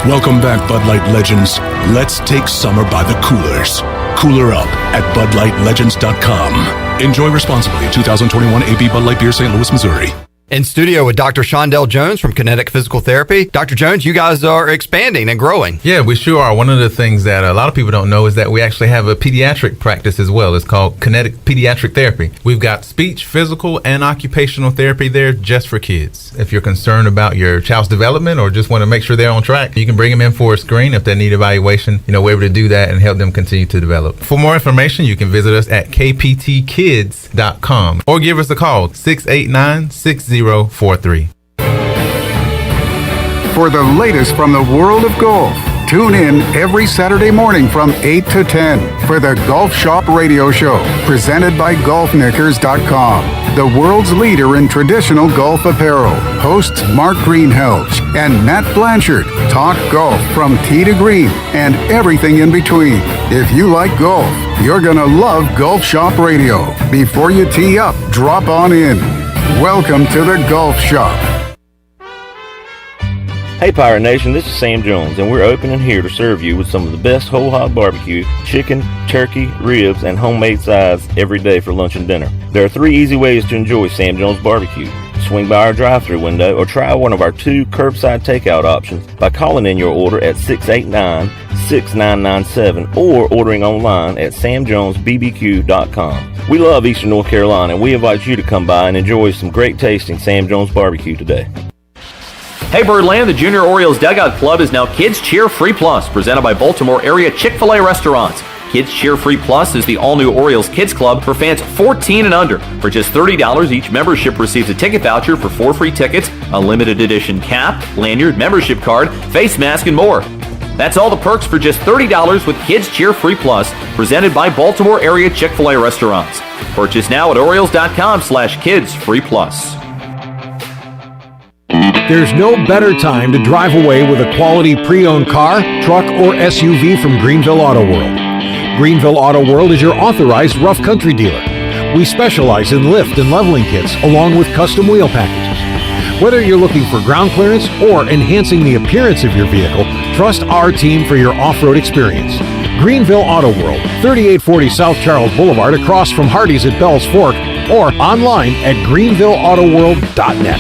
Welcome back, Bud Light legends. Let's take summer by the coolers. Cooler up at BudLightLegends.com. Enjoy responsibly. 2021 AB Bud Light Beer, St. Louis, Missouri. In studio with Dr. Shondell Jones from Kinetic Physical Therapy. Dr. Jones, you guys are expanding and growing. Yeah, we sure are. One of the things that a lot of people don't know is that we actually have a pediatric practice as well. It's called Kinetic Pediatric Therapy. We've got speech, physical, and occupational therapy there just for kids. If you're concerned about your child's development or just want to make sure they're on track, you can bring them in for a screen. If they need evaluation, we're able to do that and help them continue to develop. For more information, you can visit us at kptkids.com or give us a call, 689-6043. For the latest from the world of golf, tune in every Saturday morning from 8 to 10 for the Golf Shop Radio Show, presented by GolfKnickers.com, the world's leader in traditional golf apparel. Hosts Mark Greenhelge and Matt Blanchard talk golf from tee to green and everything in between. If you like golf, you're going to love Golf Shop Radio. Before you tee up, drop on in. Welcome to the Golf Shop. Hey Pirate Nation, this is Sam Jones, and we're open and here to serve you with some of the best whole hog barbecue, chicken, turkey, ribs, and homemade sides every day for lunch and dinner. There are 3 easy ways to enjoy Sam Jones barbecue. Swing by our drive-thru window or try one of our 2 curbside takeout options by calling in your order at 689-6997 or ordering online at samjonesbbq.com. We love Eastern North Carolina, and we invite you to come by and enjoy some great tasting Sam Jones barbecue today. Hey Birdland, the Junior Orioles Dugout Club is now Kids Cheer Free Plus, presented by Baltimore area Chick-fil-A restaurants. Kids Cheer Free Plus is the all-new Orioles Kids Club for fans 14 and under. For just $30, each membership receives a ticket voucher for 4 free tickets, a limited edition cap, lanyard, membership card, face mask, and more. That's all the perks for just $30 with Kids Cheer Free Plus, presented by Baltimore area Chick-fil-A restaurants. Purchase now at Orioles.com/kidsfreeplus. There's no better time to drive away with a quality pre-owned car, truck, or SUV from Greenville Auto World. Greenville Auto World is your authorized rough country dealer. We specialize in lift and leveling kits along with custom wheel packages. Whether you're looking for ground clearance or enhancing the appearance of your vehicle, trust our team for your off-road experience. Greenville Auto World, 3840 South Charles Boulevard across from Hardee's at Bell's Fork, or online at greenvilleautoworld.net.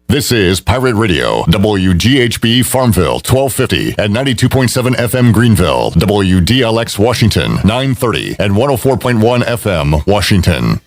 This is Pirate Radio, WGHB Farmville, 1250 and 92.7 FM Greenville, WDLX Washington, 930 and 104.1 FM Washington.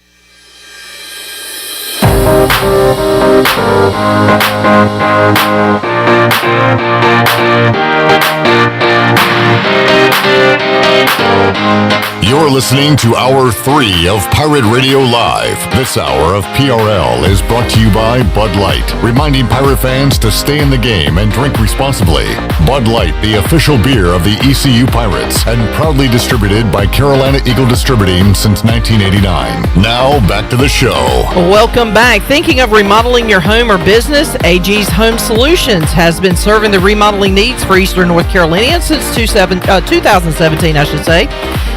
You're listening to Hour 3 of Pirate Radio Live. This hour of PRL is brought to you by Bud Light, reminding pirate fans to stay in the game and drink responsibly. Bud Light, the official beer of the ECU Pirates, and proudly distributed by Carolina Eagle Distributing since 1989. Now, back to the show. Welcome back. Thinking of remodeling your home or business? AG's Home Solutions has been serving the remodeling needs for Eastern North Carolinians since 2017, I should say.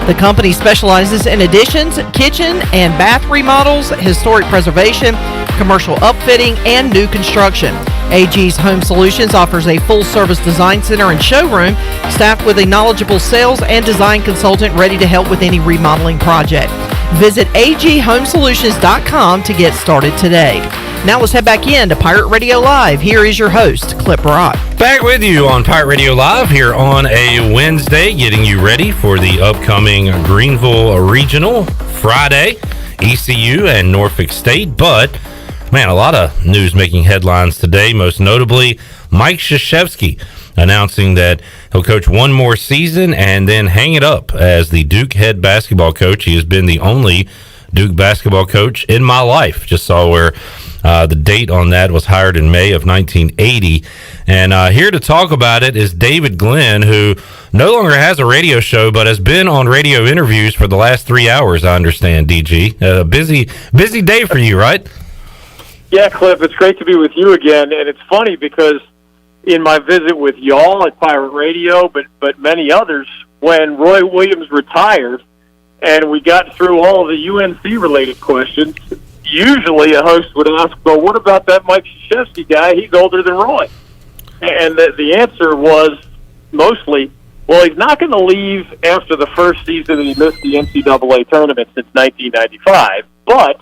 The company specializes in additions, kitchen and bath remodels, historic preservation, commercial upfitting, and new construction. AG's Home Solutions offers a full-service design center and showroom staffed with a knowledgeable sales and design consultant ready to help with any remodeling project. Visit aghomesolutions.com to get started today. Now let's head back in to Pirate Radio Live. Here is your host, Clip Rock. Back with you on Pirate Radio Live here on a Wednesday, getting you ready for the upcoming Greenville Regional Friday, ECU and Norfolk State. But, man, a lot of news making headlines today, most notably Mike Krzyzewski announcing that he'll coach one more season and then hang it up as the Duke head basketball coach. He has been the only Duke basketball coach in my life. Just saw where the date on that was hired in May of 1980. And here to talk about it is David Glenn, who no longer has a radio show, but has been on radio interviews for the last 3 hours, I understand, DG. Busy day for you, right? Yeah, Cliff, it's great to be with you again. And it's funny because in my visit with y'all at Pirate Radio, but many others, when Roy Williams retired and we got through all of the UNC-related questions, usually a host would ask, well, what about that Mike Krzyzewski guy? He's older than Roy. And the answer was mostly, well, he's not going to leave after the first season that he missed the NCAA tournament since 1995, but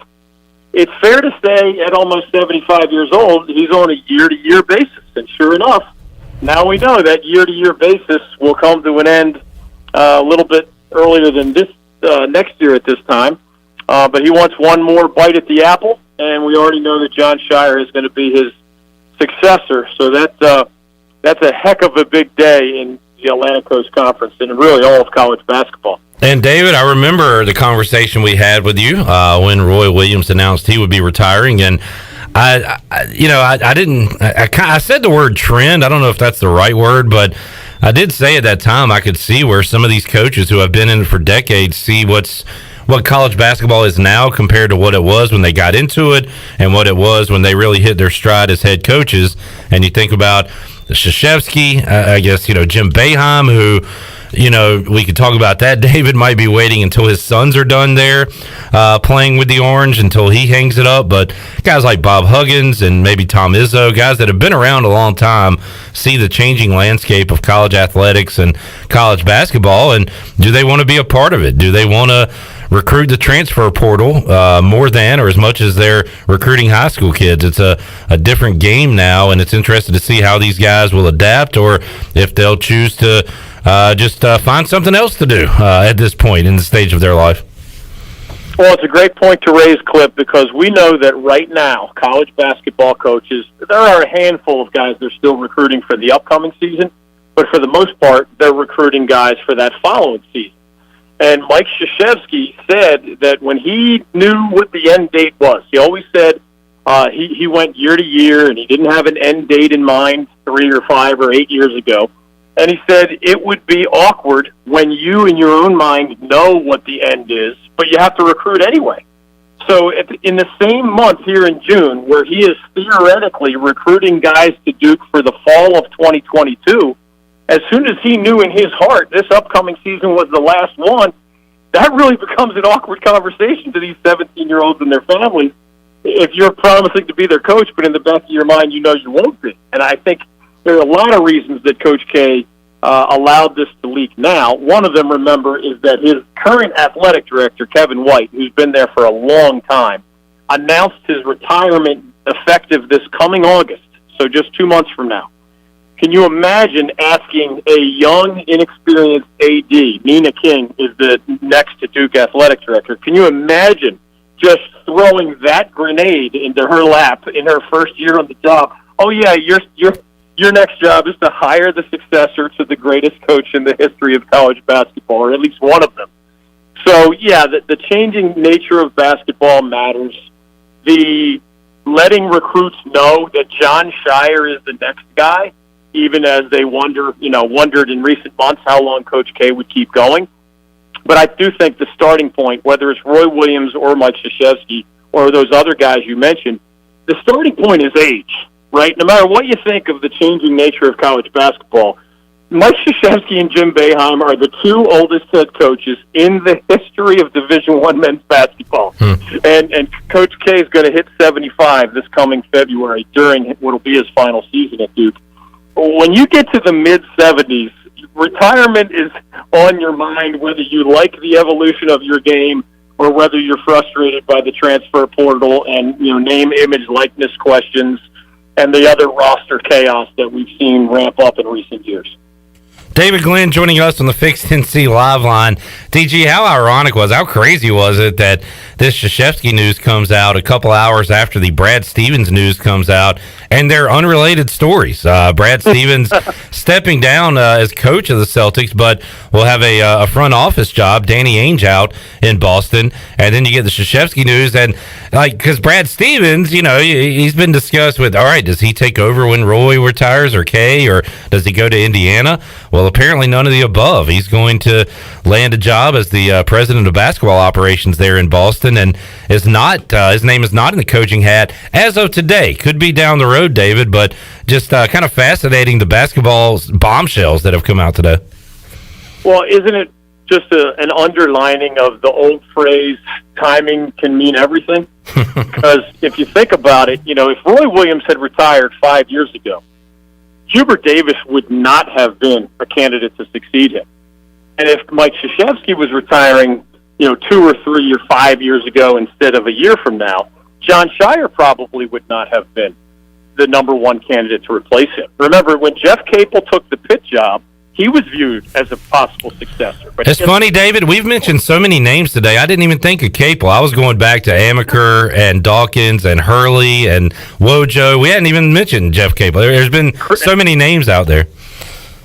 it's fair to say at almost 75 years old, he's on a year-to-year basis. And sure enough, now we know that year-to-year basis will come to an end a little bit earlier than this next year at this time. But he wants one more bite at the apple, and we already know that John Shire is going to be his successor. So that's a heck of a big day in the Atlantic Coast Conference and really all of college basketball. And David, I remember the conversation we had with you when Roy Williams announced he would be retiring, and I said the word trend. I don't know if that's the right word, but I did say at that time I could see where some of these coaches who have been in it for decades see what college basketball is now compared to what it was when they got into it and what it was when they really hit their stride as head coaches. And you think about Krzyzewski, I guess, Jim Boeheim, who, we could talk about that. David might be waiting until his sons are done there playing with the Orange until he hangs it up. But guys like Bob Huggins and maybe Tom Izzo, guys that have been around a long time, see the changing landscape of college athletics and college basketball. And do they want to be a part of it? Do they want to recruit the transfer portal more than or as much as they're recruiting high school kids? It's a different game now, and it's interesting to see how these guys will adapt or if they'll choose to just find something else to do at this point in the stage of their life. Well, it's a great point to raise, Clip, because we know that right now, college basketball coaches, there are a handful of guys they're still recruiting for the upcoming season, but for the most part, they're recruiting guys for that following season. And Mike Krzyzewski said that when he knew what the end date was, he always said he went year to year and he didn't have an end date in mind 3 or 5 or 8 years ago. And he said it would be awkward when you in your own mind know what the end is, but you have to recruit anyway. So in the same month here in June, where he is theoretically recruiting guys to Duke for the fall of 2022, as soon as he knew in his heart this upcoming season was the last one, that really becomes an awkward conversation to these 17-year-olds and their families if you're promising to be their coach, but in the back of your mind you know you won't be. And I think there are a lot of reasons that Coach K allowed this to leak now. One of them, remember, is that his current athletic director, Kevin White, who's been there for a long time, announced his retirement effective this coming August, so just 2 months from now. Can you imagine asking a young, inexperienced AD, Nina King is the next to Duke athletic director, can you imagine just throwing that grenade into her lap in her first year on the job? Oh, yeah, your next job is to hire the successor to the greatest coach in the history of college basketball, or at least one of them. So, yeah, the changing nature of basketball matters. The letting recruits know that John Shire is the next guy, even as they wondered in recent months how long Coach K would keep going. But I do think the starting point, whether it's Roy Williams or Mike Krzyzewski or those other guys you mentioned, the starting point is age, right? No matter what you think of the changing nature of college basketball, Mike Krzyzewski and Jim Boeheim are the two oldest head coaches in the history of Division I men's basketball. And Coach K is going to hit 75 this coming February during what will be his final season at Duke. When you get to the mid-70s, retirement is on your mind, whether you like the evolution of your game or whether you're frustrated by the transfer portal and, name, image, likeness questions and the other roster chaos that we've seen ramp up in recent years. David Glenn joining us on the Fixed NC Live line. DG, how ironic how crazy was it that this Krzyzewski news comes out a couple hours after the Brad Stevens news comes out, and they're unrelated stories. Brad Stevens stepping down as coach of the Celtics, but will have a front office job, Danny Ainge out in Boston, and then you get the Krzyzewski news, and because Brad Stevens, he's been discussed with, all right, does he take over when Roy retires or Kay, or does he go to Indiana? Well, apparently none of the above. He's going to land a job as the president of basketball operations there in Boston, and is not his name is not in the coaching hat as of today. Could be down the road, David, but just kind of fascinating the basketball bombshells that have come out today. Well, isn't it just an underlining of the old phrase, timing can mean everything? Because if you think about it, if Roy Williams had retired 5 years ago, Hubert Davis would not have been a candidate to succeed him. And if Mike Krzyzewski was retiring, 2 or 3 or 5 years ago instead of a year from now, John Shire probably would not have been the number one candidate to replace him. Remember, when Jeff Capel took the Pitt job, he was viewed as a possible successor. But it's funny, David, we've mentioned so many names today. I didn't even think of Capel. I was going back to Amaker and Dawkins and Hurley and Wojo. We hadn't even mentioned Jeff Capel. There's been so many names out there.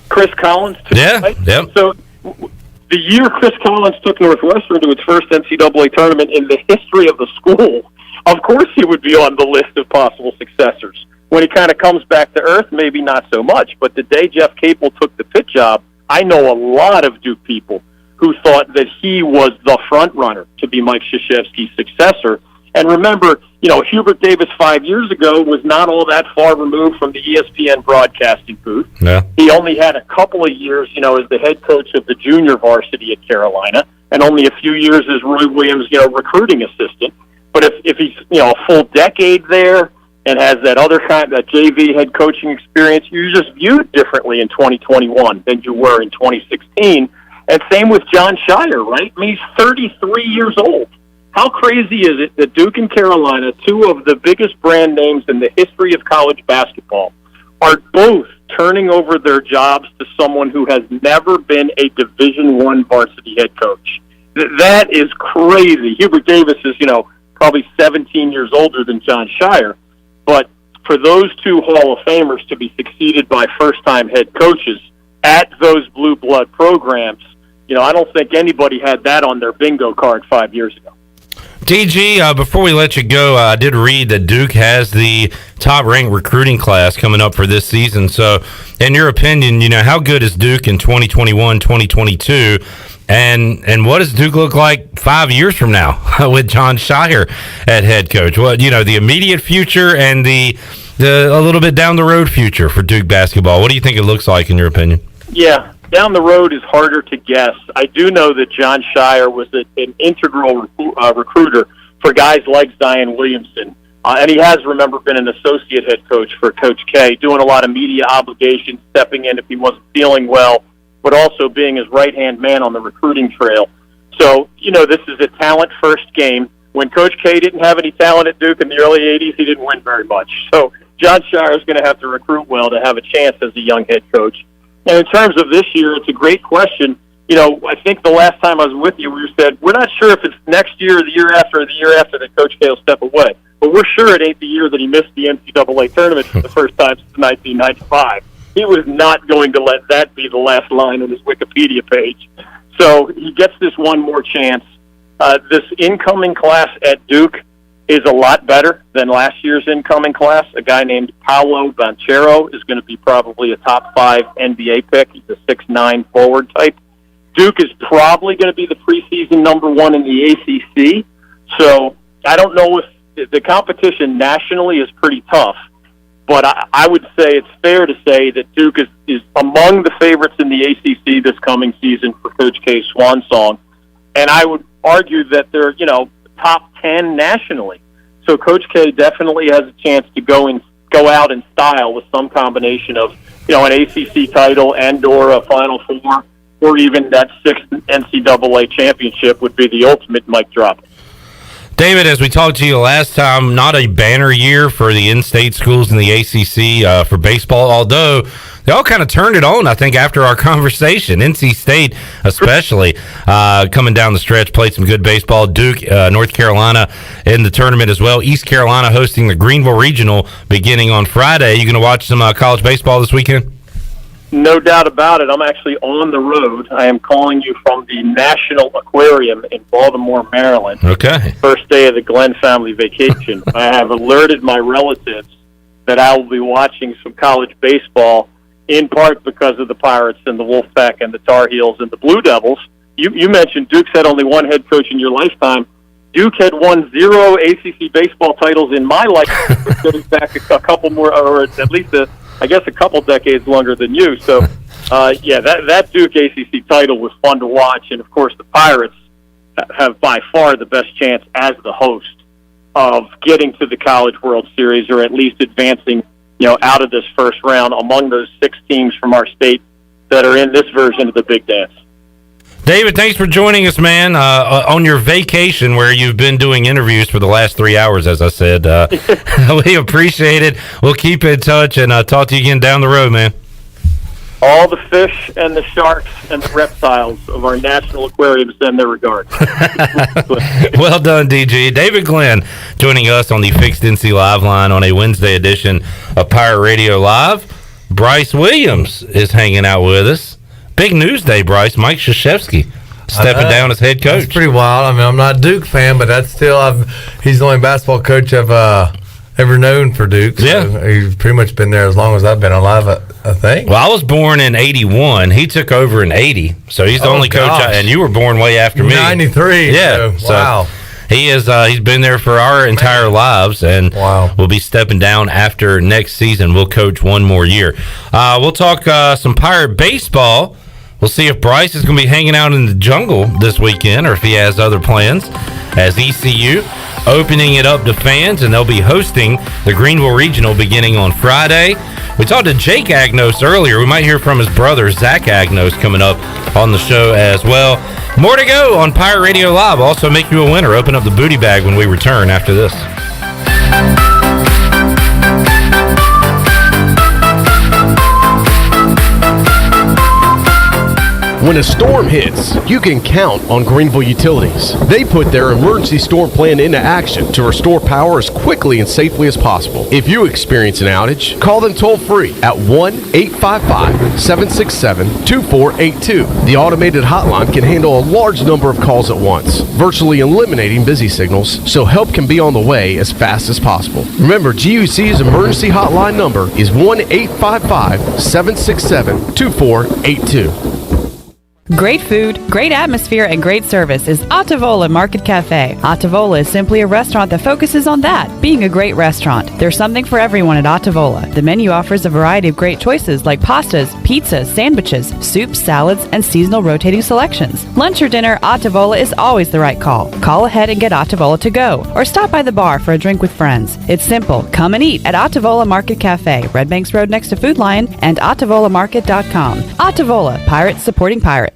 Chris Collins, too. Yeah, right? yep. So the year Chris Collins took Northwestern to its first NCAA tournament in the history of the school, of course he would be on the list of possible successors. When he kind of comes back to earth, maybe not so much. But the day Jeff Capel took the Pitt job, I know a lot of Duke people who thought that he was the front runner to be Mike Krzyzewski's successor. And remember, Hubert Davis 5 years ago was not all that far removed from the ESPN broadcasting booth. Yeah. He only had a couple of years, as the head coach of the junior varsity at Carolina, and only a few years as Roy Williams, recruiting assistant. But if he's, a full decade there, and has that that JV head coaching experience, you're just viewed differently in 2021 than you were in 2016. And same with John Shire, right? I mean, he's 33 years old. How crazy is it that Duke and Carolina, two of the biggest brand names in the history of college basketball, are both turning over their jobs to someone who has never been a Division I varsity head coach? That is crazy. Hubert Davis is, probably 17 years older than John Shire. But for those two Hall of Famers to be succeeded by first-time head coaches at those blue blood programs, I don't think anybody had that on their bingo card 5 years ago. DG, before we let you go, I did read that Duke has the top-ranked recruiting class coming up for this season. So, in your opinion, how good is Duke in 2021, 2022? And what does Duke look like 5 years from now with John Shire at head coach? Well, the immediate future and the a little bit down the road future for Duke basketball. What do you think it looks like in your opinion? Yeah, down the road is harder to guess. I do know that John Shire was an integral recruiter for guys like Zion Williamson. And he has, remember, been an associate head coach for Coach K, doing a lot of media obligations, stepping in if he wasn't feeling well, but also being his right-hand man on the recruiting trail. So, this is a talent-first game. When Coach K didn't have any talent at Duke in the early 80s, he didn't win very much. So John Shire is going to have to recruit well to have a chance as a young head coach. And in terms of this year, it's a great question. I think the last time I was with you, we said, we're not sure if it's next year or the year after that Coach K will step away. But we're sure it ain't the year that he missed the NCAA tournament for the first time since 1995. He was not going to let that be the last line on his Wikipedia page. So he gets this one more chance. This incoming class at Duke is a lot better than last year's incoming class. A guy named Paolo Banchero is going to be probably a top 5 NBA pick. He's a 6'9" forward type. Duke is probably going to be the preseason number 1 in the ACC. So I don't know if the competition nationally is pretty tough. But I would say it's fair to say that Duke is among the favorites in the ACC this coming season for Coach K's swan song. And I would argue that they're, top 10 nationally. So Coach K definitely has a chance to go out in style with some combination of, an ACC title and or a Final Four, or even that 6th NCAA championship would be the ultimate mic drop. David, as we talked to you last time, not a banner year for the in-state schools in the ACC for baseball, although they all kind of turned it on, I think, after our conversation. NC State especially coming down the stretch, played some good baseball. Duke, North Carolina in the tournament as well. East Carolina hosting the Greenville Regional beginning on Friday. You going to watch some college baseball this weekend? No doubt about it. I'm actually on the road. I am calling you from the National Aquarium in Baltimore, Maryland. Okay. First day of the Glenn family vacation. I have alerted my relatives that I will be watching some college baseball, in part because of the Pirates and the Wolfpack and the Tar Heels and the Blue Devils. You mentioned Duke's had only one head coach in your lifetime. Duke had won 0 ACC baseball titles in my lifetime, going back a couple more, or at least a couple decades longer than you. So, that Duke ACC title was fun to watch. And, of course, the Pirates have by far the best chance as the host of getting to the College World Series, or at least advancing, out of this first round among those 6 teams from our state that are in this version of the Big Dance. David, thanks for joining us, man, on your vacation where you've been doing interviews for the last 3 hours, as I said. We appreciate it. We'll keep in touch and talk to you again down the road, man. All the fish and the sharks and the reptiles of our national aquarium send their regards. Well done, DG. David Glenn joining us on the Fixed NC Live line on a Wednesday edition of Pirate Radio Live. Bryce Williams is hanging out with us. Big news day, Bryce. Mike Krzyzewski stepping down as head coach. That's pretty wild. I mean, I'm not a Duke fan, but that's still he's the only basketball coach I've ever known for Duke. So yeah, he's pretty much been there as long as I've been alive, I think. Well, I was born in 81. He took over in 80, so he's the only coach. And you were born way after me. 93. Yeah. So, wow. He is. He's been there for our entire lives, and will be stepping down after next season. We'll coach one more year. We'll talk some Pirate baseball. We'll see if Bryce is going to be hanging out in the jungle this weekend or if he has other plans, as ECU opening it up to fans, and they'll be hosting the Greenville Regional beginning on Friday. We talked to Jake Agnos earlier. We might hear from his brother, Zach Agnos, coming up on the show as well. More to go on Pirate Radio Live. Also, make you a winner. Open up the booty bag when we return after this. When a storm hits, you can count on Greenville Utilities. They put their emergency storm plan into action to restore power as quickly and safely as possible. If you experience an outage, call them toll-free at 1-855-767-2482. The automated hotline can handle a large number of calls at once, virtually eliminating busy signals, so help can be on the way as fast as possible. Remember, GUC's emergency hotline number is 1-855-767-2482. Great food, great atmosphere, and great service is Ottavola Market Cafe. Ottavola is simply a restaurant that focuses on that, being a great restaurant. There's something for everyone at Ottavola. The menu offers a variety of great choices like pastas, pizzas, sandwiches, soups, salads, and seasonal rotating selections. Lunch or dinner, Ottavola is always the right call. Call ahead and get Ottavola to go, or stop by the bar for a drink with friends. It's simple. Come and eat at Ottavola Market Cafe, Red Banks Road next to Food Lion, and OttavolaMarket.com. Ottavola, Pirates supporting Pirates.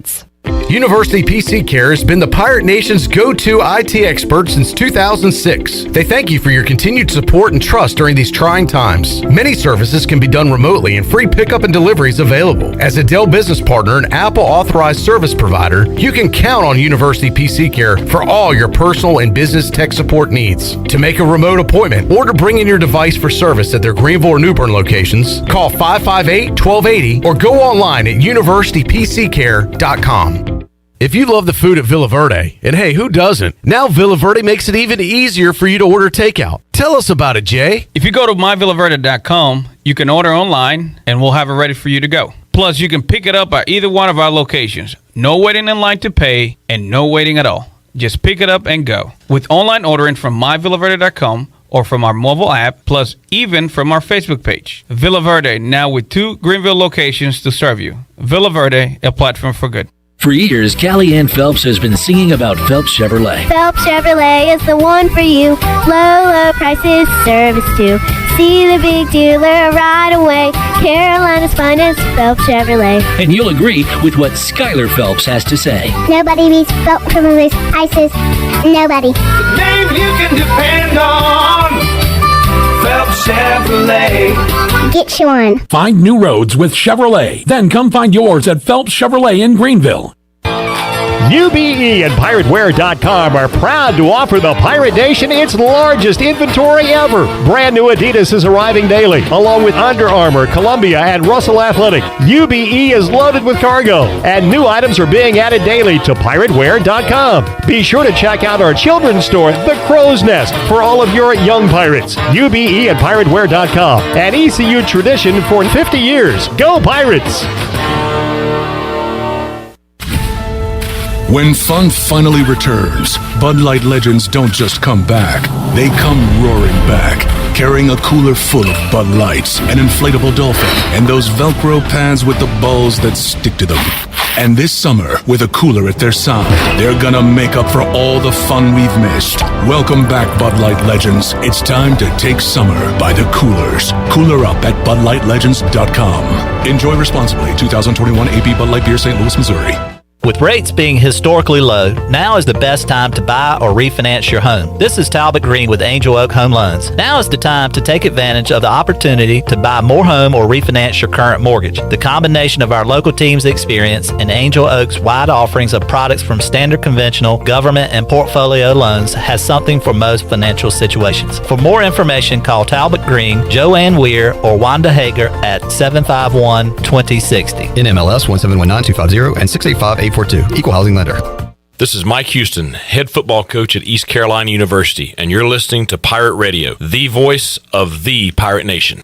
University PC Care has been the Pirate Nation's go-to IT expert since 2006. They thank you for your continued support and trust during these trying times. Many services can be done remotely, and free pickup and delivery is available. As a Dell business partner and Apple authorized service provider, you can count on University PC Care for all your personal and business tech support needs. To make a remote appointment or to bring in your device for service at their Greenville or New Bern locations, call 558-1280 or go online at universitypccare.com. If you love the food at Villa Verde, and hey, who doesn't? Now Villa Verde makes it even easier for you to order takeout. Tell us about it, Jay. If you go to myvillaverde.com, you can order online, and we'll have it ready for you to go. Plus, you can pick it up at either one of our locations. No waiting in line to pay, and no waiting at all. Just pick it up and go. With online ordering from myvillaverde.com or from our mobile app, plus even from our Facebook page. Villa Verde, now with 2 Greenville locations to serve you. Villa Verde, a platform for good. For years, Callie Ann Phelps has been singing about Phelps Chevrolet. Phelps Chevrolet is the one for you. Low prices, service too. See the big dealer right away. Carolina's finest, Phelps Chevrolet. And you'll agree with what Skylar Phelps has to say. Nobody beats Phelps Chevrolet's prices. Nobody. Name you can depend on. Phelps Chevrolet. Get you one. Find new roads with Chevrolet. Then come find yours at Phelps Chevrolet in Greenville. UBE and PirateWear.com are proud to offer the Pirate Nation its largest inventory ever. Brand new Adidas is arriving daily, along with Under Armour, Columbia, and Russell Athletic. UBE is loaded with cargo, and new items are being added daily to PirateWear.com. Be sure to check out our children's store, The Crow's Nest, for all of your young pirates. UBE and PirateWear.com, an ECU tradition for 50 years. Go Pirates! When fun finally returns, Bud Light legends don't just come back. They come roaring back, carrying a cooler full of Bud Lights, an inflatable dolphin, and those Velcro pads with the balls that stick to them. And this summer, with a cooler at their side, they're gonna make up for all the fun we've missed. Welcome back, Bud Light legends. It's time to take summer by the coolers. Cooler up at BudLightLegends.com. Enjoy responsibly. 2021 AB Bud Light Beer, St. Louis, Missouri. With rates being historically low, now is the best time to buy or refinance your home. This is Talbot Green with Angel Oak Home Loans. Now is the time to take advantage of the opportunity to buy more home or refinance your current mortgage. The combination of our local team's experience and Angel Oak's wide offerings of products from standard conventional, government, and portfolio loans has something for most financial situations. For more information, call Talbot Green, Joanne Weir, or Wanda Hager at 751-2060. NMLS 1719250 and 685-842. Equal housing lender. This is Mike Houston, head football coach at East Carolina University, and you're listening to Pirate Radio, the voice of the Pirate Nation.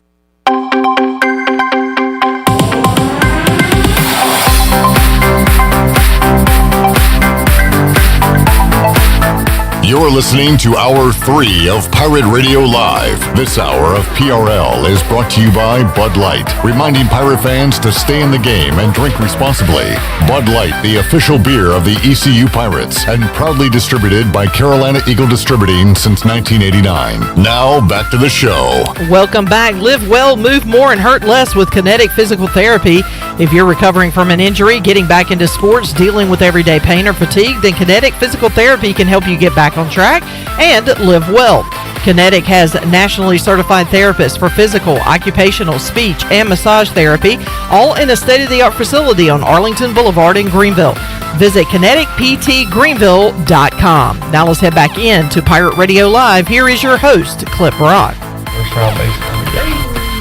You're listening to Hour 3 of Pirate Radio Live. This hour of PRL is brought to you by Bud Light, reminding Pirate fans to stay in the game and drink responsibly. Bud Light, the official beer of the ECU Pirates, and proudly distributed by Carolina Eagle Distributing since 1989. Now, back to the show. Welcome back. Live well, move more, and hurt less with Kinetic Physical Therapy. If you're recovering from an injury, getting back into sports, dealing with everyday pain or fatigue, then Kinetic Physical Therapy can help you get back on track and live well. Kinetic has nationally certified therapists for physical, occupational, speech, and massage therapy, all in a state-of-the-art facility on Arlington Boulevard in Greenville. Visit kineticptgreenville.com. Now let's head back in to Pirate Radio Live. Here is your host, Clip Rock.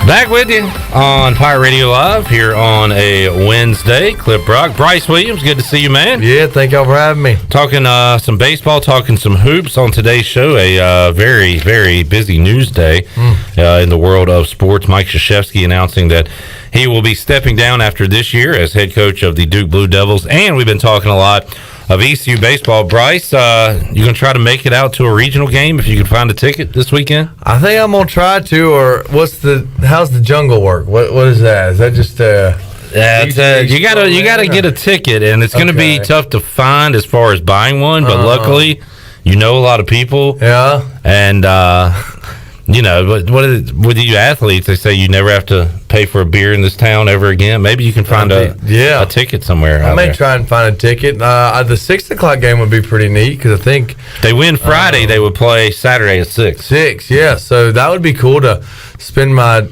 Back with you on Pirate Radio Live here on a Wednesday. Clip Rock. Bryce Williams, good to see you, man. Yeah, thank y'all for having me. Talking some baseball, talking some hoops on today's show. A very, very busy news day in the world of sports. Mike Krzyzewski announcing that he will be stepping down after this year as head coach of the Duke Blue Devils. And we've been talking a lot of ECU baseball. Bryce, you going to try to make it out to a regional game if you can find a ticket this weekend? I think I'm going to try to, or how's the jungle work? What is that? Is that just you gotta get a ticket, and it's going to be tough to find as far as buying one, but luckily you know a lot of people. Yeah. And you know, with you athletes, they say you never have to pay for a beer in this town ever again. Maybe you can find a ticket somewhere. I may try and find a ticket. The 6 o'clock game would be pretty neat because I think they win Friday. They would play Saturday at 6. 6, yeah. So that would be cool to spend my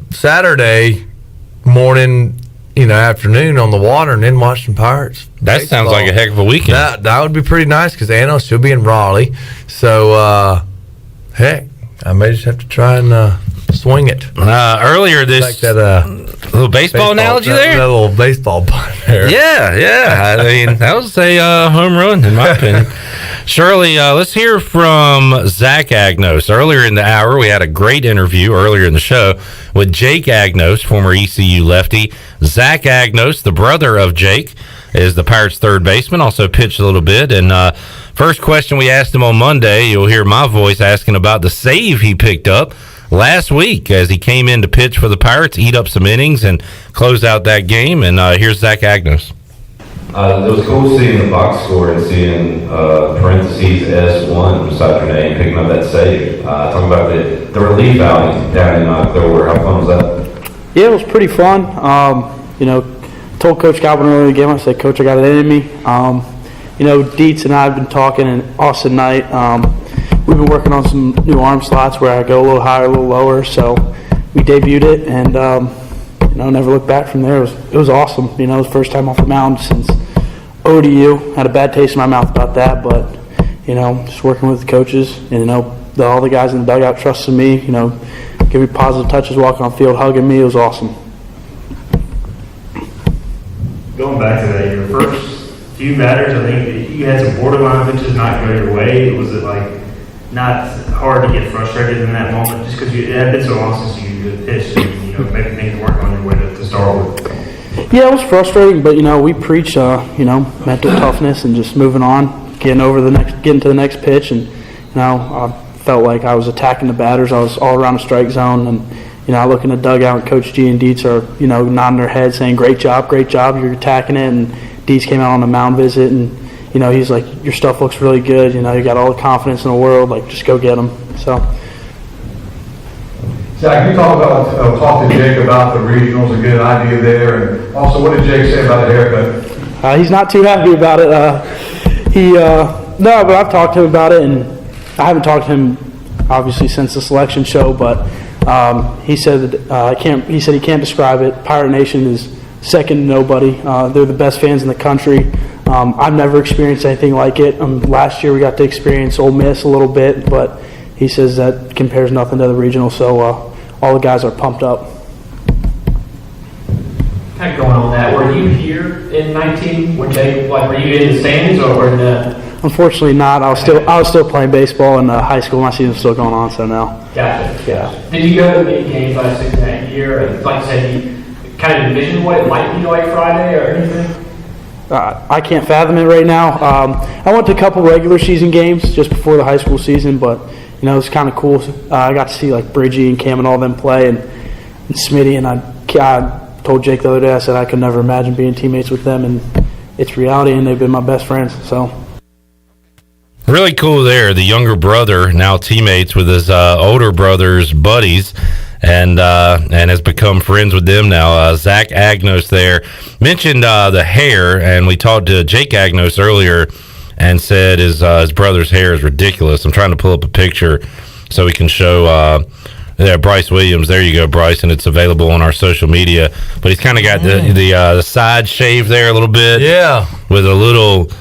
Saturday morning, afternoon on the water and then watch some Pirates. That baseball. Sounds like a heck of a weekend. That would be pretty nice because Agnos, she'll be in Raleigh. So, heck. I may just have to try and swing it. Earlier this like that, little baseball analogy there? That little baseball pun there. Yeah. I mean, that was a home run, in my opinion. Shirley, let's hear from Zach Agnos. Earlier in the hour, we had a great interview earlier in the show with Jake Agnos, former ECU lefty. Zach Agnos, the brother of Jake, is the Pirates' third baseman, also pitched a little bit. And first question we asked him on Monday, you'll hear my voice asking about the save he picked up last week as he came in to pitch for the Pirates, eat up some innings, and close out that game. And here's Zach Agnos. It was cool seeing the box score and seeing parentheses S1 beside your name, picking up that save. Talking about the relief outing down in October. How fun was that? Yeah, it was pretty fun. Told Coach Galvin earlier in the game, I said, Coach, I got it in me. Dietz and I have been talking, and Austin Knight, we've been working on some new arm slots where I go a little higher, a little lower. So we debuted it, and never looked back from there. It was awesome. It was the first time off the mound since ODU. Had a bad taste in my mouth about that, but just working with the coaches, and all the guys in the dugout trusted me. Give me positive touches walking on the field, hugging me. It was awesome. Going back to that, your first few batters, I think you had some borderline pitches not go your way. Was it not hard to get frustrated in that moment, just because it had been so long since you had pitched, and maybe things weren't on your way to start with? Yeah, it was frustrating, but we preach mental toughness and just moving on, getting to the next pitch, and I felt like I was attacking the batters. I was all around the strike zone, and I look in the dugout, and Coach G and Dietz are nodding their head, saying, great job, you're attacking it." And Dietz came out on the mound visit, and he's like, "Your stuff looks really good. You got all the confidence in the world. Just go get them." So. Zach, you talk to Jake about the regionals, a good idea there, and also what did Jake say about the haircut? He's not too happy about it. But I've talked to him about it, and I haven't talked to him obviously since the selection show, but he said he can't describe it. Pirate Nation is second to nobody. They're the best fans in the country. I've never experienced anything like it. Last year we got to experience Ole Miss a little bit, but he says that compares nothing to the regional. So all the guys are pumped up. Kind of going on that, were you here in 19 when Jake, were you in the stands or in the? Unfortunately not. I was still playing baseball in high school. My season's still going on, so no. Gotcha. Did you go to any games last season that year? And like you said, you kind of envision what it might be like Friday or anything? I can't fathom it right now. I went to a couple regular season games just before the high school season, but it was kind of cool. I got to see Bridgie and Cam and all them play, and Smitty, and I told Jake the other day, I said I could never imagine being teammates with them, and it's reality, and they've been my best friends. So. Really cool there. The younger brother now teammates with his older brother's buddies, and has become friends with them now. Zach Agnos there mentioned the hair, and we talked to Jake Agnos earlier and said his brother's hair is ridiculous. I'm trying to pull up a picture so we can show Bryce Williams. There you go, Bryce, and it's available on our social media. But he's kind of got the side shave there a little bit. Yeah. With a little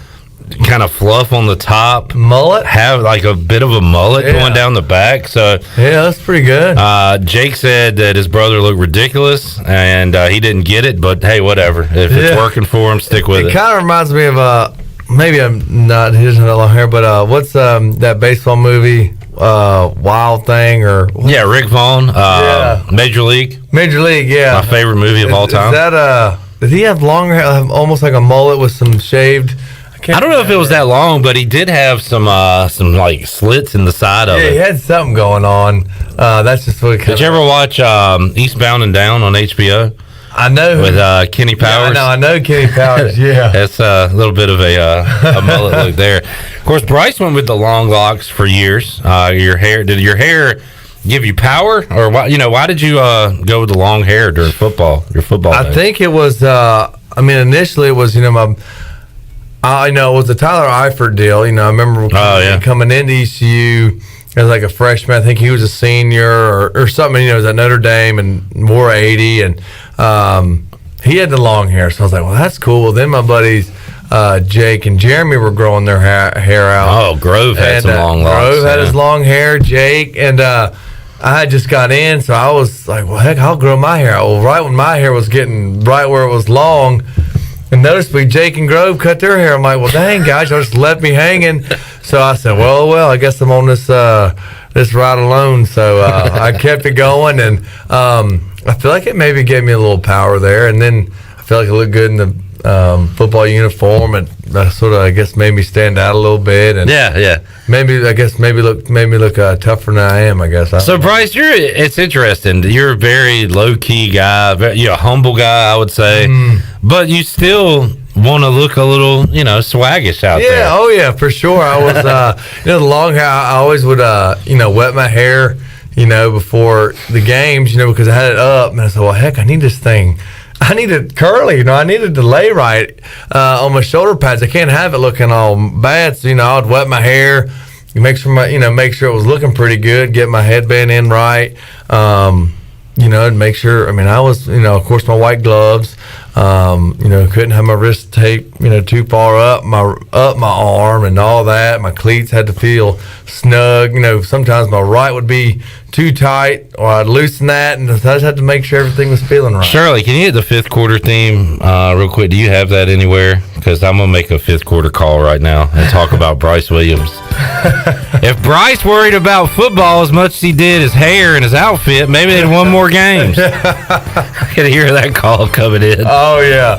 kind of fluff on the top. Mullet? Have a bit of a mullet going down the back. So yeah, that's pretty good. Jake said that his brother looked ridiculous, and he didn't get it, but hey, whatever. If it's working for him, stick with it. It kind of reminds me of maybe I'm not, he doesn't have long hair, but what's that baseball movie, Wild Thing, or Rick Vaughn, Major League, yeah, my favorite movie of all time. Is that did he have long hair, almost like a mullet with some shaved? I don't know if it was that long, but he did have some slits in the side of it. Yeah, he had something going on. That's just what. Did you ever watch Eastbound and Down on HBO? I know, with Kenny Powers. Yeah, I know Kenny Powers. Yeah, that's a little bit of a mullet look there. Of course, Bryce went with the long locks for years. Did your hair give you power, or why did you go with the long hair during football? Your football days? I think it was. Initially it was I know it was the Tyler Eifert deal. I remember coming into ECU as a freshman. I think he was a senior or something. He was at Notre Dame and wore 80, and he had the long hair. So I was like, well, that's cool. Well, then my buddies Jake and Jeremy were growing their hair out. Oh, Grove had some long locks. Grove had his long hair. Jake and I had just got in, so I was like, well, heck, I'll grow my hair out. Well, right when my hair was getting right where it was long. And noticeably, Jake and Grove cut their hair. I'm like, well, dang, guys, y'all just left me hanging. So I said, well, I guess I'm on this ride alone. So I kept it going, and I feel like it maybe gave me a little power there. And then I feel like it looked good in the football uniform, and that sort of, I guess, made me stand out a little bit. And maybe look tougher than I am, I guess. So Bryce, it's interesting. You're a very low key guy, you're a humble guy, I would say, but you still want to look a little, swaggish out there. Yeah, oh yeah, for sure. I was, the long hair, I always would, wet my hair, before the games, because I had it up, and I said, well, heck, I need this thing. I need it curly, I needed to lay right on my shoulder pads. I can't have it looking all bad, so, I'd wet my hair, make sure it was looking pretty good, get my headband in right, and make sure, I was, of course, my white gloves, couldn't have my wrist tape, too far up my arm and all that. My cleats had to feel snug. Sometimes my right would be too tight, or I'd loosen that, and I just had to make sure everything was feeling right. Shirley, can you hit the fifth quarter theme real quick? Do you have that anywhere? Because I'm gonna make a fifth quarter call right now and talk about Bryce Williams. If Bryce worried about football as much as he did his hair and his outfit, maybe they'd won more games. I could hear that call coming in. Oh yeah,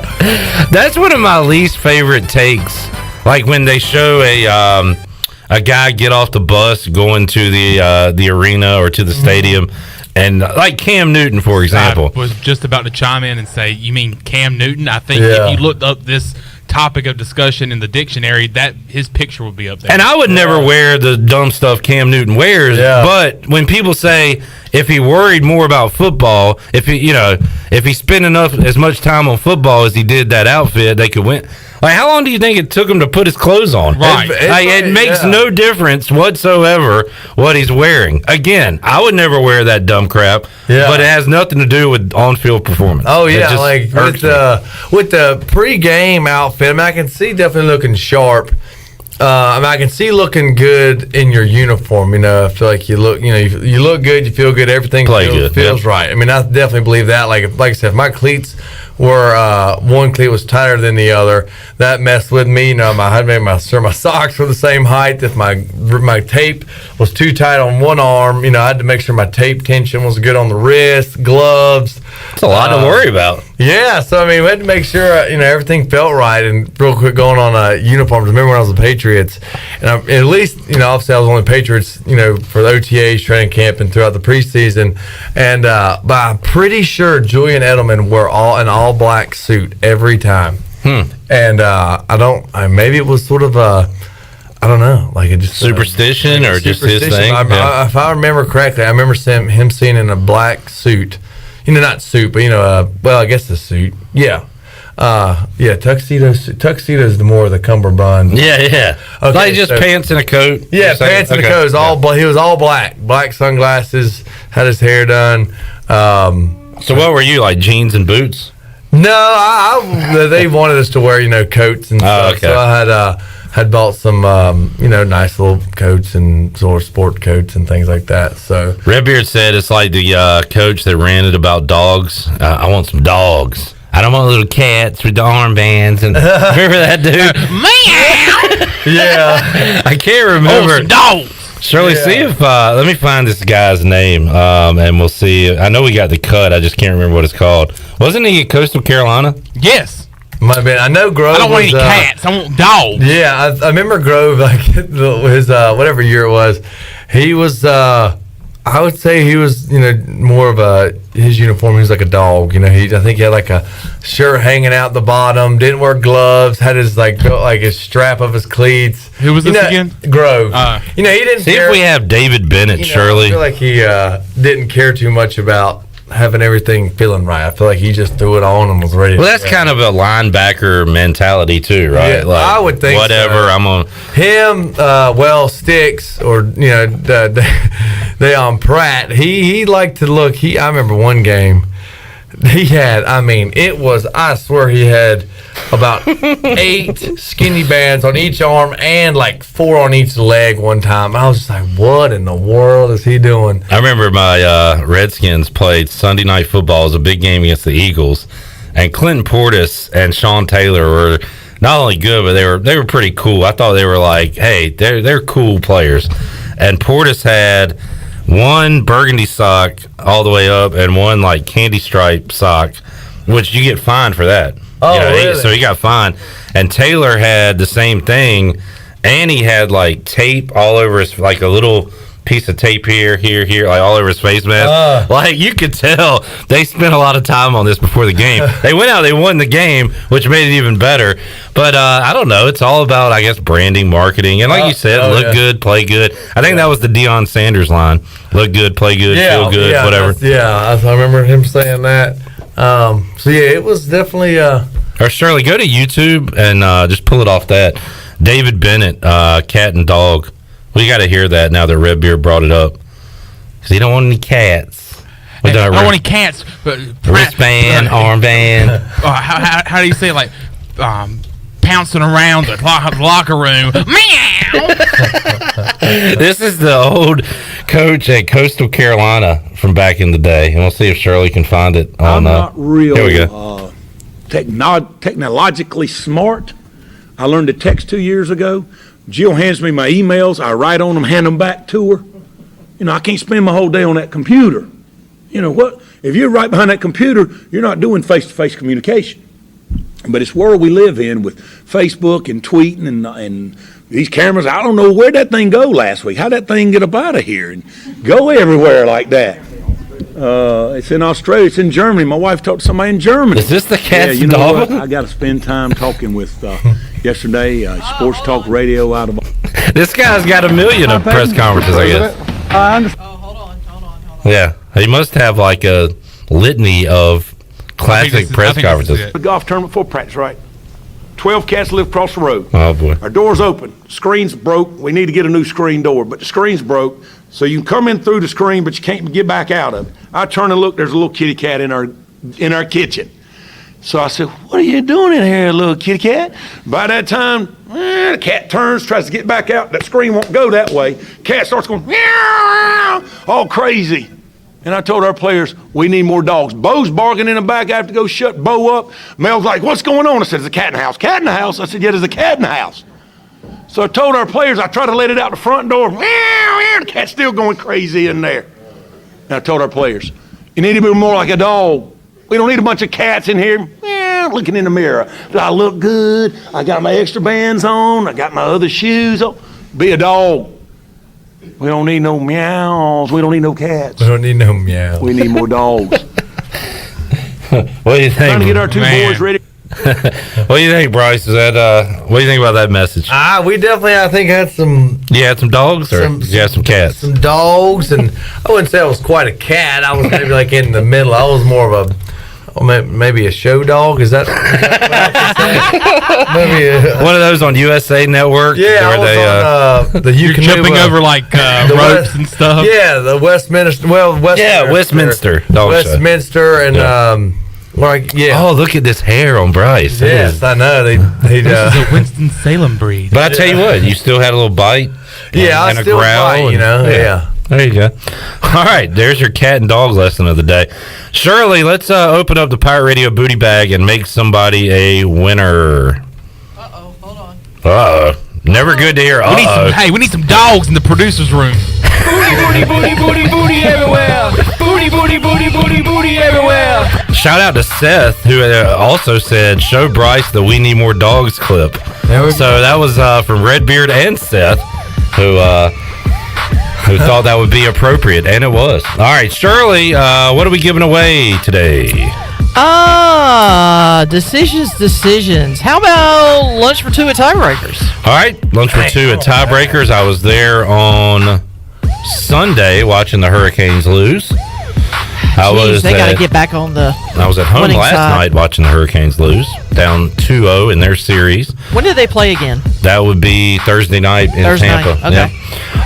that's one of my least favorite takes. Like when they show a guy get off the bus going to the arena or to the stadium, and like Cam Newton, for example. I was just about to chime in and say, you mean Cam Newton? I think if you looked up this topic of discussion in the dictionary, that his picture would be up there. And I would never wear the dumb stuff Cam Newton wears, but when people say if he worried more about football, if he spent as much time on football as he did that outfit, they could win. Like, how long do you think it took him to put his clothes on? Right. It makes no difference whatsoever what he's wearing. Again, I would never wear that dumb crap, but it has nothing to do with on-field performance. Oh, yeah, like with the pre-game outfit, I can see definitely looking sharp. I can see looking good in your uniform. I feel like you look good, you feel good, everything feels right. I definitely believe that. Like I said, if my cleats were one cleat was tighter than the other, that messed with me. I had to make sure my socks were the same height. If my tape was too tight on one arm, I had to make sure my tape tension was good on the wrist, gloves. It's a lot to worry about. Yeah, so we had to make sure everything felt right. And real quick, going on uniforms. Remember when I was the Patriots, and at least obviously I was on the Patriots, for the OTAs, training camp, and throughout the preseason. And but I'm pretty sure Julian Edelman wore an all black suit every time. And maybe it was sort of a, I don't know, like it just superstition or just his thing. If I remember correctly, I remember him seeing in a black suit. Not suit, but I guess the suit. Yeah. Tuxedo's the more the cummerbund. Yeah. Okay, like just pants and a coat. Yeah, pants and a coat. He was all black sunglasses, had his hair done. So what were you, like jeans and boots? No, they wanted us to wear coats and stuff. Okay. So I had bought some nice little coats and sort of sport coats and things like that. So Redbeard said it's like the coach that ranted about dogs. I want some dogs. I don't want little cats with the armbands. And remember that dude? Yeah, I can't remember. Some dogs. Shirley, see if let me find this guy's name, and we'll see. I know we got the cut. I just can't remember what it's called. Wasn't he at Coastal Carolina? Yes. Might have been. I know Grove. I don't want any cats. I want dogs. Yeah, I remember Grove, like his whatever year it was. He was. I would say he was, more of his uniform. He was like a dog. I think he had like a shirt hanging out the bottom. Didn't wear gloves. Had his his strap of his cleats. Who was this again? Grove. He didn't. See care. if we have David Bennett. Shirley. I feel like he didn't care too much about having everything feeling right. I feel like he just threw it on and was ready. Well, that's kind of a linebacker mentality too, right? Yeah, I would think whatever. So. I'm on him. Sticks or they on Pratt. He liked to look. I remember one game. He had. I swear he had about 8 skinny bands on each arm and like 4 on each leg one time. I was just like, what in the world is he doing? I remember my Redskins played Sunday Night Football. It was a big game against the Eagles, and Clinton Portis and Sean Taylor were not only good, but they were pretty cool. I thought they were like, hey, they're cool players. And Portis had one burgundy sock all the way up and one like candy stripe sock, which you get fined for that. Oh, really? So he got fined. And Taylor had the same thing, and he had like tape all over his, like a little piece of tape here, like all over his face mask. Like you could tell they spent a lot of time on this before the game. They went out, they won the game, which made it even better. But I don't know. It's all about, I guess, branding, marketing, and like you said, look good, play good. I think that was the Deion Sanders line: look good, play good, feel good, whatever. I remember him saying that. So yeah, it was definitely. Or Shirley, go to YouTube and just pull it off that. David Bennett, cat and dog. We got to hear that now that Redbeard brought it up. Because he don't want any cats. I don't want any cats. But wristband, armband. How do you say it? Like pouncing around the locker room. Meow! This is the old coach at Coastal Carolina from back in the day. And we'll see if Shirley can find it. I'm not real Here we go. technologically smart. I learned to text 2 years ago. Jill hands me my emails. I write on them, hand them back to her. I can't spend my whole day on that computer. What? If you're right behind that computer, you're not doing face-to-face communication. But it's where we live in with Facebook and tweeting and these cameras. I don't know where that thing go last week. How'd that thing get up out of here and go everywhere like that? It's in Australia. It's in Germany. My wife talked to somebody in Germany. Is this the cat's you know dog? what? I got to spend time talking with yesterday Sports Talk Radio out of. This guy's got 1 million of press conferences, I guess. I understand. Yeah, he must have like a litany of classic press conferences. The golf tournament full practice, right? 12 cats live across the road. Oh boy! Our door's open. Screen's broke. We need to get a new screen door, but the screen's broke, so you can come in through the screen, but you can't get back out of it. I turn and look. There's a little kitty cat in our kitchen. So I said, "What are you doing in here, little kitty cat?" By that time, the cat turns, tries to get back out. That screen won't go that way. Cat starts going meow, all crazy. And I told our players, we need more dogs. Bo's barking in the back. I have to go shut Bo up. Mel's like, what's going on? I said, there's a cat in the house. Cat in the house? I said, yeah, there's a cat in the house. So I told our players, I tried to let it out the front door. Meow, meow, the cat's still going crazy in there. And I told our players, you need to be more like a dog. We don't need a bunch of cats in here. Meow, looking in the mirror. Do I look good? I got my extra bands on. I got my other shoes on. Be a dog. We don't need no meows. We don't need no cats. We don't need no meows. We need more dogs. What do you think? Trying to get our two boys ready. What do you think, Bryce? Is that what do you think about that message? We definitely, I think, had some. You had some dogs, or you had some cats? Some dogs, and I wouldn't say I was quite a cat. I was maybe like in the middle. I was more of a. Maybe a show dog? Is that maybe one of those on USA Network? Yeah, where on the you're jumping over like ropes and stuff. Yeah, the Westminster. Well, Westminster. Westminster, and Oh, look at this hair on Bryce. Yes, I know. This is a Winston-Salem breed. But I tell you what, you still had a little bite. Yeah, and I still bite. Yeah. There you go. All right, there's your cat and dog lesson of the day. Shirley, let's open up the Pirate Radio booty bag and make somebody a winner. Never good to hear. We need some dogs in the producer's room. Booty, booty, booty, booty, booty everywhere. Booty, booty, booty, booty, booty everywhere. Shout out to Seth, who also said, show Bryce the We Need More Dogs clip. So that was from Redbeard and Seth, who thought that would be appropriate, and it was. All right, Shirley, what are we giving away today? Decisions. How about lunch for two at Tiebreakers? All right, lunch for two at Tiebreakers. I was there on Sunday watching the Hurricanes lose. They got to get back on the I was at home last night watching the Hurricanes lose, down 2-0 in their series. When did they play again? That would be Thursday night in Tampa. Okay. Yeah.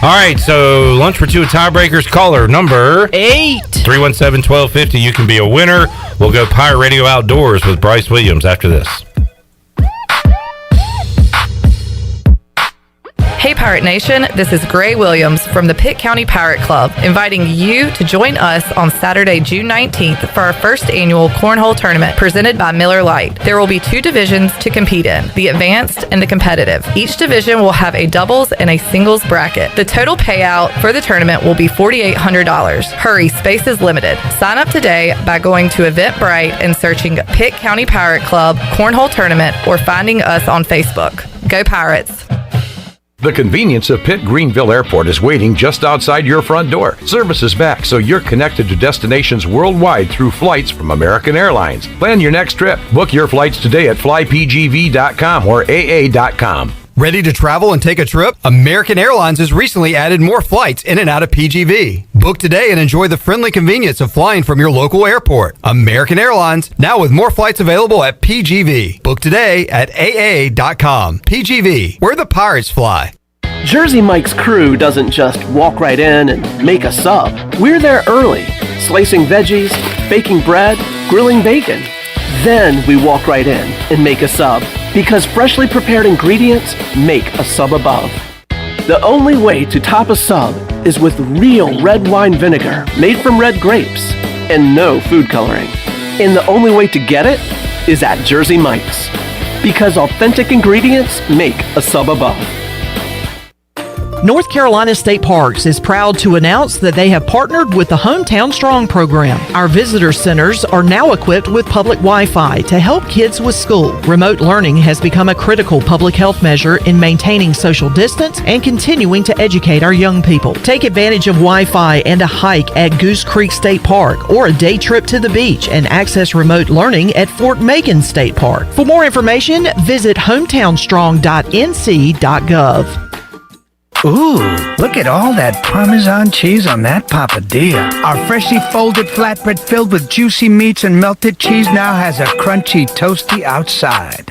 All right, so lunch for two at Tiebreakers. Caller number 8. 317-1250. You can be a winner. We'll go Pirate Radio Outdoors with Bryce Williams after this. Hey Pirate Nation, this is Gray Williams from the Pitt County Pirate Club, inviting you to join us on Saturday, June 19th for our first annual Cornhole Tournament presented by Miller Lite. There will be 2 divisions to compete in, the Advanced and the Competitive. Each division will have a doubles and a singles bracket. The total payout for the tournament will be $4,800. Hurry, space is limited. Sign up today by going to Eventbrite and searching Pitt County Pirate Club Cornhole Tournament or finding us on Facebook. Go Pirates! The convenience of Pitt Greenville Airport is waiting just outside your front door. Service is back, so you're connected to destinations worldwide through flights from American Airlines. Plan your next trip. Book your flights today at flypgv.com or aa.com. Ready to travel and take a trip? American Airlines has recently added more flights in and out of PGV. Book today and enjoy the friendly convenience of flying from your local airport. American Airlines, now with more flights available at PGV. Book today at aa.com. PGV, where the pirates fly. Jersey Mike's crew doesn't just walk right in and make a sub. We're there early, slicing veggies, baking bread, grilling bacon. Then we walk right in and make a sub, because freshly prepared ingredients make a sub above. The only way to top a sub is with real red wine vinegar made from red grapes and no food coloring. And the only way to get it is at Jersey Mike's, because authentic ingredients make a sub above. North Carolina State Parks is proud to announce that they have partnered with the Hometown Strong program. Our visitor centers are now equipped with public Wi-Fi to help kids with school. Remote learning has become a critical public health measure in maintaining social distance and continuing to educate our young people. Take advantage of Wi-Fi and a hike at Goose Creek State Park or a day trip to the beach and access remote learning at Fort Megan State Park. For more information, visit hometownstrong.nc.gov. Ooh, look at all that Parmesan cheese on that papadilla. Our freshly folded flatbread filled with juicy meats and melted cheese now has a crunchy, toasty outside.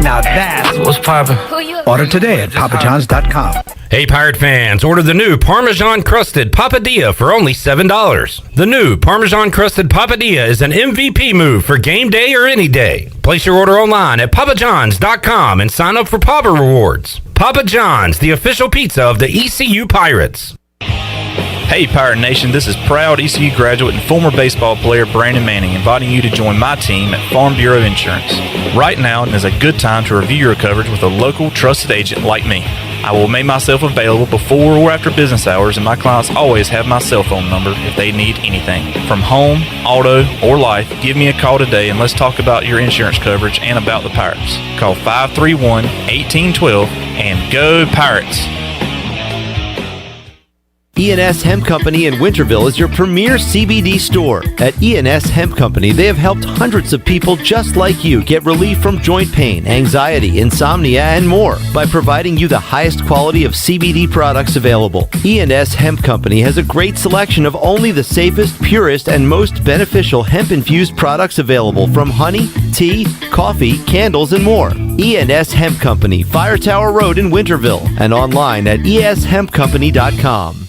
Now that's what's Papa. Order today at papajohns.com. Hey, Pirate fans, order the new Parmesan Crusted Papadilla for only $7. The new Parmesan Crusted Papadilla is an MVP move for game day or any day. Place your order online at papajohns.com and sign up for Papa Rewards. Papa John's, the official pizza of the ECU Pirates. Hey, Pirate Nation, this is proud ECU graduate and former baseball player Brandon Manning inviting you to join my team at Farm Bureau Insurance. Right now is a good time to review your coverage with a local trusted agent like me. I will make myself available before or after business hours, and my clients always have my cell phone number if they need anything. From home, auto, or life, give me a call today and let's talk about your insurance coverage and about the Pirates. Call 531-1812 and go Pirates! E&S Hemp Company in Winterville is your premier CBD store. At E&S Hemp Company, they have helped hundreds of people just like you get relief from joint pain, anxiety, insomnia, and more by providing you the highest quality of CBD products available. E&S Hemp Company has a great selection of only the safest, purest, and most beneficial hemp-infused products available, from honey, tea, coffee, candles, and more. E&S Hemp Company, Fire Tower Road in Winterville, and online at eshempcompany.com.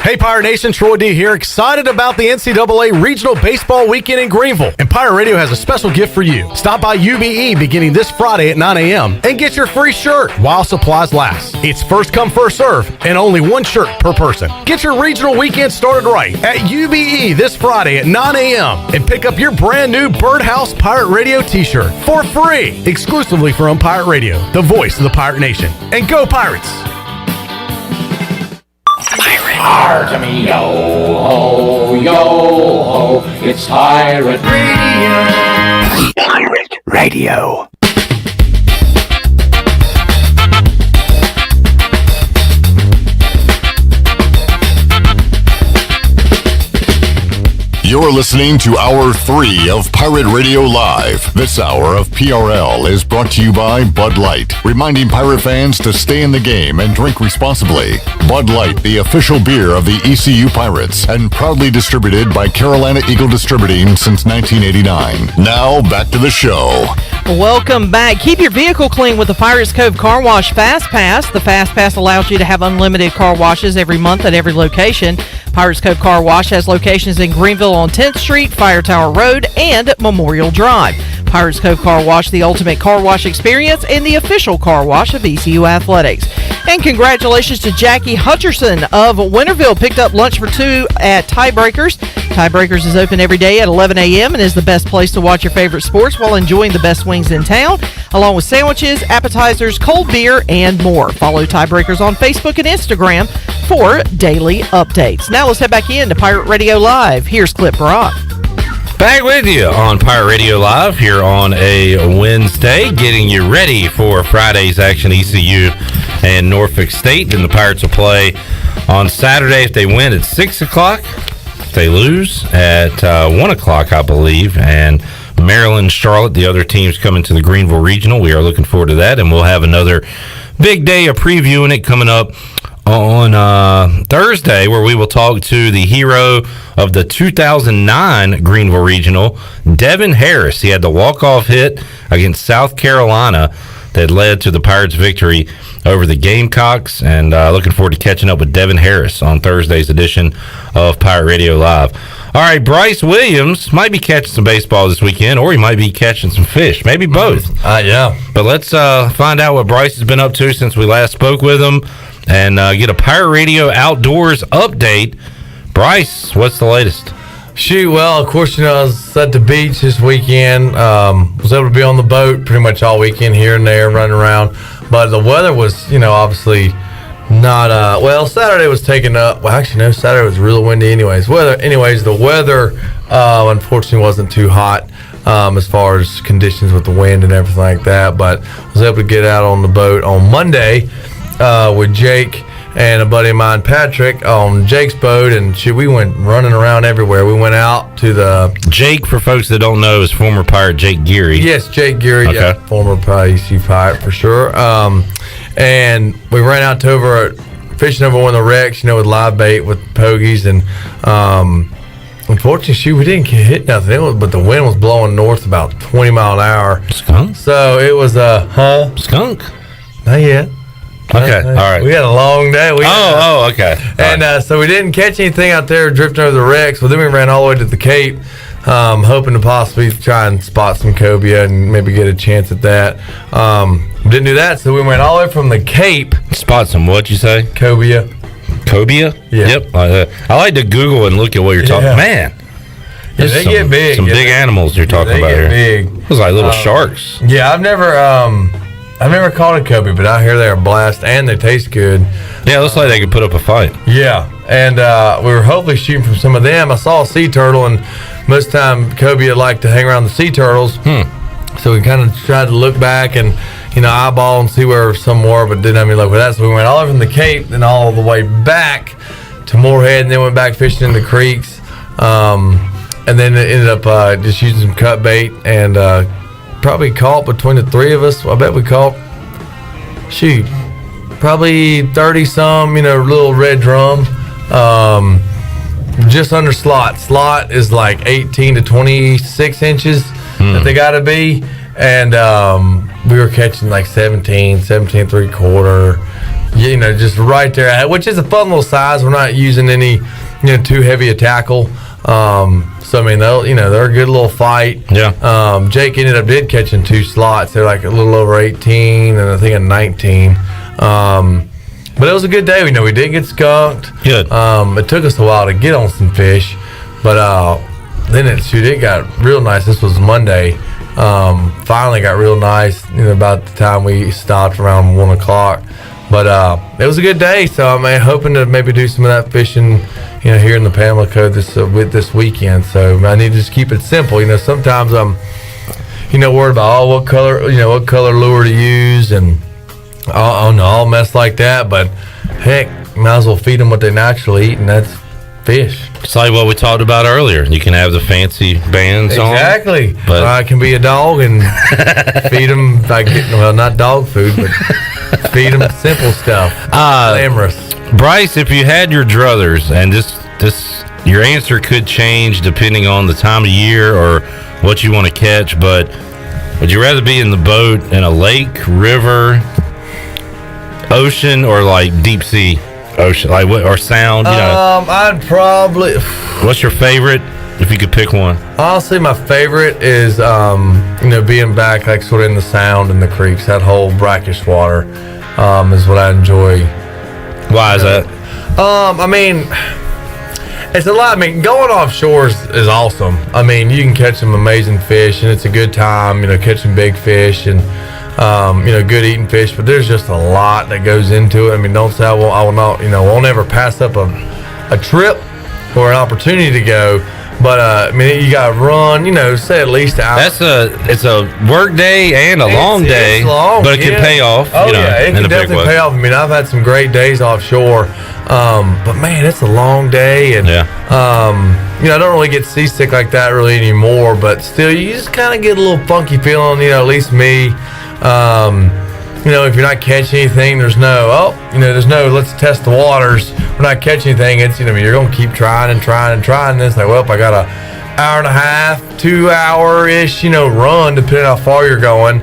Hey, Pirate Nation, Troy D here, excited about the NCAA Regional Baseball Weekend in Greenville. And Pirate Radio has a special gift for you. Stop by UBE beginning this Friday at 9 a.m. and get your free shirt while supplies last. It's first come, first serve, and only one shirt per person. Get your regional weekend started right at UBE this Friday at 9 a.m. and pick up your brand new Birdhouse Pirate Radio t-shirt for free, exclusively from Pirate Radio, the voice of the Pirate Nation. And go Pirates! Arr, me, yo ho, yo ho, it's Pirate Radio. Pirate Radio. You're listening to Hour 3 of Pirate Radio Live. This hour of PRL is brought to you by Bud Light, reminding Pirate fans to stay in the game and drink responsibly. Bud Light, the official beer of the ECU Pirates, and proudly distributed by Carolina Eagle Distributing since 1989. Now, back to the show. Welcome back. Keep your vehicle clean with the Pirates Cove Car Wash Fast Pass. The Fast Pass allows you to have unlimited car washes every month at every location. Pirates Cove Car Wash has locations in Greenville on 10th Street, Fire Tower Road, and Memorial Drive. Pirates Cove Car Wash, the ultimate car wash experience and the official car wash of ECU Athletics. And congratulations to Jackie Hutcherson of Winterville. Picked up lunch for two at Tiebreakers. Tiebreakers is open every day at 11 a.m. and is the best place to watch your favorite sports while enjoying the best wings in town, along with sandwiches, appetizers, cold beer, and more. Follow Tiebreakers on Facebook and Instagram for daily updates. Now let's head back in to Pirate Radio Live. Here's Clip Brock. Back with you on Pirate Radio Live here on a Wednesday, getting you ready for Friday's action. ECU and Norfolk State. Then the Pirates will play on Saturday if they win at 6 o'clock. If they lose at 1 o'clock, I believe. And Maryland, Charlotte, the other teams coming to the Greenville Regional. We are looking forward to that, and we'll have another big day of previewing it coming up on Thursday, where we will talk to the hero of the 2009 Greenville Regional, Devin Harris. He had the walk-off hit against South Carolina that led to the Pirates' victory over the Gamecocks, and looking forward to catching up with Devin Harris on Thursday's edition of Pirate Radio Live. All right, Bryce Williams might be catching some baseball this weekend, or he might be catching some fish. Maybe both. Yeah. But let's find out what Bryce has been up to since we last spoke with him and get a Pirate Radio Outdoors update. Bryce, what's the latest? Shoot, well, of course, I was at the beach this weekend. Was able to be on the boat pretty much all weekend here and there, running around. But the weather was, obviously not, Saturday was taken up. Well, actually, no, Saturday was real windy anyways. The weather, unfortunately, wasn't too hot as far as conditions with the wind and everything like that. But was able to get out on the boat on Monday with Jake and a buddy of mine, Patrick, on Jake's boat, and we went running around everywhere. We went out to the... Jake, for folks that don't know, is former Pirate Jake Geary. Yes, Jake Geary, okay. Yeah, former ECU Pirate for sure. And we ran out to fishing over one of the wrecks, with live bait with pogies, and unfortunately, we didn't get hit nothing. But the wind was blowing north about 20 mile an hour. Skunk? So it was a skunk? Not yet. Okay, all right. We had a long day. Okay. And so we didn't catch anything out there drifting over the wrecks. Well, then we ran all the way to the Cape, hoping to possibly try and spot some cobia and maybe get a chance at that. Didn't do that, so we went all the way from the Cape. Spot some, what'd you say? Cobia. Cobia? Yeah. Yep. I like to Google and look at what you're talking. Man. Yeah, they get big. Some big animals you're talking about here. They get big. It was like little sharks. Yeah, I've never caught a cobia, but I hear they're a blast and they taste good. Yeah, it looks like they could put up a fight. Yeah, and we were hopefully shooting from some of them. I saw a sea turtle, and most of the time cobia like to hang around the sea turtles. So we kind of tried to look back and eyeball and see where some were, but didn't have any luck with that. So we went all over from the Cape, then all the way back to Moorhead, and then went back fishing in the creeks, and then it ended up just using some cut bait and. Probably caught between the three of us. I bet we caught, probably 30 some, little red drum, just under slot. Slot is like 18 to 26 inches that they got to be. And we were catching like 17 3/4, just right there, which is a fun little size. We're not using any, too heavy a tackle. So, they're a good little fight. Yeah. Jake did catching 2 slots. They're like a little over 18 and I think a 19. But it was a good day. We did get skunked. Good. It took us a while to get on some fish, but then it got real nice. This was Monday. Finally got real nice, about the time we stopped around 1 o'clock. But it was a good day, so I'm hoping to maybe do some of that fishing, here in the Pamela Cove this weekend. So I need to just keep it simple. Sometimes I'm, worried about what color lure to use and all mess like that. But heck, might as well feed them what they naturally eat, and that's fish. It's like what we talked about earlier. You can have the fancy bands exactly. But I can be a dog and feed them by getting not dog food, but. Feed them simple stuff. Glamorous. Bryce, if you had your druthers, and your answer could change depending on the time of year or what you want to catch, but would you rather be in the boat in a lake, river, ocean, or like deep sea ocean, or sound? I'd probably. What's your favorite? If you could pick one. Honestly, my favorite is, being back like sort of in the sound and the creeks. That whole brackish water is what I enjoy. Why is that? It's a lot. Going offshore is awesome. You can catch some amazing fish, and it's a good time, catching big fish and, good eating fish. But there's just a lot that goes into it. Don't say I will not, won't ever pass up a trip or an opportunity to go. But I mean, you got to run. Say at least an hour. It's a work day and a long day, but it can pay off. Oh yeah, it in can a big definitely way. pay off. I mean, I've had some great days offshore, but man, it's a long day, and I don't really get seasick like that really anymore. But still, you just kind of get a little funky feeling. At least me. If you're not catching anything, there's no let's test the waters. We're not catching anything. It's you're gonna keep trying and trying and trying. And it's like, well, I got a hour and a half, 2 hour ish, run depending on how far you're going.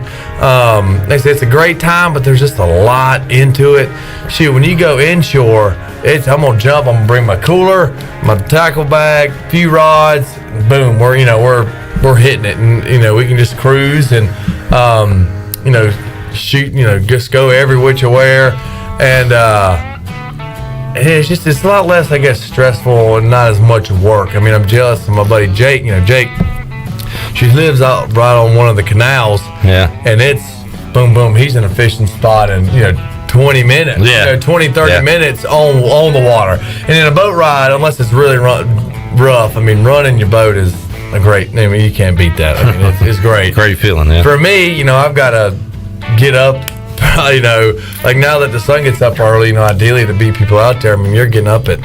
They say it's a great time, but there's just a lot into it. Shoot, when you go inshore, I'm gonna jump. I'm gonna bring my cooler, my tackle bag, a few rods. Boom, we're hitting it, and we can just cruise and shoot, just go every which way, and it's a lot less, I guess, stressful and not as much work. I mean, I'm jealous of my buddy Jake. Jake, she lives out right on one of the canals. Yeah. And it's boom, boom. He's in a fishing spot in 20 minutes. Yeah. 20, 30 minutes on the water. And in a boat ride, unless it's really rough, I mean, running your boat is you can't beat that. I mean, it's great. Great feeling, yeah. For me, I've got to get up, like now that the sun gets up early, ideally to be people out there. I mean, you're getting up at,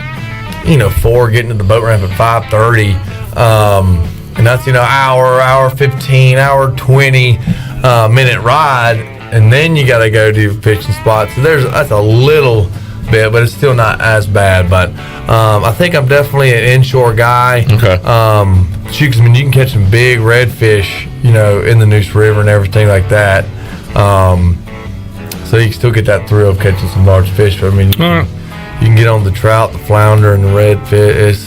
4, getting to the boat ramp at 5:30. And that's, hour 15, hour 20 minute ride. And then you got to go to fishing spots. So that's a little bit, but it's still not as bad. But I think I'm definitely an inshore guy. Okay. Shoot, 'cause, I mean, you can catch some big redfish, in the Neuse River and everything like that. So you can still get that thrill of catching some large fish. But I mean, you can get on the trout, the flounder, and the redfish.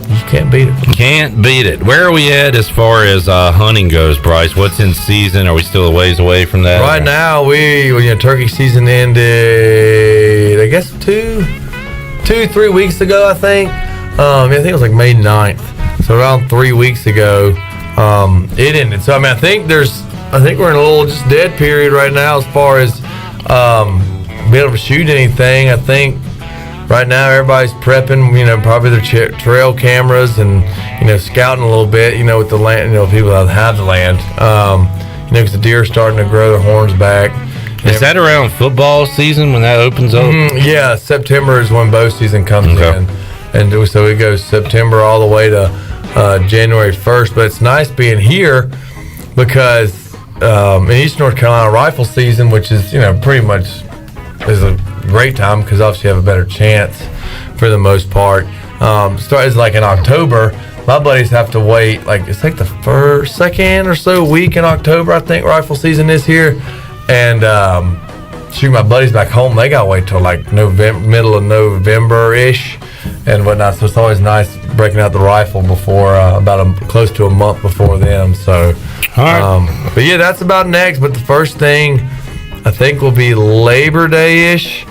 You can't beat it. Can't beat it. Where are we at as far as hunting goes, Bryce? What's in season? Are we still a ways away from that? Right now, turkey season ended, I guess, 3 weeks ago, I think. I think it was like May 9th. So around 3 weeks ago, it ended. So, I mean, I think we're in a little just dead period right now as far as being able to shoot anything. I think right now everybody's prepping, probably their trail cameras and, scouting a little bit, with the land, people that have the land, because the deer are starting to grow their horns back. Is that around football season when that opens up? Yeah, September is when bow season comes in. And so it goes September all the way to January 1st. But it's nice being here because in East North Carolina rifle season, which is, pretty much is a great time because obviously you have a better chance for the most part. Starts like in October. My buddies have to wait, it's like the second or so week in October, I think rifle season is here. And my buddies back home, they got to wait till like middle of November-ish and whatnot. So it's always nice breaking out the rifle before close to a month before them. So, but yeah, that's about next. But the first thing I think will be Labor Day-ish.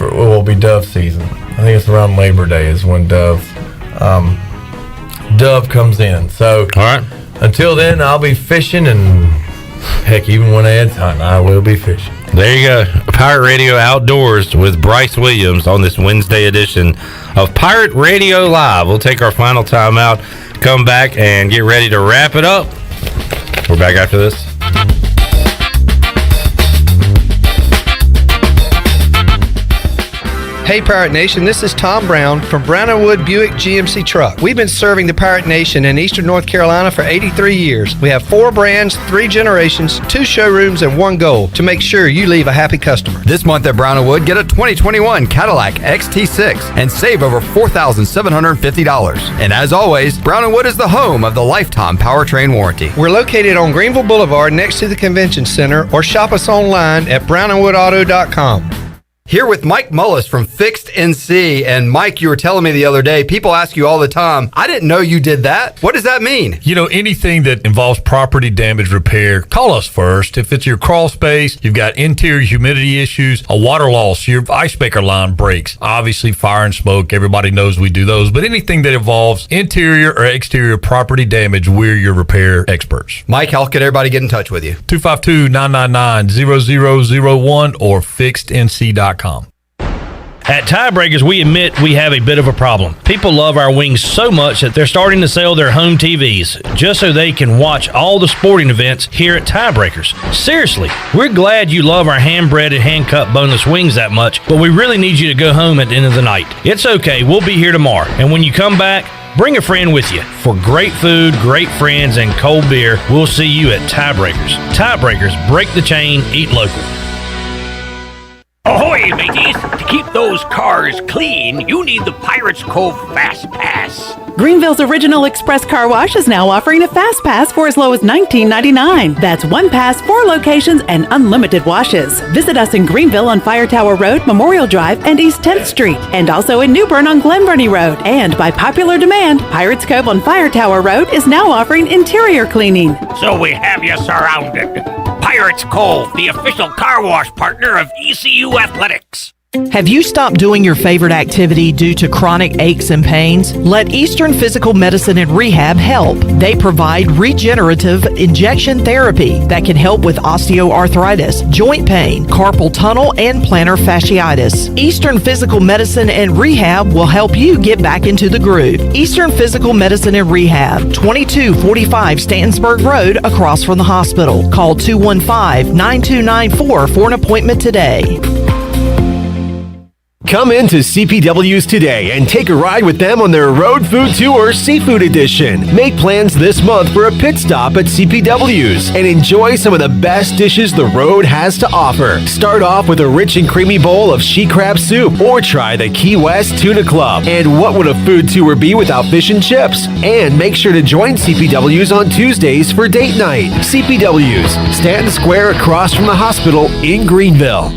Will be dove season. I think it's around Labor Day is when dove comes in. So, until then, I'll be fishing, and heck, even when Ed's hunting, I will be fishing. There you go. Pirate Radio Outdoors with Bryce Williams on this Wednesday edition of Pirate Radio Live. We'll take our final time out, come back, and get ready to wrap it up. We're back after this. Hey Pirate Nation, this is Tom Brown from Brown & Wood Buick GMC Truck. We've been serving the Pirate Nation in Eastern North Carolina for 83 years. We have 4 brands, 3 generations, 2 showrooms, and 1 goal to make sure you leave a happy customer. This month at Brown & Wood, get a 2021 Cadillac XT6 and save over $4,750. And as always, Brown & Wood is the home of the lifetime powertrain warranty. We're located on Greenville Boulevard next to the Convention Center, or shop us online at brownandwoodauto.com. Here with Mike Mullis from Fixed NC. And Mike, you were telling me the other day, people ask you all the time, I didn't know you did that. What does that mean? Anything that involves property damage repair, call us first. If it's your crawl space, you've got interior humidity issues, a water loss, your ice maker line breaks, obviously fire and smoke, everybody knows we do those, but anything that involves interior or exterior property damage, we're your repair experts. Mike, how can everybody get in touch with you? 252-999-0001 or fixednc.com. At Tiebreakers, we admit we have a bit of a problem. People love our wings so much that they're starting to sell their home TVs just so they can watch all the sporting events here at Tiebreakers. Seriously, we're glad you love our hand-breaded, hand-cut boneless wings that much, but we really need you to go home at the end of the night. It's okay, we'll be here tomorrow. And when you come back, bring a friend with you. For great food, great friends, and cold beer, we'll see you at Tiebreakers. Tiebreakers, break the chain, eat local. Ahoy, mateys! To keep those cars clean, you need the Pirates Cove Fast Pass. Greenville's original express car wash is now offering a fast pass for as low as $19.99. That's one pass, 4 locations, and unlimited washes. Visit us in Greenville on Fire Tower Road, Memorial Drive, and East 10th Street, and also in New Bern on Glen Burnie Road. And by popular demand, Pirates Cove on Fire Tower Road is now offering interior cleaning. So we have you surrounded. Pirates Cove, the official car wash partner of ECU Athletics. Have you stopped doing your favorite activity due to chronic aches and pains? Let Eastern Physical Medicine and Rehab help. They provide regenerative injection therapy that can help with osteoarthritis, joint pain, carpal tunnel, and plantar fasciitis. Eastern Physical Medicine and Rehab will help you get back into the groove. Eastern Physical Medicine and Rehab, 2245 Stantonsburg Road, across from the hospital. Call 215-9294 for an appointment today. Come into CPW's today and take a ride with them on their Road Food Tour Seafood Edition. Make plans this month for a pit stop at CPW's and enjoy some of the best dishes the road has to offer. Start off with a rich and creamy bowl of she crab soup or try the Key West Tuna Club. And what would a food tour be without fish and chips? And make sure to join CPW's on Tuesdays for date night. CPW's, Stanton Square across from the hospital in Greenville.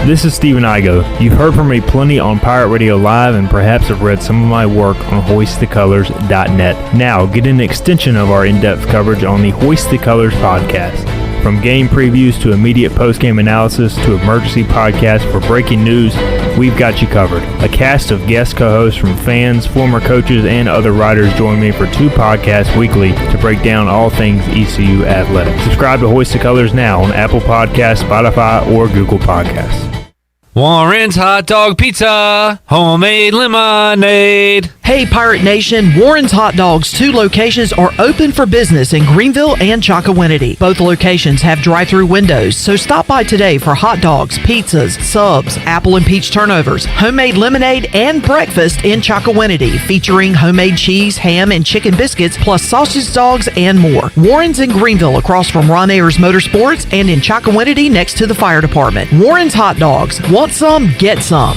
This is Steven Igo. You've heard from me plenty on Pirate Radio Live and perhaps have read some of my work on hoistthecolors.net. Now, get an extension of our in-depth coverage on the Hoist the Colors podcast. From game previews to immediate post-game analysis to emergency podcasts for breaking news, we've got you covered. A cast of guest co-hosts from fans, former coaches, and other writers join me for 2 podcasts weekly to break down all things ECU athletics. Subscribe to Hoist the Colors now on Apple Podcasts, Spotify, or Google Podcasts. Warren's Hot Dog Pizza, homemade lemonade. Hey, Pirate Nation, Warren's Hot Dogs, 2 locations are open for business in Greenville and Chocowinity. Both locations have drive-through windows, so stop by today for hot dogs, pizzas, subs, apple and peach turnovers, homemade lemonade, and breakfast in Chocowinity, featuring homemade cheese, ham, and chicken biscuits, plus sausage dogs and more. Warren's in Greenville, across from Ron Ayers Motorsports, and in Chocowinity, next to the fire department. Warren's Hot Dogs. Want some? Get some.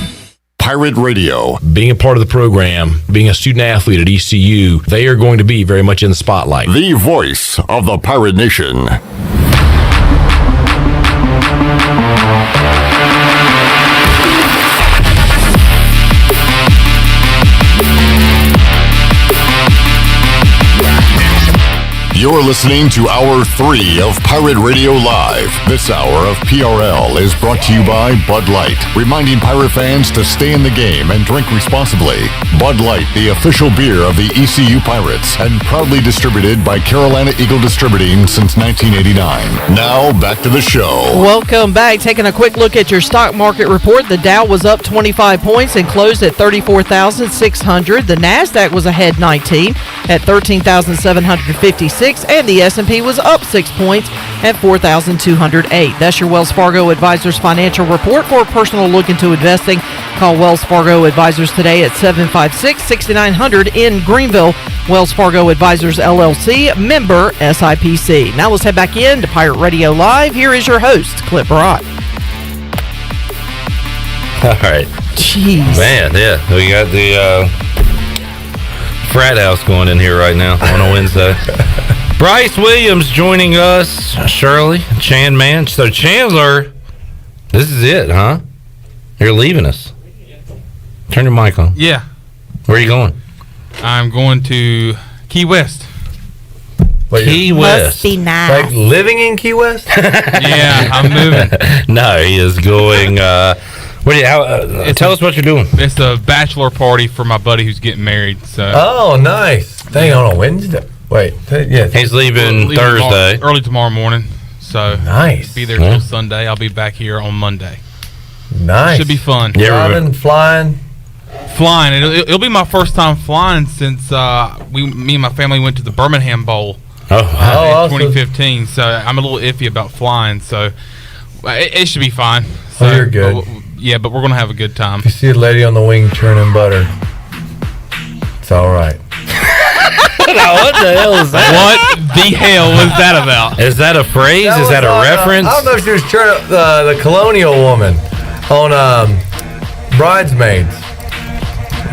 Pirate Radio. Being a part of the program, being a student athlete at ECU, they are going to be very much in the spotlight. The voice of the Pirate Nation. You're listening to Hour 3 of Pirate Radio Live. This hour of PRL is brought to you by Bud Light, reminding Pirate fans to stay in the game and drink responsibly. Bud Light, the official beer of the ECU Pirates, and proudly distributed by Carolina Eagle Distributing since 1989. Now, back to the show. Welcome back. Taking a quick look at your stock market report. The Dow was up 25 points and closed at 34,600. The NASDAQ was ahead 19 at 13,756. And the S&P was up 6 points at 4,208. That's your Wells Fargo Advisors financial report. For a personal look into investing, call Wells Fargo Advisors today at 756-6900 in Greenville. Wells Fargo Advisors, LLC, member SIPC. Now let's head back in to Pirate Radio Live. Here is your host, Clip Rock. All right. Jeez. Man, yeah. We got the frat house going in here right now on a Wednesday. Bryce Williams joining us, Shirley, Chan Man. So Chandler, this is it, huh? You're leaving us. Turn your mic on. Yeah. Where are you going? I'm going to Key West. Key West. Must be nice. Like living in Key West? Yeah, I'm moving. No, he is going. Tell us what you're doing. It's a bachelor party for my buddy who's getting married. So. Oh, nice. Dang, on a Wednesday. Wait, yeah. He's leaving Thursday. Early tomorrow morning. So nice. Be there till Sunday. I'll be back here on Monday. Nice. Should be fun. Driving, flying. It'll be my first time flying since me and my family went to the Birmingham Bowl in 2015. So I'm a little iffy about flying. So it should be fine. So, you're good. But we're gonna have a good time. If you see a lady on the wing churning butter, it's all right. What the hell is that? What the hell was that about? Is that a phrase? Is that a reference? I don't know if she was churning the colonial woman on Bridesmaids.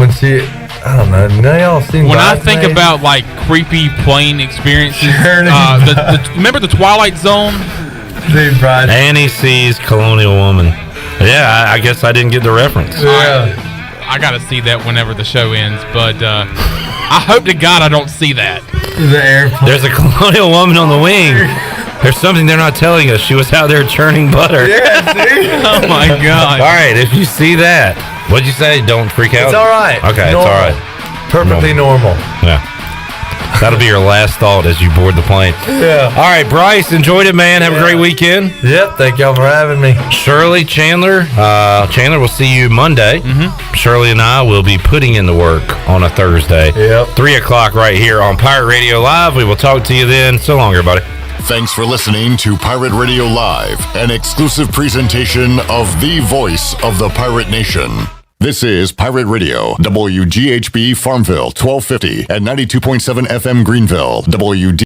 When I don't know. None of y'all seen When I Bridesmaids? think about like creepy plane experiences, remember the Twilight Zone? Dude, Annie sees colonial woman. Yeah, I guess I didn't get the reference. I gotta see that whenever the show ends, but I hope to God I don't see that. There's a colonial woman on the wing. There's something they're not telling us. She was out there churning butter. Yeah, see? Oh my God. All right, if you see that, what'd you say? Don't freak out? It's all right. Okay, Normal. it's all right. Perfectly normal. Yeah. That'll be your last thought as you board the plane. Yeah. All right, Bryce, enjoyed it, man. Have a great weekend. Yep, thank y'all for having me. Shirley, Chandler. Chandler, we'll see you Monday. Mm-hmm. Shirley and I will be putting in the work on a Thursday. Yep. 3 o'clock right here on Pirate Radio Live. We will talk to you then. So long, everybody. Thanks for listening to Pirate Radio Live, an exclusive presentation of the voice of the Pirate Nation. This is Pirate Radio, WGHB Farmville, 1250 and 92.7 FM Greenville, WD.